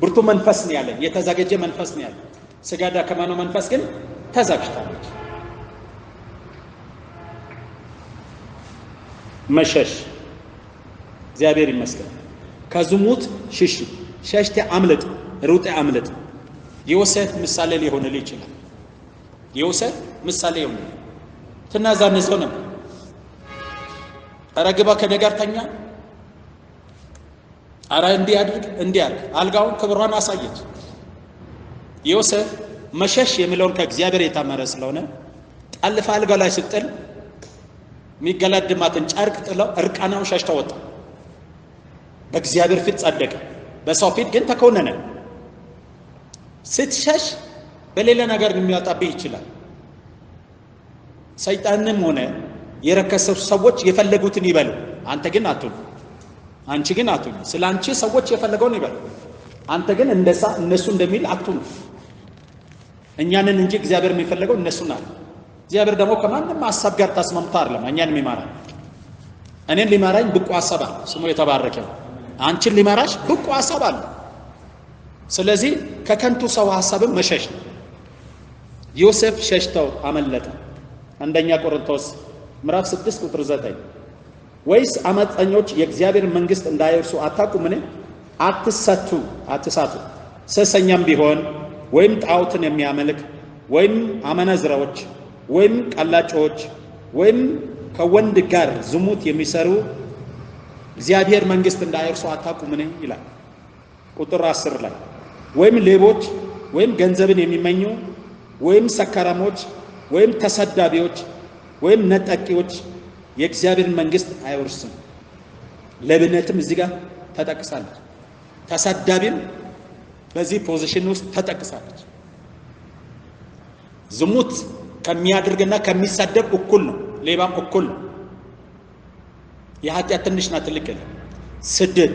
ብርቱ መንፈስ ነው ያለኝ፣ የተዘጋጀ መንፈስ ነው ያለኝ። ስጋ ደካማ ነው፣ መንፈስ ግን ተዘጋጅታለች። መሸሽ እግዚአብሔር ይመስገን። ከዝሙት ሽሽ፣ ሸሽቴ አምልጥ፣ ሩጤ አምልጥ። ዮሴፍ ምሳሌ ሊሆንልህ ይችላል። ዮሴፍ ምሳሌ ይሆናል። ትናዛነዘው ነበር። ኧረ ግባ ከእኔ ጋር ተኛ፣ ኧረ እንዲህ አድርግ። አልጋውን ክብሯን አሳየች። ዮሴፍ መሸሽ የሚለውን ከእግዚአብሔር የተማረ ስለሆነ ጠልፋ አልጋ ላይ ስትጥል የሚገላድማትን ጨርቅ ጥለው እርቃናውን ሸሽተው ወጣ። በእግዚአብሔር ፊት ጸደቀ፣ በሰው ፊት ግን ተኮነነ። ስትሸሽ በሌላ ነገር የሚያወጣብህ ይችላል። ሰይጣንም ሆነ የረከሱ ሰዎች የፈለጉትን ይበሉ፣ አንተ ግን አትሁን። አንቺ ግን አትሁን። ስለ አንቺ ሰዎች የፈለገውን ይበሉ፣ አንተ ግን እነሱ እንደሚል አትሁን። እኛንን እንጂ እግዚአብሔር የሚፈልገው እነሱን አለ። እግዚአብሔር ደግሞ ከማንም ሐሳብ ጋር ተስማምቶ አይደለም እኛን የሚማራ። እኔን ሊማራኝ ብቁ ሐሳብ አለ፣ ስሙ የተባረከ። አንቺን ሊማራሽ ብቁ ሐሳብ አለ። ስለዚህ ከከንቱ ሰው ሐሳብም መሸሽ ነው። ዮሴፍ ሸሽተው አመለጠ። አንደኛ ቆሮንቶስ ምዕራፍ 6 ቁጥር 9 ወይስ አመፀኞች የእግዚአብሔር መንግሥት እንዳይወርሱ አታውቁምን? አትሳቱ። ሴሰኛም ቢሆን ወይም ጣዖትን የሚያመልክ ወይም አመነዝራዎች ወይም ቀላጮች ወይም ከወንድ ጋር ዝሙት የሚሰሩ እግዚአብሔር መንግሥት እንዳይወርሱ አታውቁምን ይላል። ቁጥር 10 ላይ ወይም ሌቦች ወይም ገንዘብን የሚመኙ ወይም ሰካራሞች ወይም ተሰዳቢዎች ወይም ነጣቂዎች የእግዚአብሔር መንግሥት አይወርስም። ለብነትም እዚህ ጋር ተጠቅሳለች። ተሰዳቢም በዚህ ፖዚሽን ውስጥ ተጠቅሳለች። ዝሙት ከሚያደርግና ከሚሰደብ እኩል ነው። ሌባም እኩል ነው። የኃጢአት ትንሽና ትልቅ ነው። ስድብ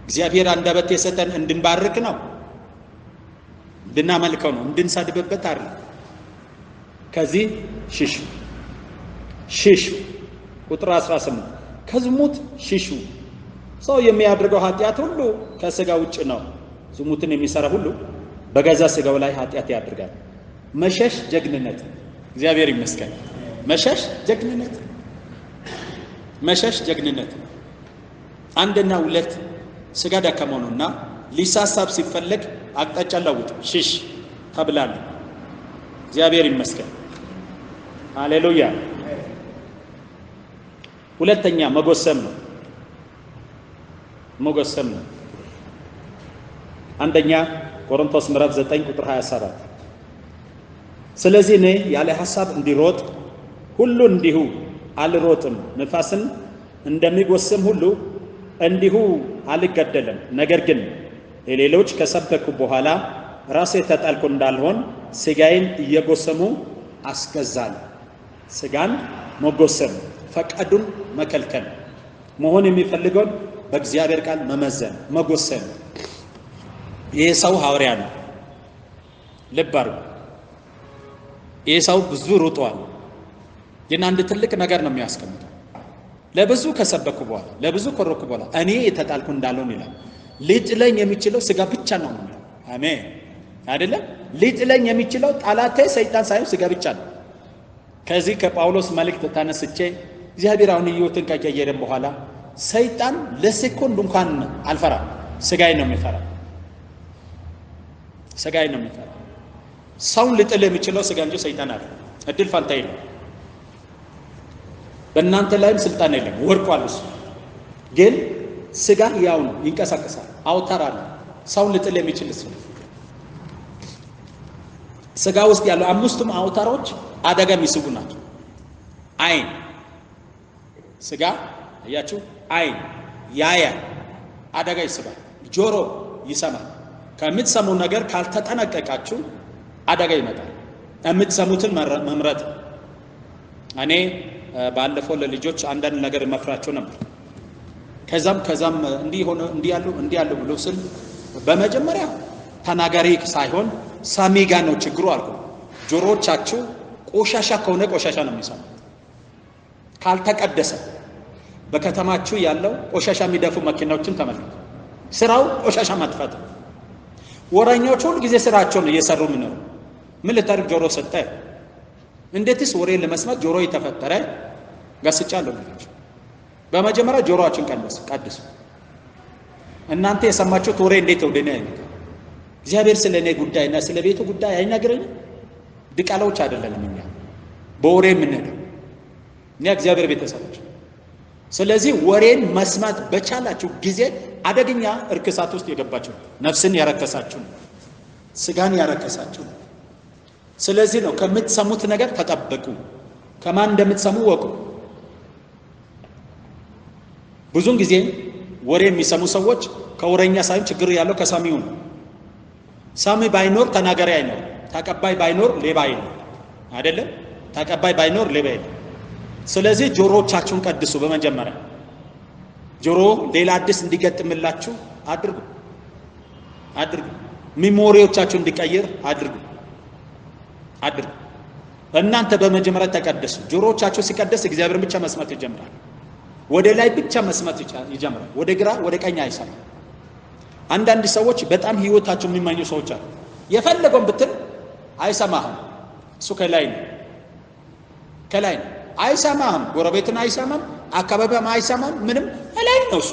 እግዚአብሔር አንደበት የሰጠን እንድንባርክ ነው፣ እንድናመልከው ነው፣ እንድንሰድብበት አይደለም። ከዚህ ሽሹ። ቁጥር 18 ከዝሙት ሽሹ። ሰው የሚያደርገው ኃጢአት ሁሉ ከስጋ ውጭ ነው። ዝሙትን የሚሰራ ሁሉ በገዛ ስጋው ላይ ኃጢአት ያደርጋል። መሸሽ ጀግንነት። እግዚአብሔር ይመስገን። መሸሽ ጀግንነት። አንድና ሁለት ስጋ ደካማ ነውና ሊሳሳብ ሲፈለግ አቅጣጫ ለውጥ ሽሽ ተብላለ። እግዚአብሔር ይመስገን። ሃሌሉያ። ሁለተኛ መጎሰም ነው። አንደኛ ቆሮንቶስ ምዕራፍ 9 ቁጥር 27 ስለዚህ እኔ ያለ ሐሳብ እንዲሮጥ ሁሉ እንዲሁ አልሮጥም፣ ነፋስን እንደሚጎስም ሁሉ እንዲሁ አልገደልም። ነገር ግን ለሌሎች ከሰበኩ በኋላ ራሴ ተጣልኩ እንዳልሆን ስጋዬን እየጎሰሙ አስገዛለሁ። ስጋን መጎሰም ፈቃዱን መከልከል፣ መሆን የሚፈልገውን በእግዚአብሔር ቃል መመዘን፣ መጎሰም። ይህ ሰው ሐዋርያ ነው። ልብ አድርጉ። ይህ ሰው ብዙ ሩጧል፣ ግን አንድ ትልቅ ነገር ነው የሚያስቀምጠው። ለብዙ ከሰበኩ በኋላ ለብዙ ኮረኩ በኋላ እኔ የተጣልኩ እንዳልሆን ይላል። ሊጥለኝ የሚችለው ስጋ ብቻ ነው ነው አሜን አይደለም ሊጥለኝ የሚችለው ጠላቴ ሰይጣን ሳይሆን ስጋ ብቻ ነው። ከዚህ ከጳውሎስ መልእክት ተነስቼ እግዚአብሔር አሁን ሕይወትን ከቀየረ በኋላ ሰይጣን ለሴኮንድ እንኳን አልፈራም። ስጋዬ ነው የሚፈራ። ስጋዬ ነው የሚፈራ። ሰውን ሊጥል የሚችለው ስጋ እንጂ ሰይጣን አይደለም። እድል ፋንታ የለም። በእናንተ ላይም ስልጣን የለም። ወርቋል እሱ። ግን ስጋ ያው ነው፣ ይንቀሳቀሳል። አውታር አለ። ሰውን ሊጥል የሚችል እሱ። ስጋ ውስጥ ያሉ አምስቱም አውታሮች አደጋ የሚስቡ ናቸው። አይን ስጋ አያችሁ፣ አይን ያያል፣ አደጋ ይስባል። ጆሮ ይሰማል። ከምትሰሙ ነገር ካልተጠነቀቃችሁ አደጋ ይመጣል። የምትሰሙትን መምረጥ። እኔ ባለፈው ለልጆች አንዳንድ ነገር መፍራቸው ነበር። ከዛም እንዲህ ያሉ ብሎ ስል በመጀመሪያ ተናጋሪ ሳይሆን ሰሚ ጋር ነው ችግሩ አልኩ። ጆሮዎቻችሁ ቆሻሻ ከሆነ ቆሻሻ ነው የሚሰማው። ካልተቀደሰ በከተማችሁ ያለው ቆሻሻ የሚደፉ መኪናዎችን ተመልከቱ። ስራው ቆሻሻ ማጥፋት። ወራኛዎች ሁሉ ጊዜ ስራቸውን እየሰሩ ምን ልታርግ ጆሮ ሰጠ? እንዴትስ ወሬ ለመስማት ጆሮ የተፈጠረ? ገስጫለሁ ልጆች። በመጀመሪያ ጆሮአችን ቀድሱ። እናንተ የሰማችሁት ወሬ እንዴት ወደኔ አይመጣ? እግዚአብሔር ስለኔ ጉዳይና ስለ ቤቱ ጉዳይ አይነግረኝ? ድቃላዎች አይደለንም እኛ በወሬ የምንሄደው እኛ እግዚአብሔር ቤተሰቦች። ስለዚህ ወሬን መስማት በቻላችሁ ጊዜ አደገኛ እርክሳት ውስጥ የገባችሁ፣ ነፍስን ያረከሳችሁ፣ ስጋን ያረከሳችሁ። ስለዚህ ነው ከምትሰሙት ነገር ተጠበቁ። ከማን እንደምትሰሙ ወቁ። ብዙን ጊዜ ወሬ የሚሰሙ ሰዎች ከወሬኛ ሳይሆን ችግር ያለው ከሰሚው ነው። ሰሚ ባይኖር ተናጋሪ አይኖር፣ ተቀባይ ባይኖር ሌባ አይኖር። አይደለም ተቀባይ ባይኖር ሌባ አይኖር። ስለዚህ ጆሮዎቻችሁን ቀድሱ። በመጀመሪያ ጆሮ ሌላ አዲስ እንዲገጥምላችሁ አድርጉ። ሚሞሪዎቻችሁ እንዲቀይር አድርጉ። እናንተ በመጀመሪያ ተቀደሱ። ጆሮዎቻችሁ ሲቀደስ እግዚአብሔርን ብቻ መስማት ይጀምራል። ወደ ላይ ብቻ መስማት ይጀምራል። ወደ ግራ ወደ ቀኝ አይሰማም። አንዳንድ ሰዎች በጣም ህይወታቸው የሚመኙ ሰዎች አሉ። የፈለገውን ብትል አይሰማህም። እሱ ከላይ ነው አይሰማህም። ጎረቤትን አይሰማም፣ አካባቢም አይሰማም። ምንም ላይ ነው እሱ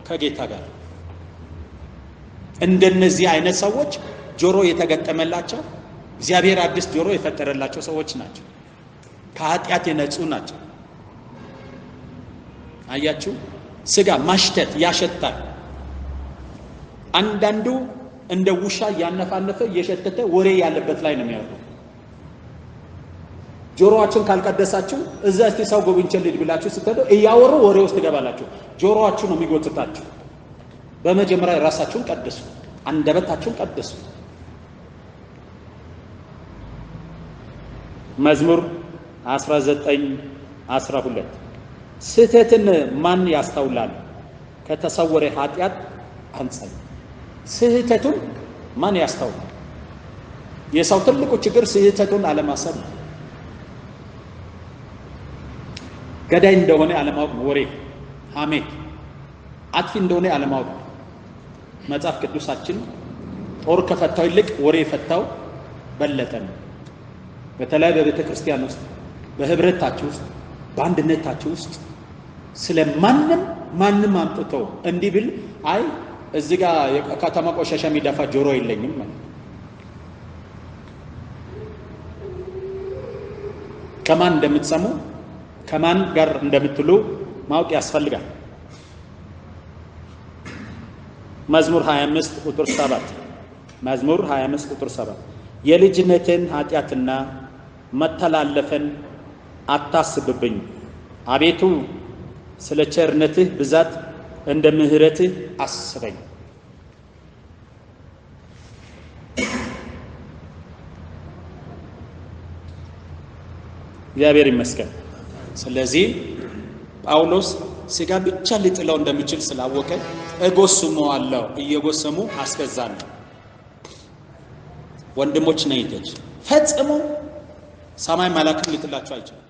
ከጌታ ጋር። እንደነዚህ አይነት ሰዎች ጆሮ የተገጠመላቸው እግዚአብሔር አዲስ ጆሮ የፈጠረላቸው ሰዎች ናቸው። ከኃጢአት የነጹ ናቸው። አያችሁ፣ ስጋ ማሽተት ያሸታል። አንዳንዱ እንደ ውሻ ያነፋነፈ የሸተተ ወሬ ያለበት ላይ ነው የሚያወሩ። ጆሮአችሁን ካልቀደሳችሁ እዛ እስቲ ሰው ጎብኝቼ ልሂድ ብላችሁ ስትሄዱ እያወሩ ወሬ ውስጥ ትገባላችሁ። ጆሮአችሁ ነው የሚጎትታችሁ። በመጀመሪያ ራሳችሁን ቀድሱ፣ አንደበታችሁን ቀድሱ። መዝሙር 19:12 ስህተትን ማን ያስተውላል? ከተሰወረ ኃጢአት አንጸኝ። ስህተቱን ማን ያስተውላል? የሰው ትልቁ ችግር ስህተቱን አለማሰብ ነው። ገዳይ እንደሆነ አለማወቅ ነው። ወሬ፣ ሐሜት አጥፊ እንደሆነ አለማወቅ ነው። መጽሐፍ ቅዱሳችን ጦር ከፈታው ይልቅ ወሬ የፈታው በለጠ ነው። በተለይ በቤተ ክርስቲያን ውስጥ፣ በህብረታችሁ ውስጥ፣ በአንድነታችሁ ውስጥ ስለማንም አምጥቶ እንዲህ ብል አይ እዚህ ጋር የከተማ ቆሻሻ የሚደፋ ጆሮ የለኝም ማለት ከማን እንደምትሰሙ ከማን ጋር እንደምትሉ ማወቅ ያስፈልጋል። መዝሙር 25:7 የልጅነትን ኃጢአትና መተላለፈን አታስብብኝ፣ አቤቱ ስለ ቸርነትህ ብዛት እንደ ምሕረትህ አስበኝ። እግዚአብሔር ይመስገን። ስለዚህ ጳውሎስ ስጋ ብቻ ሊጥለው እንደሚችል ስላወቀ እጎስመዋለሁ፣ እየጎሰሙ አስገዛለሁ። ወንድሞች ነይቶች ፈጽሞ ሰማይ መላእክት ሊጥላችሁ አይችልም፣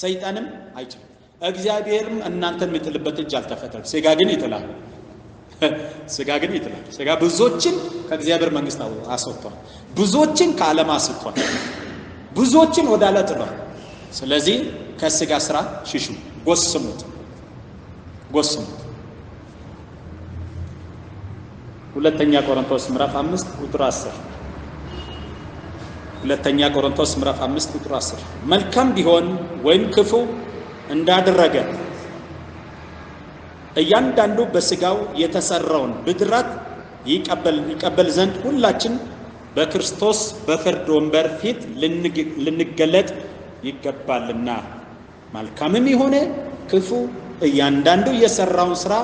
ሰይጣንም አይችልም። እግዚአብሔርም እናንተን የሚጥልበት እጅ አልተፈጠረም። ስጋ ግን ይጥላል። ስጋ ግን ይጥላል። ስጋ ብዙዎችን ከእግዚአብሔር መንግስት አስወጥቷል። ብዙዎችን ከዓለም አስወጥቷል። ብዙዎችን ወደ አለ ጥሏል። ስለዚህ ከስጋ ስራ ሽሹ፣ ጎስሙት። ሁለተኛ ቆሮንቶስ ምዕራፍ 5 ቁጥር 10 ሁለተኛ ቆሮንቶስ ምዕራፍ 5 ቁጥር 10 መልካም ቢሆን ወይም ክፉ እንዳደረገ እያንዳንዱ በስጋው የተሰራውን ብድራት ይቀበል ዘንድ ሁላችን በክርስቶስ በፍርድ ወንበር ፊት ልንገለጥ ይገባልና። መልካምም የሆነ ክፉ እያንዳንዱ የሰራውን ስራ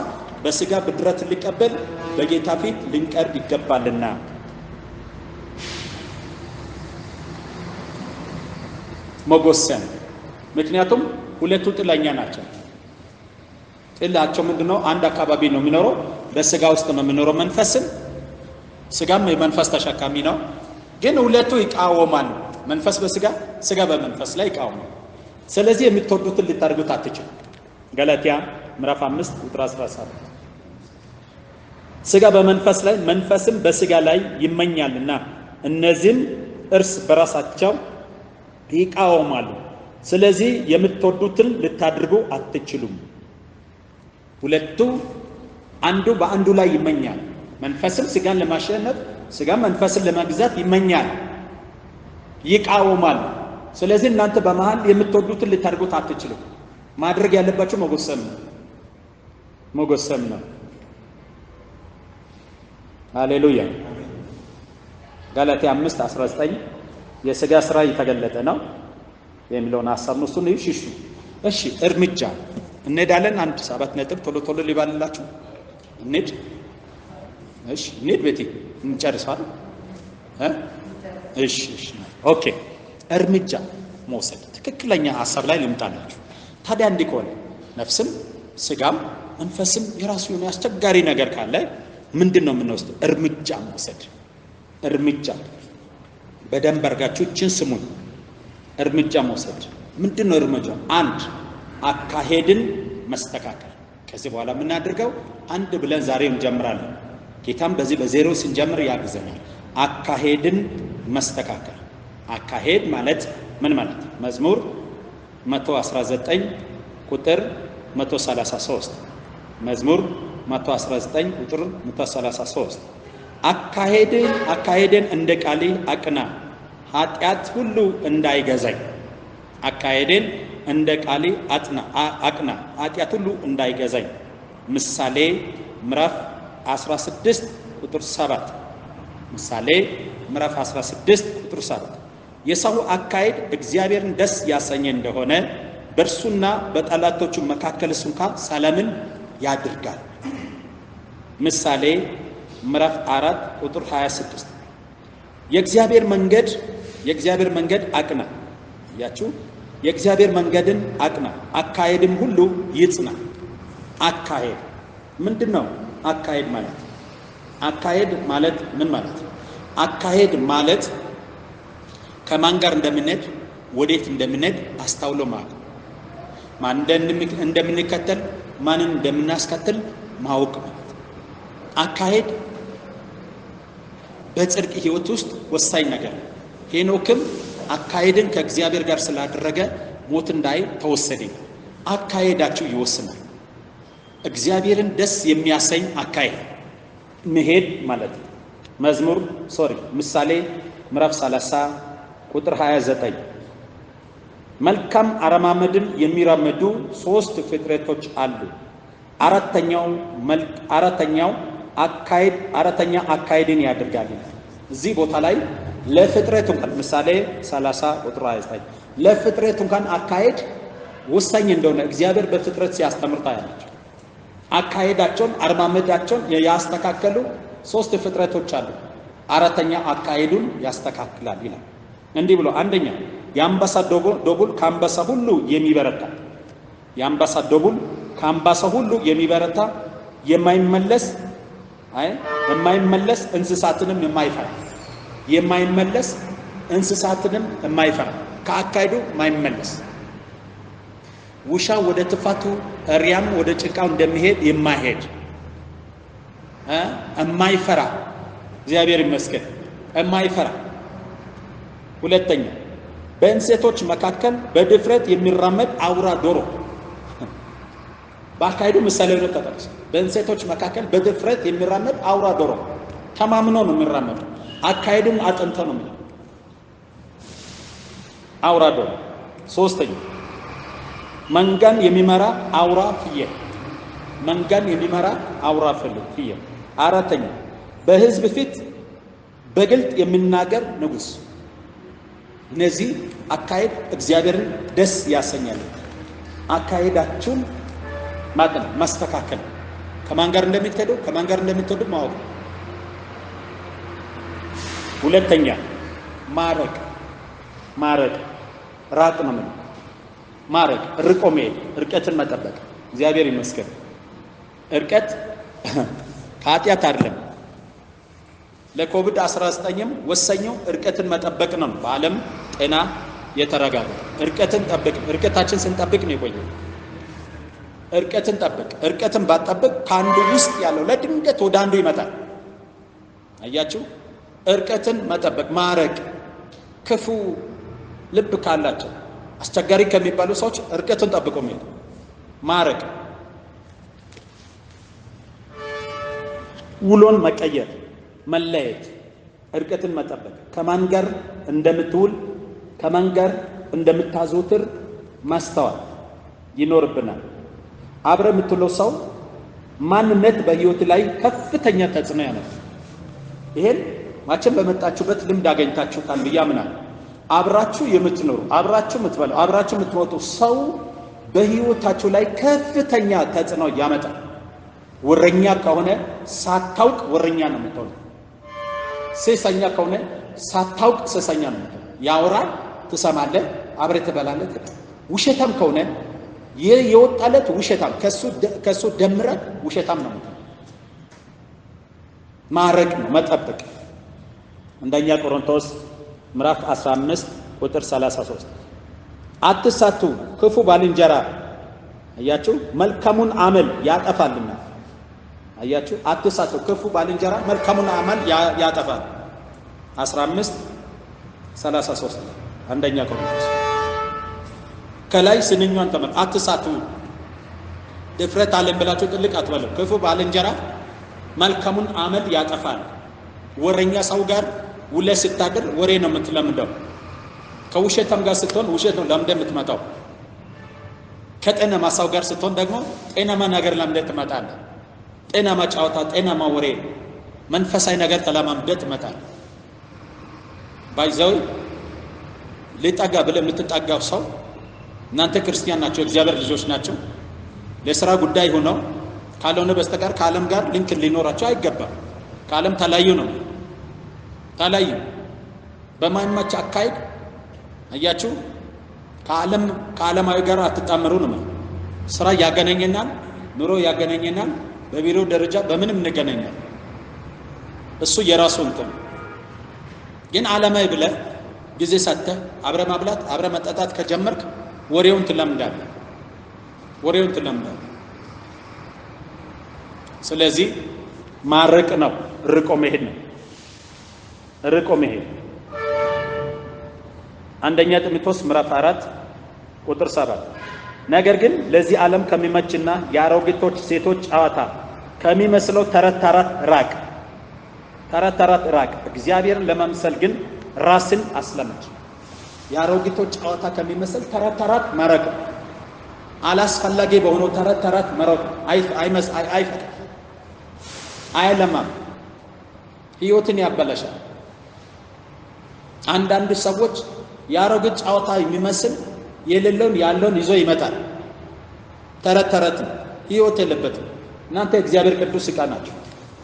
በስጋ ብድራት ሊቀበል በጌታ ፊት ልንቀርብ ይገባልና። መጎሰን። ምክንያቱም ሁለቱ ጥለኛ ናቸው። ጥላቸው ምንድነው? አንድ አካባቢ ነው የሚኖረው፣ በስጋ ውስጥ ነው የሚኖረው። መንፈስም ስጋም የመንፈስ ተሸካሚ ነው። ግን ሁለቱ ይቃወማሉ። መንፈስ በስጋ ስጋ በመንፈስ ላይ ይቃወማሉ። ስለዚህ የምትወዱትን ልታደርጉት አትችሉ። ገላትያ ምዕራፍ 5 ቁጥር 17 ስጋ በመንፈስ ላይ መንፈስም በስጋ ላይ ይመኛልና እነዚህም እርስ በራሳቸው ይቃወማሉ። ስለዚህ የምትወዱትን ልታደርጉ አትችሉም። ሁለቱ አንዱ በአንዱ ላይ ይመኛል። መንፈስም ስጋን ለማሸነፍ፣ ስጋ መንፈስን ለመግዛት ይመኛል፣ ይቃወማል። ስለዚህ እናንተ በመሃል የምትወዱትን ልታደርጉት አትችሉም። ማድረግ ያለባችሁ መጎሰም ነው። ሃሌሉያ። ገላትያ 5:19 የስጋ ስራ የተገለጠ ነው የሚለውን ሐሳብ ነው። እሱን ይሽሹ። እሺ፣ እርምጃ እንሄዳለን። አንድ 7 ነጥብ ቶሎ ሊባልላችሁ እንሂድ። እሺ፣ እንሂድ። ቤቴ እንጨርሳለን። እሺ፣ ኦኬ። እርምጃ መውሰድ ትክክለኛ ሐሳብ ላይ ልምጣላችሁ። ታዲያ እንዲህ ከሆነ ነፍስም ስጋም መንፈስም የራሱ የሆነ አስቸጋሪ ነገር ካለ ምንድነው የምንወስደው? እርምጃ መውሰድ። እርምጃ በደንብ አድርጋችሁ እችን ስሙን። እርምጃ መውሰድ ምንድነው? እርምጃው አንድ አካሄድን መስተካከል። ከዚህ በኋላ የምናደርገው አንድ ብለን ዛሬ እንጀምራለን። ጌታም በዚህ በዜሮ ስንጀምር ያግዘናል። አካሄድን መስተካከል። አካሄድ ማለት ምን ማለት? መዝሙር 119 ቁጥር 133 መዝሙር 119 ቁጥር 133 አካሄድን እንደ ቃሌ አቅና፣ ኃጢአት ሁሉ እንዳይገዛኝ። አካሄድን እንደ ቃሌ አቅና፣ ኃጢአት ሁሉ እንዳይገዛኝ። ምሳሌ ምዕራፍ 16 ቁጥር 7 ምሳሌ ምዕራፍ 16 ቁጥር 7 የሰው አካሄድ እግዚአብሔርን ደስ ያሰኘ እንደሆነ በእርሱና በጠላቶቹ መካከልስ እንኳን ሰላምን ያድርጋል። ምሳሌ ምዕራፍ 4 ቁጥር 26 የእግዚአብሔር መንገድ አቅና። ያችሁ የእግዚአብሔር መንገድን አቅና፣ አካሄድም ሁሉ ይጽና። አካሄድ ምንድነው? አካሄድ ማለት ምን ማለት ነው? አካሄድ ማለት ከማን ጋር እንደምንሄድ፣ ወዴት እንደምንሄድ አስተውሎ ማለት፣ ማን እንደምንከተል፣ ማንን እንደምናስከተል ማወቅ ማለት። አካሄድ በጽድቅ ህይወት ውስጥ ወሳኝ ነገር ነው። ሄኖክም አካሄድን ከእግዚአብሔር ጋር ስላደረገ ሞት እንዳይ ተወሰደ። አካሄዳችሁ ይወስናል። እግዚአብሔርን ደስ የሚያሰኝ አካሄድ መሄድ ማለት ነው። ምሳሌ ምዕራፍ 30 ቁጥር 29 መልካም አረማመድን የሚራመዱ 3 ፍጥረቶች አሉ። አራተኛ አካሄድን ያደርጋል። እዚህ ቦታ ላይ ለፍጥረት እንኳን ምሳሌ 30 ቁጥር 29 ለፍጥረት እንኳን አካሄድ ወሳኝ እንደሆነ እግዚአብሔር በፍጥረት ሲያስተምር ታያላችሁ። አካሄዳቸውን አረማመዳቸውን ያስተካከሉ 3 ፍጥረቶች አሉ። አራተኛ አካሄዱን ያስተካክላል ይላል። እንዲህ ብሎ አንደኛ የአንበሳ ደቦል ከአንበሳ ሁሉ የሚበረታ፣ የአንበሳ ደቦል ከአንበሳ ሁሉ የሚበረታ፣ የማይመለስ እንስሳትንም የማይፈራ ከአካሄዱ የማይመለስ፣ ውሻ ወደ ትፋቱ እሪያም ወደ ጭቃው እንደሚሄድ የማይሄድ፣ የማይፈራ እግዚአብሔር ይመስገን የማይፈራ። ሁለተኛ በእንስቶች መካከል በድፍረት የሚራመድ አውራ ዶሮ። በአካሄዱ ምሳሌ ነው ተጠቅሷል። በእንስቶች መካከል በድፍረት የሚራመድ አውራ ዶሮ ተማምኖ ነው የሚራመደው። አካሄዱን አጥንቶ ነው የሚለው አውራ ዶሮ። ሶስተኛ መንጋን የሚመራ አውራ ፍየል። መንጋን የሚመራ አውራ ፍየል። አራተኛ በሕዝብ ፊት በግልጥ የሚናገር ንጉሥ። እነዚህ አካሄድ እግዚአብሔርን ደስ ያሰኛል። አካሄዳችሁን ማስተካከል፣ ከማን ጋር እንደምትሄዱ ከማን ጋር እንደምትወዱ ማወቅ። ሁለተኛ ማረቅ ራቅ ነው ማለት ማረቅ፣ ርቆ መሄድ፣ እርቀትን መጠበቅ። እግዚአብሔር ይመስገን እርቀት ከኃጢአት አይደለም። ለኮቪድ-19ም ወሰኘው እርቀትን መጠበቅ ነው። በዓለም ጤና የተረጋገጠ እርቀትን ጠብቅ። እርቀታችን ስንጠብቅ ነው የቆየው። እርቀትን ጠብቅ። እርቀትን ባጠብቅ ከአንዱ ውስጥ ያለው ለድንገት ወደ አንዱ ይመጣል። አያችሁ? እርቀትን መጠበቅ ማረቅ። ክፉ ልብ ካላቸው አስቸጋሪ ከሚባሉ ሰዎች እርቀትን ጠብቆ መሄድ ማረቅ። ውሎን መቀየር መለየት፣ እርቀትን መጠበቅ። ከማን ጋር እንደምትውል ከማን ጋር እንደምታዘውትር ማስተዋል ይኖርብናል። አብረ የምትውለው ሰው ማንነት በህይወት ላይ ከፍተኛ ተጽዕኖ ያመጣል። ይሄን ማቸም በመጣችሁበት ልምድ አገኝታችሁታል ብዬ አምናለሁ። አብራችሁ የምትኖሩ አብራችሁ የምትበሉ አብራችሁ የምትሞቱ ሰው በህይወታችሁ ላይ ከፍተኛ ተጽዕኖ ያመጣል። ወረኛ ከሆነ ሳታውቅ ወረኛ ነው የምትሆነው። ሴሰኛ ከሆነ ሳታውቅ ሴሰኛ ነው የምትሆነው። ያወራል፣ ትሰማለህ፣ አብረህ ትበላለህ። ውሸታም ከሆነ የወጣለት ውሸታም ከሱ ደምረህ ውሸታም ነው የምትሆነው። ማረቅ ነው መጠበቅ። አንደኛ ቆሮንቶስ ምዕራፍ 15 ቁጥር 33 አትሳቱ፣ ክፉ ባልንጀራ አያችሁ መልካሙን አመል ያጠፋልና። አያችሁ? አትሳቱ፣ ክፉ ባልንጀራ መልካሙን አመል ያጠፋል። 15:33 አንደኛ ቆሮንቶስ። ከላይ ስንኛን ተመልከቱ። አትሳቱ፣ ድፍረት አለን ብላችሁ ጥልቅ አትበሉ። ክፉ ባልንጀራ መልካሙን አመል ያጠፋል። ወረኛ ሰው ጋር ውለህ ስታድር ወሬ ነው የምትለምደው። ከውሸታም ጋር ስትሆን ውሸት ነው ለምደህ የምትመጣው። ከጤናማ ሰው ጋር ስትሆን ደግሞ ጤናማ ነገር ለምደህ ትመጣለህ። ጤናማ ጨዋታ፣ ጤናማ ወሬ፣ መንፈሳዊ ነገር ተለማምደህ ትመጣለህ። ባይዘው ሊጠጋ ብለህ የምትጠጋው ሰው እናንተ ክርስቲያን ናቸው፣ እግዚአብሔር ልጆች ናቸው። ለሥራ ጉዳይ ሆነው ካልሆነ በስተቀር ከዓለም ጋር ሊንክ ሊኖራቸው አይገባም። ከዓለም ተለያዩ ነው ተለያዩ። በማይመች አካሄድ አያችሁ፣ ከዓለማዊ ጋር አትጣመሩ ነው። ስራ ያገናኘናል፣ ኑሮ ያገናኘናል፣ በቢሮ ደረጃ በምንም እንገናኛለን። እሱ የራሱ እንትን ግን ዓለማዊ ብለህ ጊዜ ሰጥተህ አብረ ማብላት አብረ መጠጣት ከጀመርክ ወሬውን ትለምዳለህ። ስለዚህ ማረቅ ነው፣ ርቆ መሄድ ነው። ርቆ መሄድ አንደኛ ጢሞቴዎስ ምዕራፍ 4 ቁጥር 7 ነገር ግን ለዚህ ዓለም ከሚመችና የአሮጊቶች ሴቶች ጨዋታ ከሚመስለው ተረት ራቅ። እግዚአብሔርን ለመምሰል ግን ራስን አስለምድ። የአሮጊቶች ጨዋታ ከሚመስል ተረት መራቅ፣ አላስፈላጊ በሆነው ተረት መራቅ አይለማም፣ ህይወትን ያበላሻል። አንዳንድ ሰዎች የአሮጊት ጨዋታ የሚመስል የሌለውን ያለውን ይዞ ይመጣል። ተረት ህይወት የለበትም። እናንተ እግዚአብሔር ቅዱስ ዕቃ ናቸው።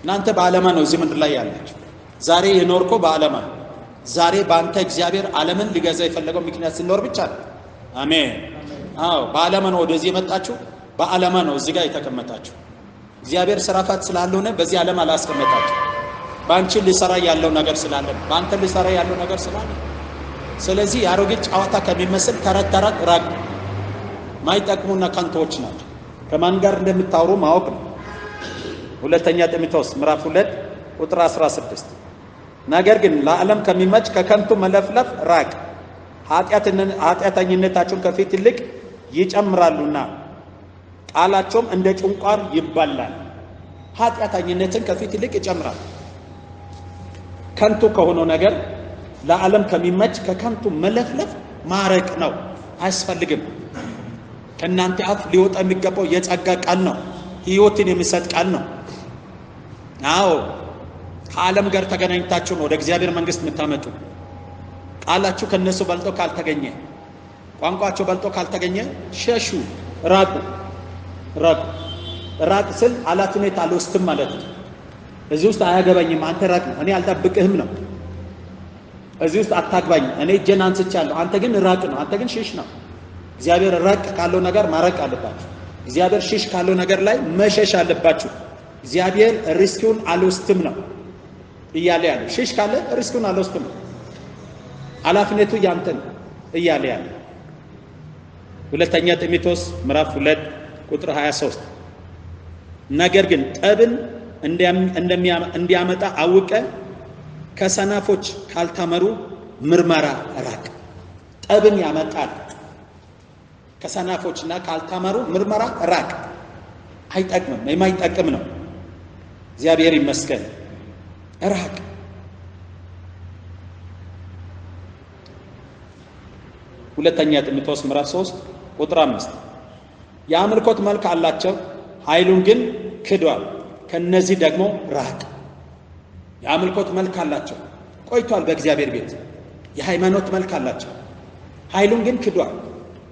እናንተ በዓለማ ነው እዚህ ምድር ላይ ያላችሁ። ዛሬ የኖርኮ በዓለማ ነው። ዛሬ በአንተ እግዚአብሔር ዓለምን ሊገዛ የፈለገው ምክንያት ሲኖር ብቻ ነው። አሜን። አዎ በዓለማ ነው ወደዚህ የመጣችሁ፣ በዓለማ ነው እዚህ ጋር የተቀመጣችሁ። እግዚአብሔር ስራ ፈት ስላልሆነ በዚህ ዓለም አላስቀመጣችሁ። በአንቺ ሊሰራ ያለው ነገር ስላለ፣ በአንተ ሊሰራ ያለው ነገር ስላለ፣ ስለዚህ የአሮጌት ጨዋታ ከሚመስል ተረት ራቅ። ማይጠቅሙና ከንቶዎች ናቸው። ከማን ጋር እንደምታወሩ ማወቅ ነው። ሁለተኛ ጢሞቴዎስ ምዕራፍ 2 ቁጥር 16 ነገር ግን ለዓለም ከሚመች ከከንቱ መለፍለፍ ራቅ፣ ኃጢአተኝነታቸውን ከፊት ይልቅ ይጨምራሉና ቃላቸውም እንደ ጭንቋር ይባላል። ኃጢአተኝነትን ከፊት ይልቅ ይጨምራል። ከንቱ ከሆነው ነገር ለዓለም ከሚመች ከከንቱ መለፍለፍ ማረቅ ነው። አያስፈልግም። ከእናንተ አፍ ሊወጣ የሚገባው የጸጋ ቃል ነው። ሕይወትን የሚሰጥ ቃል ነው። አዎ ከዓለም ጋር ተገናኝታችሁ ነው ወደ እግዚአብሔር መንግስት የምታመጡ። ቃላችሁ ከነሱ በልጦ ካልተገኘ፣ ቋንቋቸው በልጦ ካልተገኘ ሸሹ፣ ራቁ። ራቅ ስል ኃላፊነት አልወስድም ማለት ነው። እዚህ ውስጥ አያገባኝም፣ አንተ ራቅ ነው፣ እኔ አልጠብቅህም ነው። እዚህ ውስጥ አታግባኝ፣ እኔ እጄን አንስቻለሁ፣ አንተ ግን ራቅ ነው፣ አንተ ግን ሽሽ ነው። እግዚአብሔር ራቅ ካለው ነገር ማረቅ አለባችሁ። እግዚአብሔር ሽሽ ካለው ነገር ላይ መሸሽ አለባችሁ። እግዚአብሔር ሪስኩን አልወስድም ነው እያለ ያለ። ሽሽ ካለ ሪስኩን አልወስድም፣ ኃላፊነቱ ያንተ ነው እያለ ያለ። ሁለተኛ ጢሞቴዎስ ምዕራፍ 2 ቁጥር 23 ነገር ግን ጠብን እንዲያመጣ አውቀ ከሰናፎች ካልተመሩ ምርመራ ራቅ። ጠብን ያመጣል። ከሰናፎችና ካልተመሩ ምርመራ ራቅ። አይጠቅምም፣ የማይጠቅም ነው። እግዚአብሔር ይመስገን። ራቅ። ሁለተኛ ጢሞቴዎስ ምዕራፍ 3 ቁጥር 5 የአምልኮት መልክ አላቸው፣ ኃይሉን ግን ክዷል። ከነዚህ ደግሞ ራቅ። የአምልኮት መልክ አላቸው፣ ቆይቷል በእግዚአብሔር ቤት። የሃይማኖት መልክ አላቸው፣ ኃይሉን ግን ክዷል።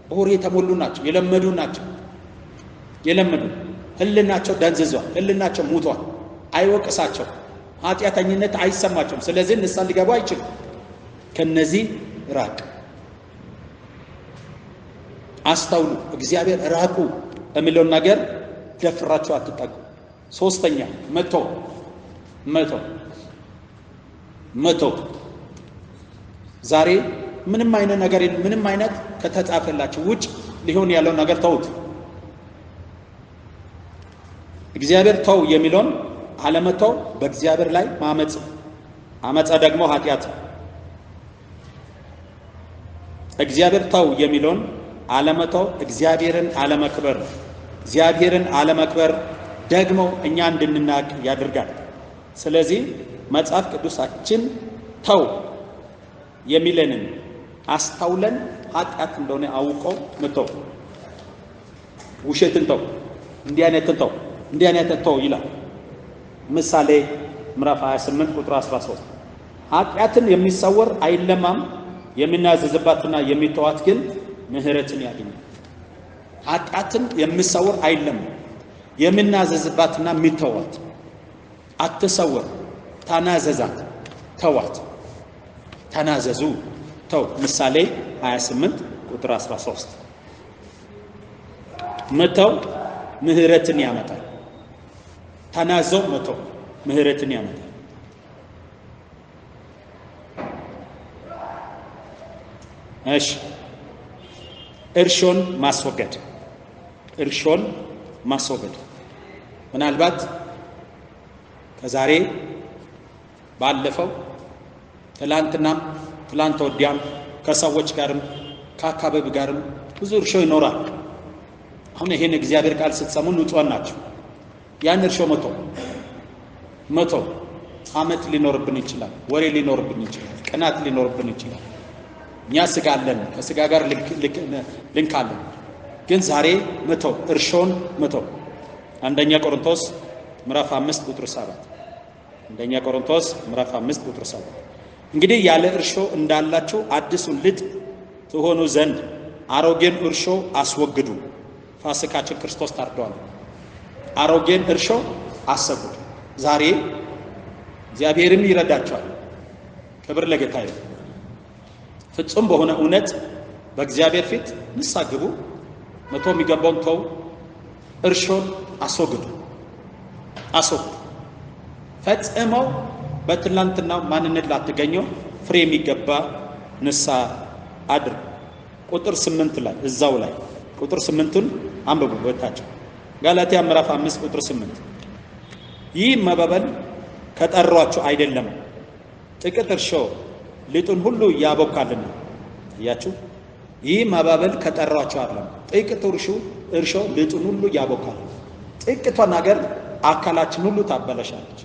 በሆር የተሞሉ ናቸው፣ የለመዱ ናቸው። ህልናቸው ደንዝዟል፣ ህልናቸው ሙቷል። አይወቅሳቸው፣ ኃጢአተኝነት አይሰማቸውም። ስለዚህ ንስሐ ሊገቡ አይችሉም። ከነዚህ ራቅ። አስተውሉ። እግዚአብሔር ራቁ የሚለውን ነገር ደፍራችሁ አትጠጉ። ሶስተኛ መቶ ዛሬ ምንም አይነት ነገር ምንም አይነት ከተጻፈላችሁ ውጭ ሊሆን ያለው ነገር ተውት። እግዚአብሔር ተው የሚለውን አለመተው በእግዚአብሔር ላይ ማመጽ፣ አመጻ ደግሞ ኃጢአት። እግዚአብሔር ተው የሚለውን አለመተው እግዚአብሔርን አለመክበር፣ እግዚአብሔርን አለመክበር ደግሞ እኛ እንድንናቅ ያደርጋል። ስለዚህ መጽሐፍ ቅዱሳችን ተው የሚለንን አስተውለን ኃጢአት እንደሆነ አውቀው መተው። ውሸትን ተው፣ እንዲህ አይነትን ተው ይላል። ምሳሌ ምዕራፍ 28 ቁጥር 13 ኃጢአትን የሚሰወር አይለማም፣ የሚናዘዝባትና የሚተዋት ግን ምህረትን ያገኛል። ኃጢአትን የሚሰወር አይለማም፣ የሚናዘዝባትና የሚተዋት። አትሰወር፣ ተናዘዛት፣ ተዋት። ተናዘዙ፣ ተው። ምሳሌ 28 ቁጥር 13 መተው ምህረትን ያመጣል። ተናዞ መተው ምህረትን ያመጣል። እሺ፣ እርሾን ማስወገድ ምናልባት ከዛሬ ባለፈው ትላንት ወዲያም ከሰዎች ጋርም ከአካባቢ ጋርም ብዙ እርሾ ይኖራል። አሁን ይሄን እግዚአብሔር ቃል ስትሰሙ ንጹሃን ናቸው። ያን እርሾ መተው። አመት ሊኖርብን ይችላል፣ ወሬ ሊኖርብን ይችላል፣ ቅናት ሊኖርብን ይችላል። እኛ ስጋ አለን፣ ከስጋ ጋር ልንክ አለን። ግን ዛሬ መተው፣ እርሾን መተው። አንደኛ ቆሮንቶስ ምዕራፍ 5 ቁጥር 7 አንደኛ ቆሮንቶስ ምዕራፍ 5 ቁጥር 7 እንግዲህ ያለ እርሾ እንዳላችሁ አዲሱን ልጥ ትሆኑ ዘንድ አሮጌን እርሾ አስወግዱ፣ ፋሲካችን ክርስቶስ ታርዷል። አሮጌን እርሾ አስወግዱ። ዛሬ እግዚአብሔርም ይረዳቸዋል። ክብር ለጌታ ይሁን። ፍጹም በሆነ እውነት በእግዚአብሔር ፊት ንስሐ ግቡ። መተው የሚገባውን ተው። እርሾን አስወግዱ። ፈጽመው በትላንትናው ማንነት ላትገኘው ፍሬ የሚገባ ንስሐ አድርጉ። ቁጥር 8 ላይ እዛው ላይ ቁጥር 8ን አንብቡ ወታችሁ። ጋላትያ ምዕራፍ 5 ቁጥር 8 ይህ ማባበል ከጠሯችሁ አይደለም፣ ጥቂት እርሾ ሊጡን ሁሉ ያቦካልና። እያችሁ ይህ ማባበል ከጠሯችሁ አይደለም፣ ጥቂት እርሾ ሊጡን ሁሉ ያቦካል። ጥቂቷ ነገር አካላችን ሁሉ ታበላሻለች።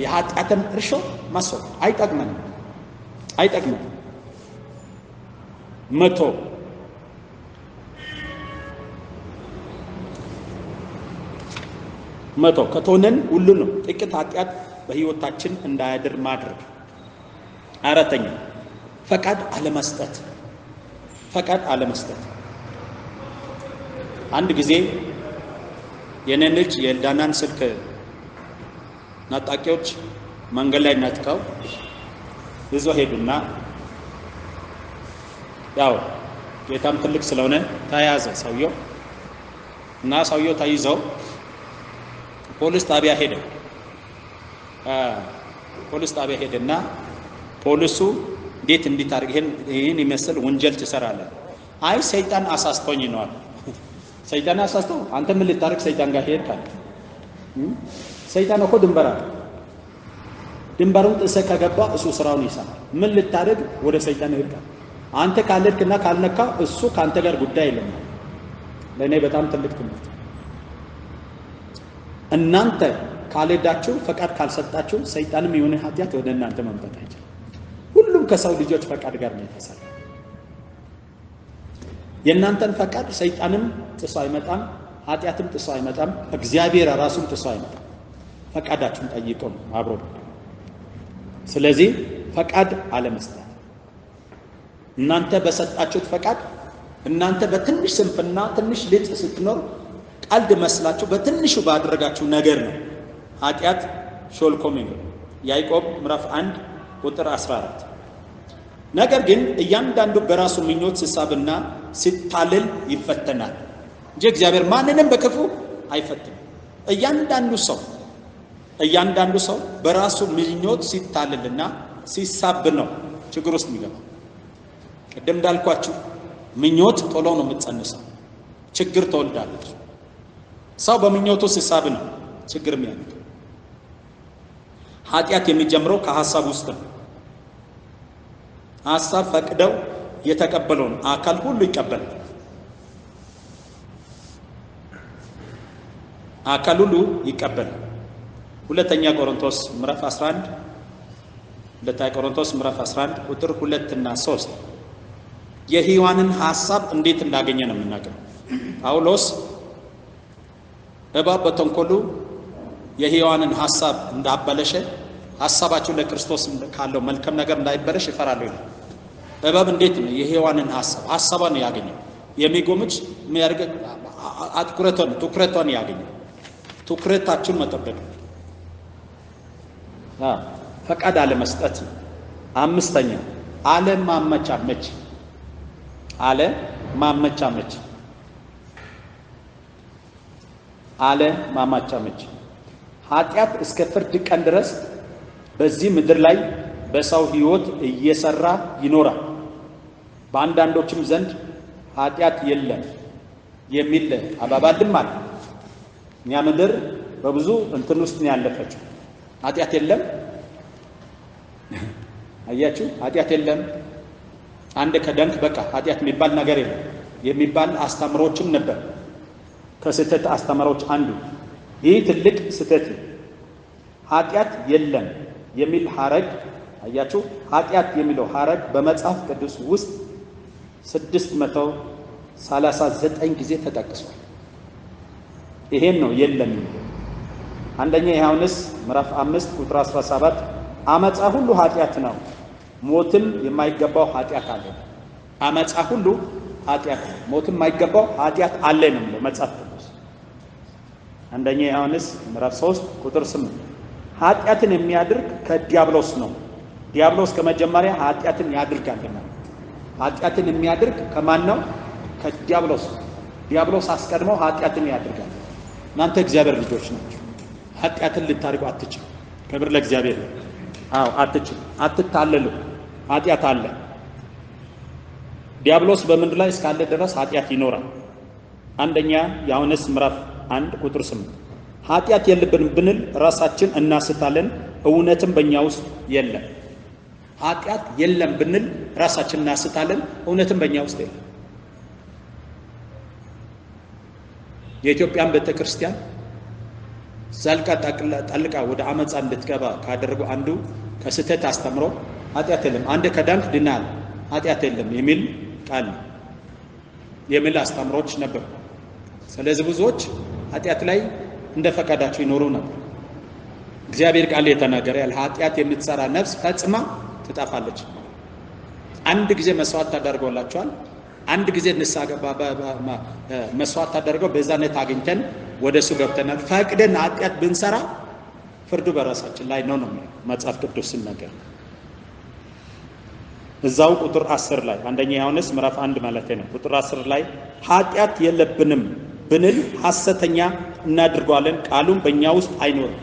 የኃጢአትን እርሾ ማስወገድ አይጠቅመንም። መቶ ከተሆነን ሁሉ ነው ጥቂት ኃጢአት በህይወታችን እንዳያድር ማድረግ። አራተኛ ፈቃድ አለመስጠት። አንድ ጊዜ የኔን ልጅ የኤልዳናን ስልክ ናጣቂዎች መንገድ ላይ ነጥቀው ይዞ ሄዱና ያው ጌታም ትልቅ ስለሆነ ተያዘ ሰውየው እና ሰውየው ተይዘው ፖሊስ ጣቢያ ሄደና ፖሊሱ እንዴት እንዲታርግ ይሄን ይመስል ወንጀል ትሰራለህ? አይ ሰይጣን አሳስቶኝ ነው አለ። ሰይጣን አሳስቶ አንተ ምን ልታርግ ሰይጣን ጋር ሄድካል? ሰይጣን እኮ ድንበሩን ጥሰህ ከገባ እሱ ስራውን ይሰራል። ምን ልታርግ ወደ ሰይጣን ሄድካል? አንተ ካልሄድክና ካልነካ እሱ ካንተ ጋር ጉዳይ የለም። ለኔ በጣም ትልቅ ትምህርት። እናንተ ካልሄዳችሁ ፈቃድ ካልሰጣችሁ ሰይጣንም የሆነ ኃጢአት ወደ እናንተ መምጣት አይችልም። ሁሉም ከሰው ልጆች ፈቃድ ጋር ነው የተሰራው። የእናንተን ፈቃድ ሰይጣንም ጥሶ አይመጣም፣ ኃጢአትም ጥሶ አይመጣም፣ እግዚአብሔር ራሱም ጥሶ አይመጣም። ፈቃዳችሁን ጠይቁ ነው አብሮ። ስለዚህ ፈቃድ አለመስጠት። እናንተ በሰጣችሁት ፈቃድ እናንተ በትንሽ ስንፍና ትንሽ ልጭ ስትኖር ቀልድ መስላችሁ በትንሹ ባደረጋችሁ ነገር ነው ኃጢአት ሾልኮ የሚገባው። ያዕቆብ ምዕራፍ 1 ቁጥር 14። ነገር ግን እያንዳንዱ በራሱ ምኞት ሲሳብና ሲታለል ይፈተናል እንጂ እግዚአብሔር ማንንም በክፉ አይፈትንም። እያንዳንዱ ሰው በራሱ ምኞት ሲታለልና ሲሳብ ነው ችግር ውስጥ የሚገባው። ቅድም እንዳልኳችሁ ምኞት ቶሎ ነው የምትጸንሰው፣ ችግር ትወልዳለች። ሰው በምኞቱ ሲሳብ ነው ችግር የሚያመጣው። ኃጢአት የሚጀምረው ከሐሳብ ውስጥ ነው። ሐሳብ ፈቅደው የተቀበለውን አካል ሁሉ ይቀበላል። አካል ሁሉ ይቀበላል። ሁለተኛ ቆሮንቶስ ምዕራፍ 11 ቁጥር 2 እና 3 የሔዋንን ሐሳብ እንዴት እንዳገኘ ነው የምናገረው። ጳውሎስ እባብ በተንኮሉ የሔዋንን ሐሳብ እንዳበለሸ ሐሳባችሁ ለክርስቶስ ካለው መልካም ነገር እንዳይበለሽ ይፈራሉ ይላል። እባብ እንዴት ነው የሔዋንን ሐሳቧን ያገኘው? የሚጎምጅ የሚያርገ ትኩረቷን ያገኘው። ትኩረታችሁን መጠበቅ ፈቃድ አለመስጠት። አምስተኛ አለማመቻመች። ኃጢአት እስከ ፍርድ ቀን ድረስ በዚህ ምድር ላይ በሰው ሕይወት እየሰራ ይኖራል። በአንዳንዶችም ዘንድ ኃጢአት የለም የሚል አባባልም አለ። እኛ ምድር በብዙ እንትን ውስጥ ነው ያለፈችው። ኃጢአት የለም አያችሁ፣ ኃጢአት የለም አንድ ከደንክ በቃ ኃጢአት የሚባል ነገር የለም የሚባል አስተምሮችም ነበር። ከስህተት አስተምሮች አንዱ ይህ ትልቅ ስህተት ነው። ኃጢአት የለም የሚል ሐረግ አያችሁ፣ ኃጢአት የሚለው ሐረግ በመጽሐፍ ቅዱስ ውስጥ 639 ጊዜ ተጠቅሷል። ይሄን ነው የለም። አንደኛ ዮሐንስ ምዕራፍ 5 ቁጥር 17 አመጻ ሁሉ ኃጢአት ነው፣ ሞትም የማይገባው ኃጢአት አለ። አመጻ ሁሉ ኃጢአት ነው፣ ሞትም የማይገባው ኃጢአት አለ ነው መጽሐፍ ቅዱስ። አንደኛ ዮሐንስ ምዕራፍ 3 ቁጥር 8 ኃጢአትን የሚያደርግ ከዲያብሎስ ነው። ዲያብሎስ ከመጀመሪያ ኃጢአትን ያድርጋልና። ኃጢአትን የሚያደርግ ከማን ነው? ከዲያብሎስ። ዲያብሎስ አስቀድሞ ኃጢአትን ያድርጋል። እናንተ እግዚአብሔር ልጆች ናቸው። ኃጢአትን ልታርቁ አትችሉ። ክብር ለእግዚአብሔር። አትችሉ፣ አትታለሉ። ኃጢአት አለ። ዲያብሎስ በምድር ላይ እስካለ ድረስ ኃጢአት ይኖራል። አንደኛ ዮሐንስ ምዕራፍ 1 ቁጥር 8 ኃጢአት የለብንም ብንል ራሳችን እናስታለን፣ እውነትም በእኛ ውስጥ የለም። ኃጢአት የለም ብንል ራሳችን እናስታለን፣ እውነትም በእኛ ውስጥ የለም። የኢትዮጵያን ቤተክርስቲያን ዘልቃ ጠልቃ ወደ አመፃ እንድትገባ ካደረጉ አንዱ ከስህተት አስተምሮ ኃጢአት የለም፣ አንድ ከዳንክ ድናል፣ ኃጢአት የለም የሚል ቃል የሚል አስተምሮች ነበሩ። ስለዚህ ብዙዎች ኃጢአት ላይ እንደፈቀዳቸው ይኖሩ ነበር። እግዚአብሔር ቃል የተናገረ ያለ ኃጢአት የምትሰራ ነፍስ ፈጽማ ትጠፋለች። አንድ ጊዜ መስዋዕት ታደርገውላቸዋል። አንድ ጊዜ ንስሐ መስዋዕት ታደርገው በዛነት አግኝተን ወደሱ ገብተናል። ፈቅደን ኃጢአት ብንሰራ ፍርዱ በራሳችን ላይ ነው መጽሐፍ ቅዱስ ሲናገር። እዛው ቁጥር 10 ላይ አንደኛ ዮሐንስ ምዕራፍ 1 ማለት ነው ቁጥር 10 ላይ ኃጢአት የለብንም ብንል ሐሰተኛ እናድርገዋለን፣ ቃሉም በእኛ ውስጥ አይኖርም።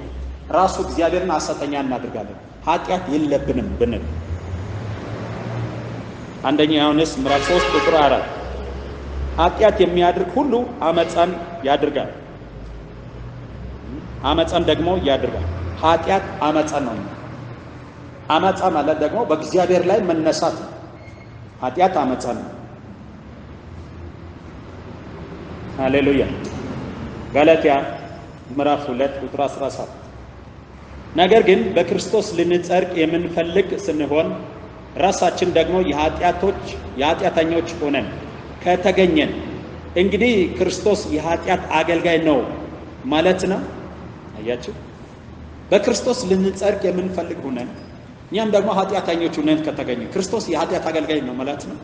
ራሱ እግዚአብሔርን ሐሰተኛ እናድርጋለን ኃጢአት የለብንም ብንል። አንደኛ ዮሐንስ ምዕራፍ 3 ቁጥር 4 ኃጢአት የሚያደርግ ሁሉ አመፃን ያድርጋል፣ አመፃን ደግሞ ያድርጋል። ኃጢአት አመፃ ነው። አመፃ ማለት ደግሞ በእግዚአብሔር ላይ መነሳት ነው። ኃጢአት አመፃ ነው። ሃሌሉያ። ገላትያ ምዕራፍ 2 ቁጥር 17 ነገር ግን በክርስቶስ ልንጸድቅ የምንፈልግ ስንሆን ራሳችን ደግሞ የኃጢአተኞች ሆነን ከተገኘን እንግዲህ ክርስቶስ የኃጢአት አገልጋይ ነው ማለት ነው። አያችሁ፣ በክርስቶስ ልንጸድቅ የምንፈልግ ሆነን እኛም ደግሞ ኃጢአተኞች ሆነን ከተገኘ ክርስቶስ የኃጢአት አገልጋይ ነው ማለት ነው።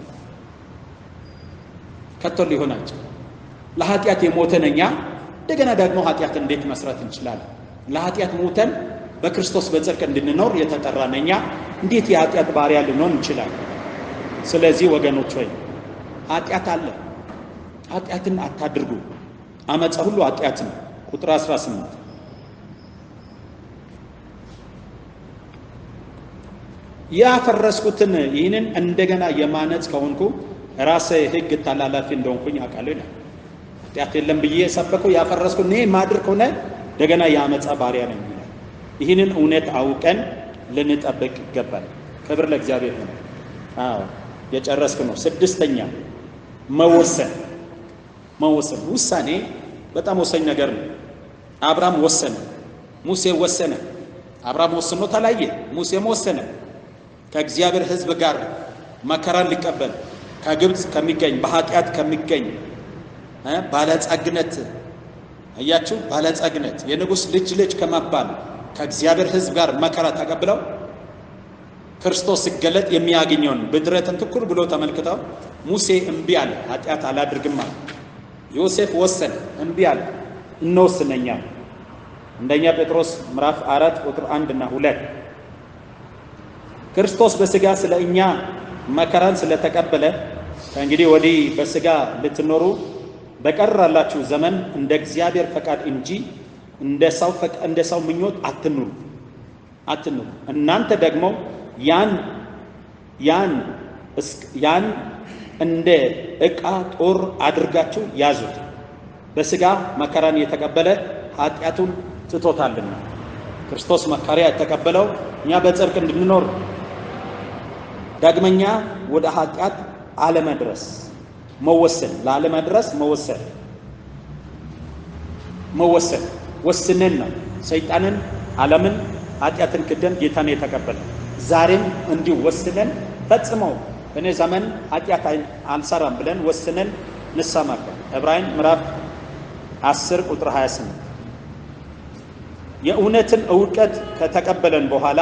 ከቶ ሊሆናቸው ለኃጢአት የሞተን እኛ እንደገና ደግሞ ኃጢአት እንዴት መስራት እንችላለን? ለኃጢአት ሞተን በክርስቶስ በጽድቅ እንድንኖር የተጠራን እኛ እንዴት የኃጢአት ባሪያ ልንሆን እንችላለን? ስለዚህ ወገኖች ሆይ ኃጢአት አለ፣ ኃጢአትን አታድርጉ፣ አመፃ ሁሉ ኃጢአት ነው። ቁጥር 18 ያፈረስኩትን ይህንን እንደገና የማነጽ ከሆንኩ ራሴ ሕግ ተላላፊ እንደሆንኩኝ አውቃለሁ ይላል። ኃጢአት የለም ብዬ ሰበከው ያፈረስኩት እኔ ማድር ከሆነ እንደገና የአመፃ ባሪያ ነኝ ይላል። ይህንን እውነት አውቀን ልንጠብቅ ይገባል። ክብር ለእግዚአብሔር ነው። አዎ የጨረስኩ ነው። ስድስተኛ መወሰን። ውሳኔ በጣም ወሳኝ ነገር ነው። አብርሃም ወሰነ፣ ሙሴ ወሰነ። አብርሃም ወስኖ ተለያየ፣ ሙሴም ወሰነ። ከእግዚአብሔር ሕዝብ ጋር መከራን ሊቀበል ከግብፅ ከሚገኝ በኃጢአት ከሚገኝ ባለጸግነት፣ አያችሁ፣ ባለጸግነት የንጉሥ ልጅ ከመባል ከእግዚአብሔር ሕዝብ ጋር መከራ ተቀብለው ክርስቶስ ሲገለጥ የሚያገኘውን ብድረትን ትኩር ብሎ ተመልክተው ሙሴ እምቢ አለ፣ ኃጢአት አላድርግም አለ። ዮሴፍ ወሰነ፣ እምቢ አለ፣ እንወስነኛ። አንደኛ ጴጥሮስ ምዕራፍ 4 ቁጥር 1 እና 2 ክርስቶስ በሥጋ ስለ እኛ መከራን ስለተቀበለ ከእንግዲህ ወዲህ በሥጋ ልትኖሩ በቀራላችሁ ዘመን እንደ እግዚአብሔር ፈቃድ እንጂ እንደ ሰው ምኞት አትኑሩ። እናንተ ደግሞ ያን እንደ ዕቃ ጦር አድርጋችሁ ያዙት። በሥጋ መከራን የተቀበለ ኃጢአቱን ትቶታልና። ክርስቶስ መከራ የተቀበለው እኛ በጽድቅ እንድንኖር፣ ዳግመኛ ወደ ኃጢአት አለመድረስ፣ መወሰን፣ ላለመድረስ መወሰን ወስነን ነው ሰይጣንን፣ ዓለምን፣ ኃጢአትን ክደን ጌታን የተቀበለ። ዛሬም እንዲሁ ወስነን ፈጽመው በእኔ ዘመን ኃጢአት አልሰራም ብለን ወስነን እንሰማለን። ዕብራውያን ምዕራፍ 10 ቁጥር 28 የእውነትን እውቀት ከተቀበለን በኋላ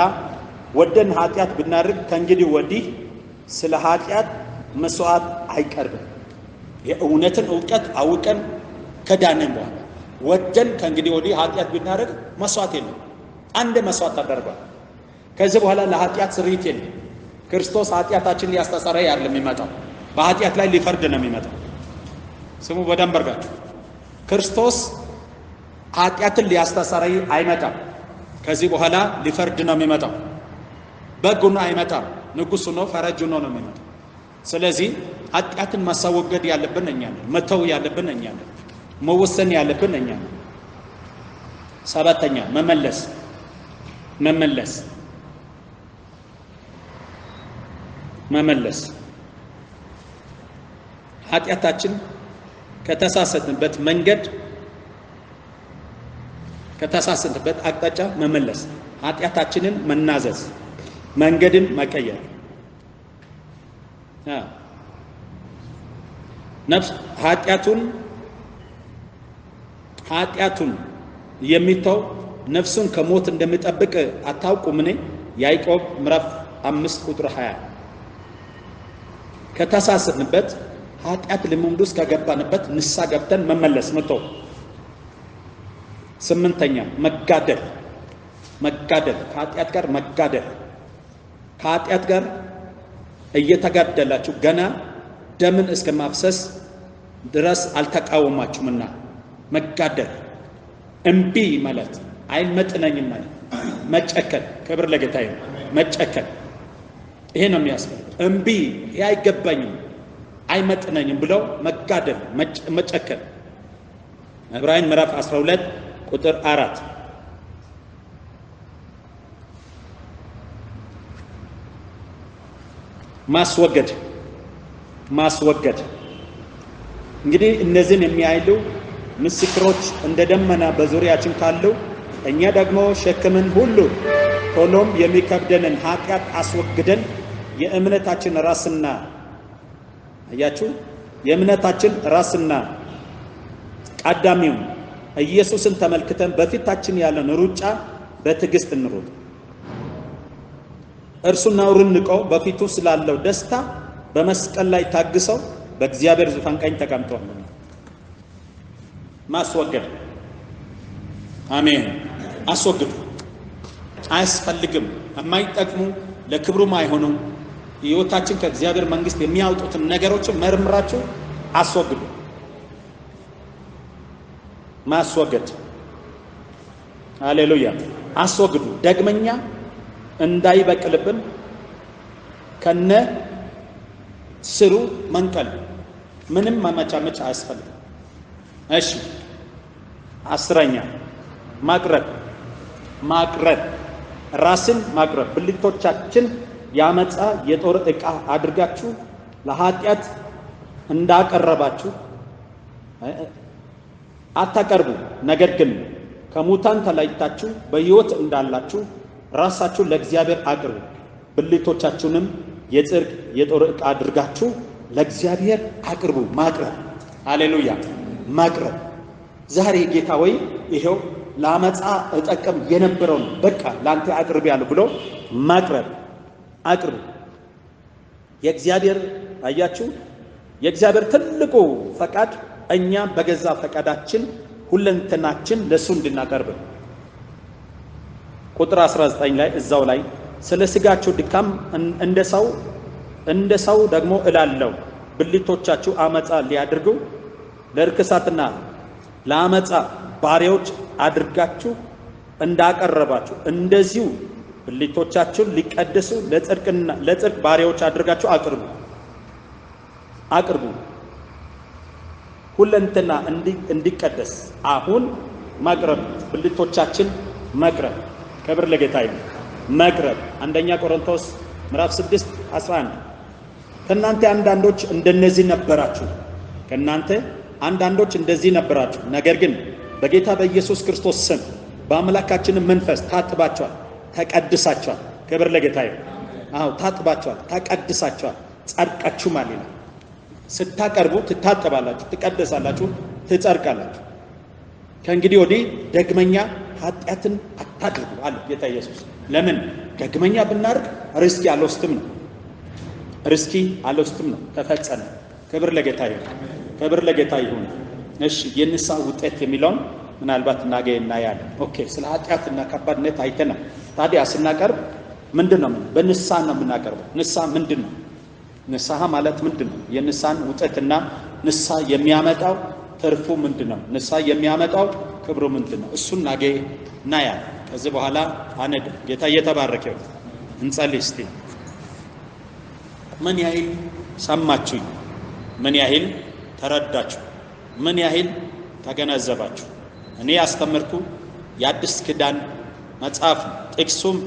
ወደን ኃጢአት ብናደርግ ከእንግዲህ ወዲህ ስለ ኃጢአት መስዋዕት አይቀርብም። የእውነትን እውቀት አውቀን ከዳንን በኋላ ወደን ከእንግዲህ ወዲህ ኃጢአት ብናደርግ መስዋዕት የለም። አንድ መስዋዕት ተደርጓል። ከዚህ በኋላ ለኃጢአት ስርየት የለም። ክርስቶስ ኃጢአታችን ሊያስተሰርይ አይደለም የሚመጣው፣ በኃጢአት ላይ ሊፈርድ ነው የሚመጣው። ስሙ በደንብ አድርጋችሁ። ክርስቶስ ኃጢአትን ሊያስተሰርይ አይመጣም። ከዚህ በኋላ ሊፈርድ ነው የሚመጣው። በግ ሆኖ አይመጣም። ንጉሥ ሆኖ ፈራጅ ሆኖ ነው የሚመጣው። ስለዚህ ኃጢአትን ማስወገድ ያለብን እኛ ነን። መተው ያለብን እኛ ነን። መወሰን ያለብን እኛ ነን። ሰባተኛ መመለስ መመለስ መመለስ ኃጢአታችን ከተሳሳትንበት መንገድ ከተሳሳትንበት አቅጣጫ መመለስ፣ ኃጢአታችንን መናዘዝ፣ መንገድን መቀየር። ነፍስ ኃጢአቱን የሚተው ነፍሱን ከሞት እንደሚጠብቅ አታውቁምን? ያዕቆብ ምዕራፍ 5 ቁጥር 20። ከተሳሳትንበት ኃጢአት ልምምድ ውስጥ ከገባንበት ንስሐ ገብተን መመለስ መተው። ስምንተኛ መጋደል ከኃጢአት ጋር መጋደል። ከኃጢአት ጋር እየተጋደላችሁ ገና ደምን እስከ ማፍሰስ ድረስ አልተቃወማችሁምና መጋደል። እምቢ ማለት አይመጥነኝም ማለት መጨከን። ክብር ለጌታ ይሁን። መጨከን ይሄ ነው የሚያስፈልገው። እምቢ ይሄ አይገባኝም አይመጥነኝም ብለው መጋደል መጨከን። ዕብራውያን ምዕራፍ 12 ቁጥር 4 ማስወገድ። እንግዲህ እነዚህን የሚያይሉ ምስክሮች እንደ ደመና በዙሪያችን ካሉ እኛ ደግሞ ሸክምን ሁሉ ቶሎም የሚከብደንን ኃጢአት አስወግደን የእምነታችን ራስና የእምነታችን ራስና ቀዳሚውን ኢየሱስን ተመልክተን በፊታችን ያለን ሩጫ በትዕግስት እንሩጥ። እርሱ ነውርን ንቀው በፊቱ ስላለው ደስታ በመስቀል ላይ ታግሰው በእግዚአብሔር ዙፋን ቀኝ ተቀምጠዋል። ማስወገድ። አሜን። አስወግዱ። አያስፈልግም። የማይጠቅሙ ለክብሩም አይሆኑ ሕይወታችን ከእግዚአብሔር መንግስት የሚያወጡትን ነገሮችን መርምራችሁ አስወግዱ። ማስወገድ። ሃሌሉያ። አስወግዱ። ደግመኛ እንዳይበቅልብን ከነ ስሩ መንቀል። ምንም ማመቻመች አያስፈልግም። እሺ። አስረኛ ማቅረብ ራስን ማቅረብ። ብልቶቻችን ያመጻ የጦር ዕቃ አድርጋችሁ ለኃጢአት እንዳቀረባችሁ አታቀርቡ። ነገር ግን ከሙታን ተለይታችሁ በሕይወት እንዳላችሁ ራሳችሁን ለእግዚአብሔር አቅርቡ። ብልቶቻችሁንም የጽድቅ የጦር ዕቃ አድርጋችሁ ለእግዚአብሔር አቅርቡ። ማቅረብ። ሃሌሉያ። ማቅረብ። ዛሬ ጌታ ወይ ይሄው ለአመፃ እጠቀም የነበረውን በቃ ላንተ አቅርብ ያለው ብሎ ማቅረብ። አቅርቡ። የእግዚአብሔር አያችሁ፣ የእግዚአብሔር ትልቁ ፈቃድ እኛ በገዛ ፈቃዳችን ሁለንተናችን ለሱ እንድናቀርብ። ቁጥር 19 ላይ እዛው ላይ ስለ ስጋችሁ ድካም እንደ ሰው ደግሞ እላለሁ ብልቶቻችሁ አመፃ ሊያደርጉ ለርክሳትና ለአመፃ ባሪያዎች አድርጋችሁ እንዳቀረባችሁ እንደዚሁ ብልቶቻችሁን ሊቀደሱ ለጽድቅ ባሪያዎች አድርጋችሁ አቅርቡ። ሁለንተና እንዲቀደስ አሁን ማቅረብ። ብልቶቻችን መቅረብ። ክብር ለጌታ ይሁን። መቅረብ። አንደኛ ቆሮንቶስ ምዕራፍ 6:11 ከእናንተ አንዳንዶች እንደነዚህ ነበራችሁ። እንደዚህ ነበራችሁ። ነገር ግን በጌታ በኢየሱስ ክርስቶስ ስም በአምላካችን መንፈስ ታጥባችኋል፣ ተቀድሳችኋል። ክብር ለጌታ ይሁን። ታጥባችኋል፣ ተቀድሳችኋል፣ ጸድቃችሁ ማለት ነው። ስታቀርቡ ትታጠባላችሁ፣ ትቀደሳላችሁ፣ ትጸድቃላችሁ። ከእንግዲህ ወዲህ ደግመኛ ኃጢአትን አታድርጉ አለ ጌታ ኢየሱስ። ለምን? ደግመኛ ብናርግ ርስኪ አልወስድም ነው። ተፈጸመ። ክብር ለጌታ ይሁን። እሺ፣ የንስሐ ውጤት የሚለውን ምናልባት እናያለን። ኦኬ፣ ስለ ኃጢአትና ከባድነት አይተናል። ታዲያ ስናቀርብ ምንድነው? በንስሐ ነው የምናቀርበው። ንስሐ ምንድነው? ንስሐ ማለት ምንድነው? የንስሐን ውጤትና ንስሐ የሚያመጣው ትርፉ ምንድነው? ንስሐ የሚያመጣው ክብሩ ምንድነው? እሱን እናያለን። ከዚህ በኋላ ጌታ እየተባረከ ይሁን። እንጸልይ እስቲ። ምን ያህል ሰማችሁኝ? ምን ያህል ተረዳችሁ? ምን ያህል ተገነዘባችሁ? እኔ ያስተምርኩ የአዲስ ኪዳን መጽሐፍ ነው። ጥቅሱም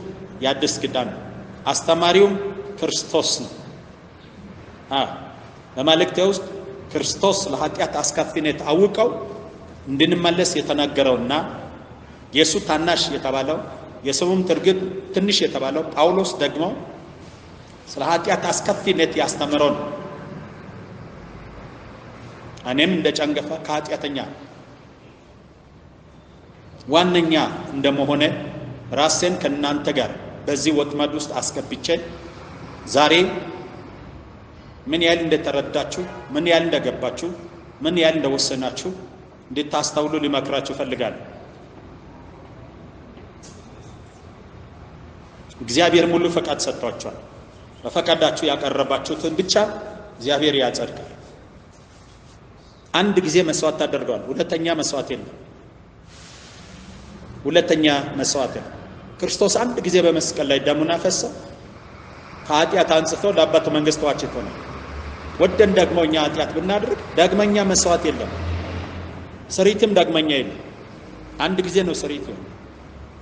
የአዲስ ኪዳን ነው። አስተማሪውም ክርስቶስ ነው። በመልእክቴ ውስጥ ክርስቶስ ለኃጢአት አስከፊነት አውቀው እንድንመለስ የተናገረውና የሱ ታናሽ የተባለው የስሙም ትርጉም ትንሽ የተባለው ጳውሎስ ደግሞ ስለ ኃጢአት አስከፊነት ያስተምረው ነው። እኔም እንደ ጨንገፋ ከኃጢአተኛ ዋነኛ እንደመሆነ ራሴን ከእናንተ ጋር በዚህ ወጥመድ ውስጥ አስገብቼ ዛሬ ምን ያህል እንደተረዳችሁ፣ ምን ያህል እንደገባችሁ፣ ምን ያህል እንደወሰናችሁ እንድታስተውሉ ሊመክራችሁ እፈልጋለሁ። እግዚአብሔር ሙሉ ፈቃድ ሰጥቷችኋል። በፈቃዳችሁ ያቀረባችሁትን ብቻ እግዚአብሔር ያጸድቃል። አንድ ጊዜ መስዋዕት ታደርገዋል። ሁለተኛ መስዋዕት የለም። ሁለተኛ መስዋዕት የለም። ክርስቶስ አንድ ጊዜ በመስቀል ላይ ደሙን አፈሰሰ። ከኃጢአት አንጽቶ ለአባቱ መንግስት ዋችቶ ነው። ወደን ደግሞ እኛ ኃጢአት ብናደርግ ዳግመኛ መስዋዕት የለም። ስሪትም ዳግመኛ የለም። አንድ ጊዜ ነው ስሪት ነው።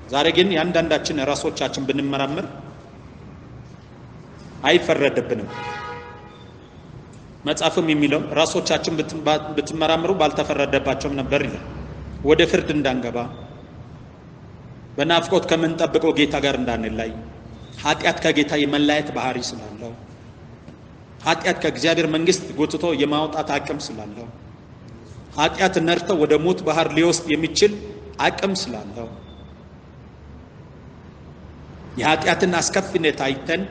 ዛሬ ግን ያንዳንዳችን ራሶቻችን ብንመራመር አይፈረድብንም። መጽሐፍም የሚለው ራሶቻችን ብትመራምሩ ባልተፈረደባቸውም ነበር ይላል። ወደ ፍርድ እንዳንገባ በናፍቆት ከምንጠብቀው ጌታ ጋር እንዳንላይ፣ ኃጢአት ከጌታ የመለያየት ባህሪ ስላለው፣ ኃጢአት ከእግዚአብሔር መንግስት ጎትቶ የማውጣት አቅም ስላለው፣ ኃጢአት ነርተው ወደ ሞት ባህር ሊወስድ የሚችል አቅም ስላለው የኃጢአትን አስከፊነት አይተን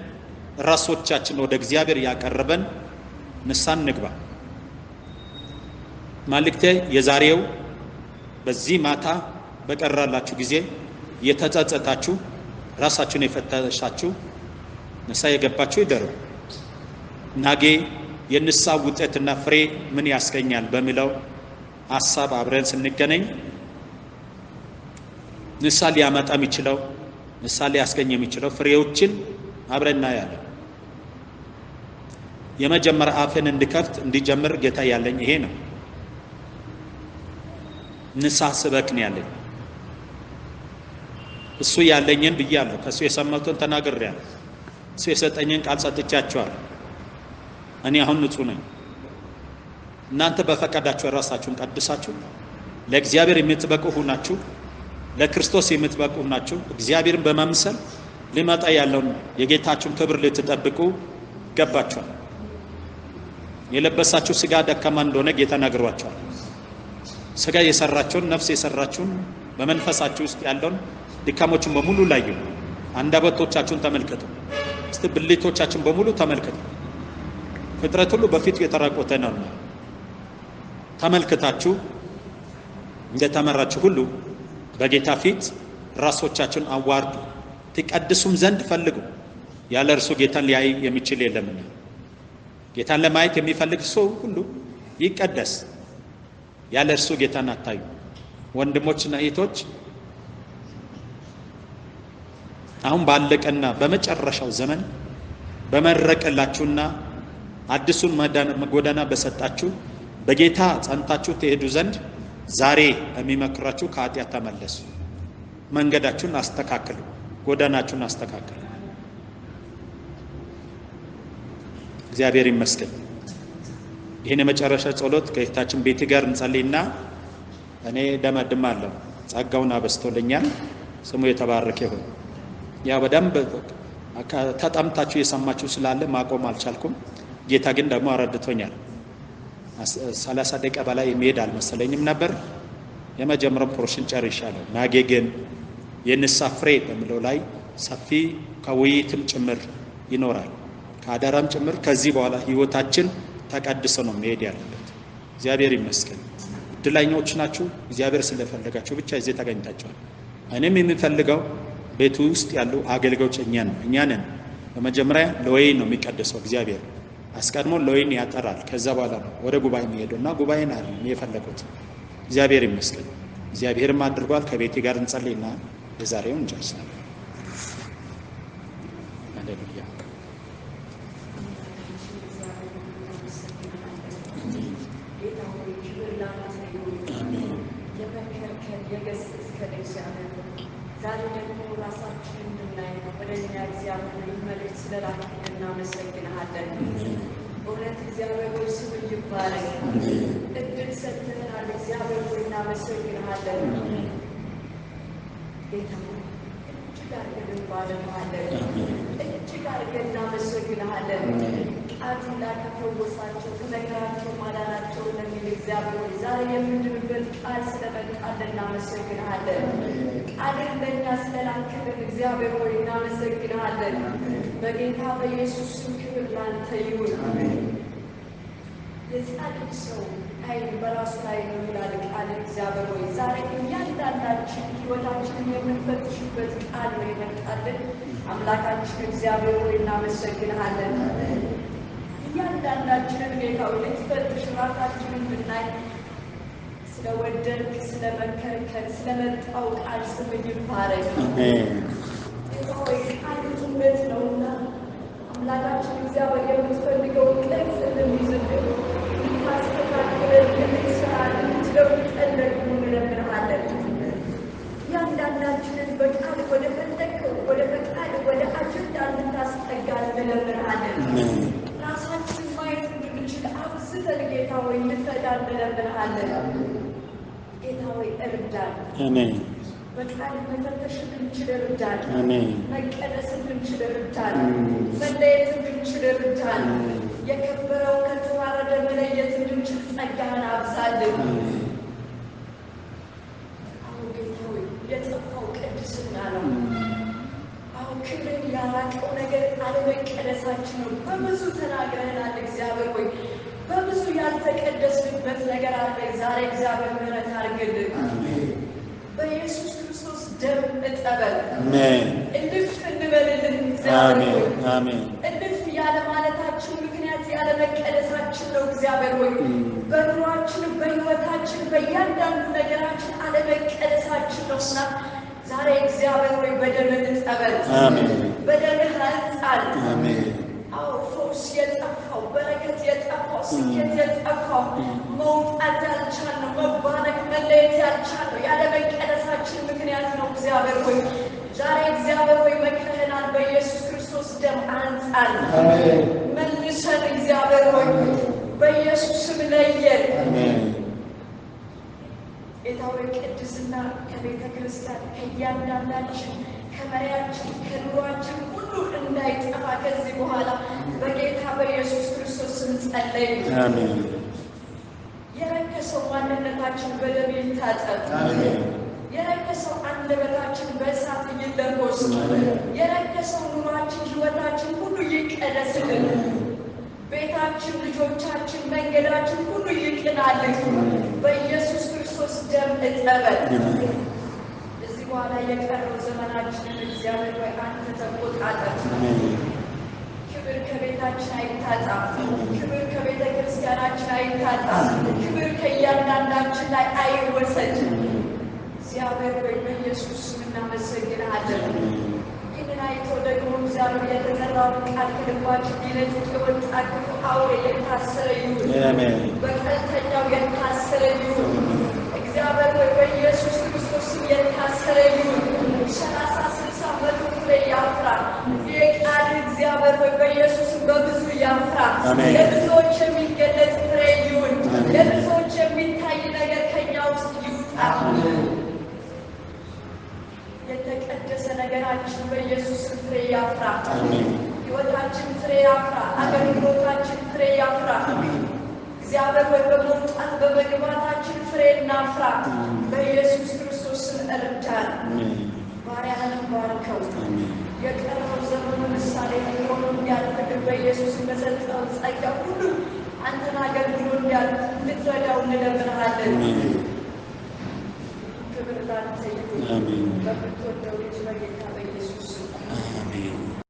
ራሶቻችን ወደ እግዚአብሔር ያቀረበን ንስሐ እንግባ። መልእክቴ የዛሬው በዚህ ማታ በቀራላችሁ ጊዜ የተጸጸታችሁ ራሳችሁን የፈተሻችሁ ንስሐ የገባችሁ ይደሩ። ነገ የንስሐ ውጤትና ፍሬ ምን ያስገኛል በሚለው ሐሳብ አብረን ስንገናኝ ንስሐ ሊያመጣ የሚችለው ንስሐ ሊያስገኝ የሚችለው ፍሬዎችን አብረን እናያለን። የመጀመሪያ አፍን እንድከፍት እንዲጀምር ጌታ ያለኝ ይሄ ነው። ንስሐ ስበክ ነው ያለኝ። እሱ ያለኝን ብያለሁ። ከሱ የሰማሁትን ተናግሬያለሁ። እሱ የሰጠኝን ቃል ሰጥቻችኋለሁ። እኔ አሁን ንጹህ ነኝ። እናንተ በፈቃዳችሁ ራሳችሁን ቀድሳችሁ ለእግዚአብሔር የምትበቁ ሁናችሁ ለክርስቶስ የምትበቁ ሁናችሁ እግዚአብሔርን በመምሰል ሊመጣ ያለውን የጌታችሁን ክብር ልትጠብቁ ይገባችኋል። የለበሳችሁ ስጋ ደካማ እንደሆነ ጌታ ነግሯችኋል። ስጋ የሰራችሁን ነፍስ የሰራችሁን በመንፈሳችሁ ውስጥ ያለውን ድካሞችን በሙሉ ላዩ። አንደበቶቻችሁን ተመልከቱ። እስቲ ብልቶቻችሁን በሙሉ ተመልከቱ። ፍጥረት ሁሉ በፊቱ የተራቆተ ነውና ተመልክታችሁ እንደተመራችሁ ሁሉ በጌታ ፊት ራሶቻችሁን አዋርዱ። ትቀድሱም ዘንድ ፈልጉ። ያለ እርሱ ጌታን ሊያይ የሚችል የለምና። ጌታን ለማየት የሚፈልግ ሰው ሁሉ ይቀደስ። ያለ እርሱ ጌታን አታዩ። ወንድሞችና እህቶች አሁን ባለቀና በመጨረሻው ዘመን በመረቀላችሁና አዲሱን ጎዳና በሰጣችሁ በጌታ ጸንታችሁ ትሄዱ ዘንድ ዛሬ የሚመክራችሁ ከኃጢአት ተመለሱ። መንገዳችሁን አስተካክሉ። ጎዳናችሁን አስተካክሉ። እግዚአብሔር ይመስገን። ይህን የመጨረሻ ጸሎት ከእህታችን ቤቲ ጋር እንጸልይና እኔ ደመድማለሁ። ጸጋውን አበስቶልኛል። ስሙ የተባረከ ይሁን። ያ በደንብ ተጠምታችሁ የሰማችሁ ስላለ ማቆም አልቻልኩም። ጌታ ግን ደግሞ አረድቶኛል። 30 ደቂቃ በላይ የሚሄድ አልመሰለኝም ነበር። የመጀመሪያው ፖርሽን ጨርሻለሁ። ነገ ግን የንስሐ ፍሬ በሚለው ላይ ሰፊ ከውይይትም ጭምር ይኖራል፣ ከአዳራም ጭምር። ከዚህ በኋላ ህይወታችን ተቀድሶ ነው መሄድ ያለበት። እግዚአብሔር ይመስገን። እድለኞች ናችሁ። እግዚአብሔር ስለፈለጋችሁ ብቻ እዚህ ተገኝታችኋል። እኔም የሚፈልገው ቤቱ ውስጥ ያሉ አገልጋዮች እኛ ነን። በመጀመሪያ ለወይን ነው የሚቀደሰው። እግዚአብሔር አስቀድሞ ለወይን ያጠራል። ከዛ በኋላ ነው ወደ ጉባኤ የሚሄደውና ጉባኤን አለ የፈለኩት። እግዚአብሔር ይመስገን። እግዚአብሔርም አድርጓል። ከቤቴ ጋር እንጸልይና የዛሬውን እንጨርሳለን። ሃሌሉያ። አሜን። የመከርከን የገሰጽከን እግዚአብሔር ዛሬ ደግሞ ራሳችንን እንድናይ ወደኛ እግዚአብሔር መልእክት ስለላክልን እናመሰግንሃለን። በእውነት እግዚአብሔር ሆይ ስምህ ይባረክ። እድል ሰጥተናል እግዚአብሔር ሆይ እናመሰግንሃለን። ጌታ እጅግ አድርገን እንባርክሃለን። እጅግ አድርገን እናመሰግንሃለን። ቃሉን ላከፈወሳቸው ከመከራቸው ማዳናቸው ለሚል እግዚአብሔር ሆይ ዛሬ የምንድንበት ቃል ስለመጣልን እናመሰግንሃለን። ቃልን ለእኛ ስለላክልን እግዚአብሔር ሆይ እናመሰግንሃለን። በጌታ በኢየሱስ ስም ክብር ላንተ ይሁን። የጻድቅ ሰው ኃይል በራሱ ላይ ነው ይላል ቃል እግዚአብሔር ሆይ ዛሬ እያንዳንዳችን ሕይወታችንን የምንፈትሽበት ቃል ነው የመጣልን። አምላካችን እግዚአብሔር ሆይ እናመሰግንሃለን። እያንዳንዳችንን ጌታው ልትፈትሽ ራሳችንን ብናይ ስለወደድክ ስለመከርከን ስለመጣው ቃል ስምህ ይባረክ። ጌታ ሆይ ቃል እውነት ነውና አምላካችን እግዚአብሔር የምትፈልገውን ቅርጽ እንድንይዝልን ልታስተካክለን ልትሰራ ልትለውጠን ደግሞ እንለምንሃለን። እያንዳንዳችንን በቃል ወደ ፈለግከው ወደ ፈቃድ ወደ አጀንዳ እንድታስጠጋን እንለምንሃለን። ራሳችን ማየት እንድንችል አብዝተን ጌታ ሆይ እንድትረዳን እንለምንሃለን። ጌታ ሆይ እርዳን። አሜን። በቃል መፈተሽ እንድንችል እርዳን። አሜን። መቀደስ እንድንችል እርዳን። መለየት እንድንችል እርዳን። የከበረው ከተዋረደ መለየት እንድንችል ጸጋህን አብዛልን። አሁን ጌታ ሆይ የጠፋው ቅድስና ነው። አሁን ክብርን ያራቀው ነገር አለመቀደሳችን ነው። በብዙ ተናግረናል እግዚአብሔር ሆይ በብዙ ያልተቀደስንበት ነገር አለ። ዛሬ እግዚአብሔር ምሕረት አድርግልን። በኢየሱስ ክርስቶስ ደም እጠበል። አሜን። እልፍ እንበልልን እግዚአብሔር ሆይ አሜን። እልፍ ያለ ማለታችን ምክንያት ያለ መቀደሳችን ነው እግዚአብሔር ሆይ በኑሯችን በሕይወታችን በእያንዳንዱ ነገራችን አለመቀደሳችን ነውና ዛሬ እግዚአብሔር ሆይ በደምህ እጠበል። አሜን። በደምህ አንጻን። አሜን። አዎ ፈውስ የጠፋው በረከት የጠፋው ስኬት የጠፋው መውጣት ያልቻልነው መባረክ መለየት ያልቻልነው ያለ መቀደሳችን ምክንያት ነው እግዚአብሔር ሆይ ዛሬ እግዚአብሔር ሆይ መክረህናል። በኢየሱስ ክርስቶስ ደም አንጻን። አሜን። መልሰን እግዚአብሔር ሆይ በኢየሱስ ስም ለየን። አሜን። ጌታ ሆይ ቅድስና ከቤተ ክርስቲያን ከእያንዳንዳችን ከመሪያችን ከኑሯችን ሁሉ እንዳይጠፋ ከዚህ በኋላ በጌታ በኢየሱስ ክርስቶስ ስም ጸለይን። አሜን። የረከሰው ማንነታችን በደም ይታጠብ። አሜን። የረከሰው አንደበታችን በእሳት ይለኮስ። የረከሰው ኑሯችን ሕይወታችን ሁሉ ይቀደስልን። ቤታችን ልጆቻችን መንገዳችን ሁሉ ይቅናልን። በኢየሱስ ክርስቶስ ደም እጠበል። እዚህ በኋላ የቀረው ዘመናችንን እግዚአብሔር ሆይ አንተ ተቆጣጠር። ክብር ከቤታችን አይታጣ። ክብር ከቤተ ክርስቲያናችን አይታጣ። ክብር ከእያንዳንዳችን ላይ አይወሰድ። እግዚአብሔር ሆይ በኢየሱስ ስም እናመሰግንሃለን። ይህንን አይቶ ደግሞ እግዚአብሔር የተዘራውን ቃል ከልባችን ሊነጥቅ የወጣ ክፉ አውሬ የታሰረ ይሁን። በቀልተኛው የታሰረ ይሁን። እግዚአብሔር ሆይ በኢየሱስ ክርስቶስ ስም የታሰረ ይሁን። 30 60 መቶ ፍሬ ያፍራ። ይህ ቃል እግዚአብሔር ሆይ በኢየሱስ በብዙ ያፍራ። ለብዙዎች የሚገለጽ ፍሬ ይሁን። ለብዙዎች የሚታይ ነገር ከኛ ውስጥ ይውጣ። የተቀደሰ ነገራችን በኢየሱስ ፍሬ ያፍራ። ሕይወታችን ፍሬ ያፍራ። አገልግሎታችን ፍሬ ያፍራ። እግዚአብሔር ሆይ በመውጣት በመግባታችን ፍሬ እናፍራ። በኢየሱስ ክርስቶስ ስም እርዳን። ባሪያህን ባርከው። የቀረው ዘመኑ ምሳሌ ሆኖ እንዲያልፍልን በኢየሱስ በሰጠው ጸጋ ሁሉ አንተን አገልግሎ እንድትረዳው እንለምንሃለን። ክብር ላንተ ይሁን። በምትወደው ልጅ በጌታ በኢየሱስ ስም አሜን።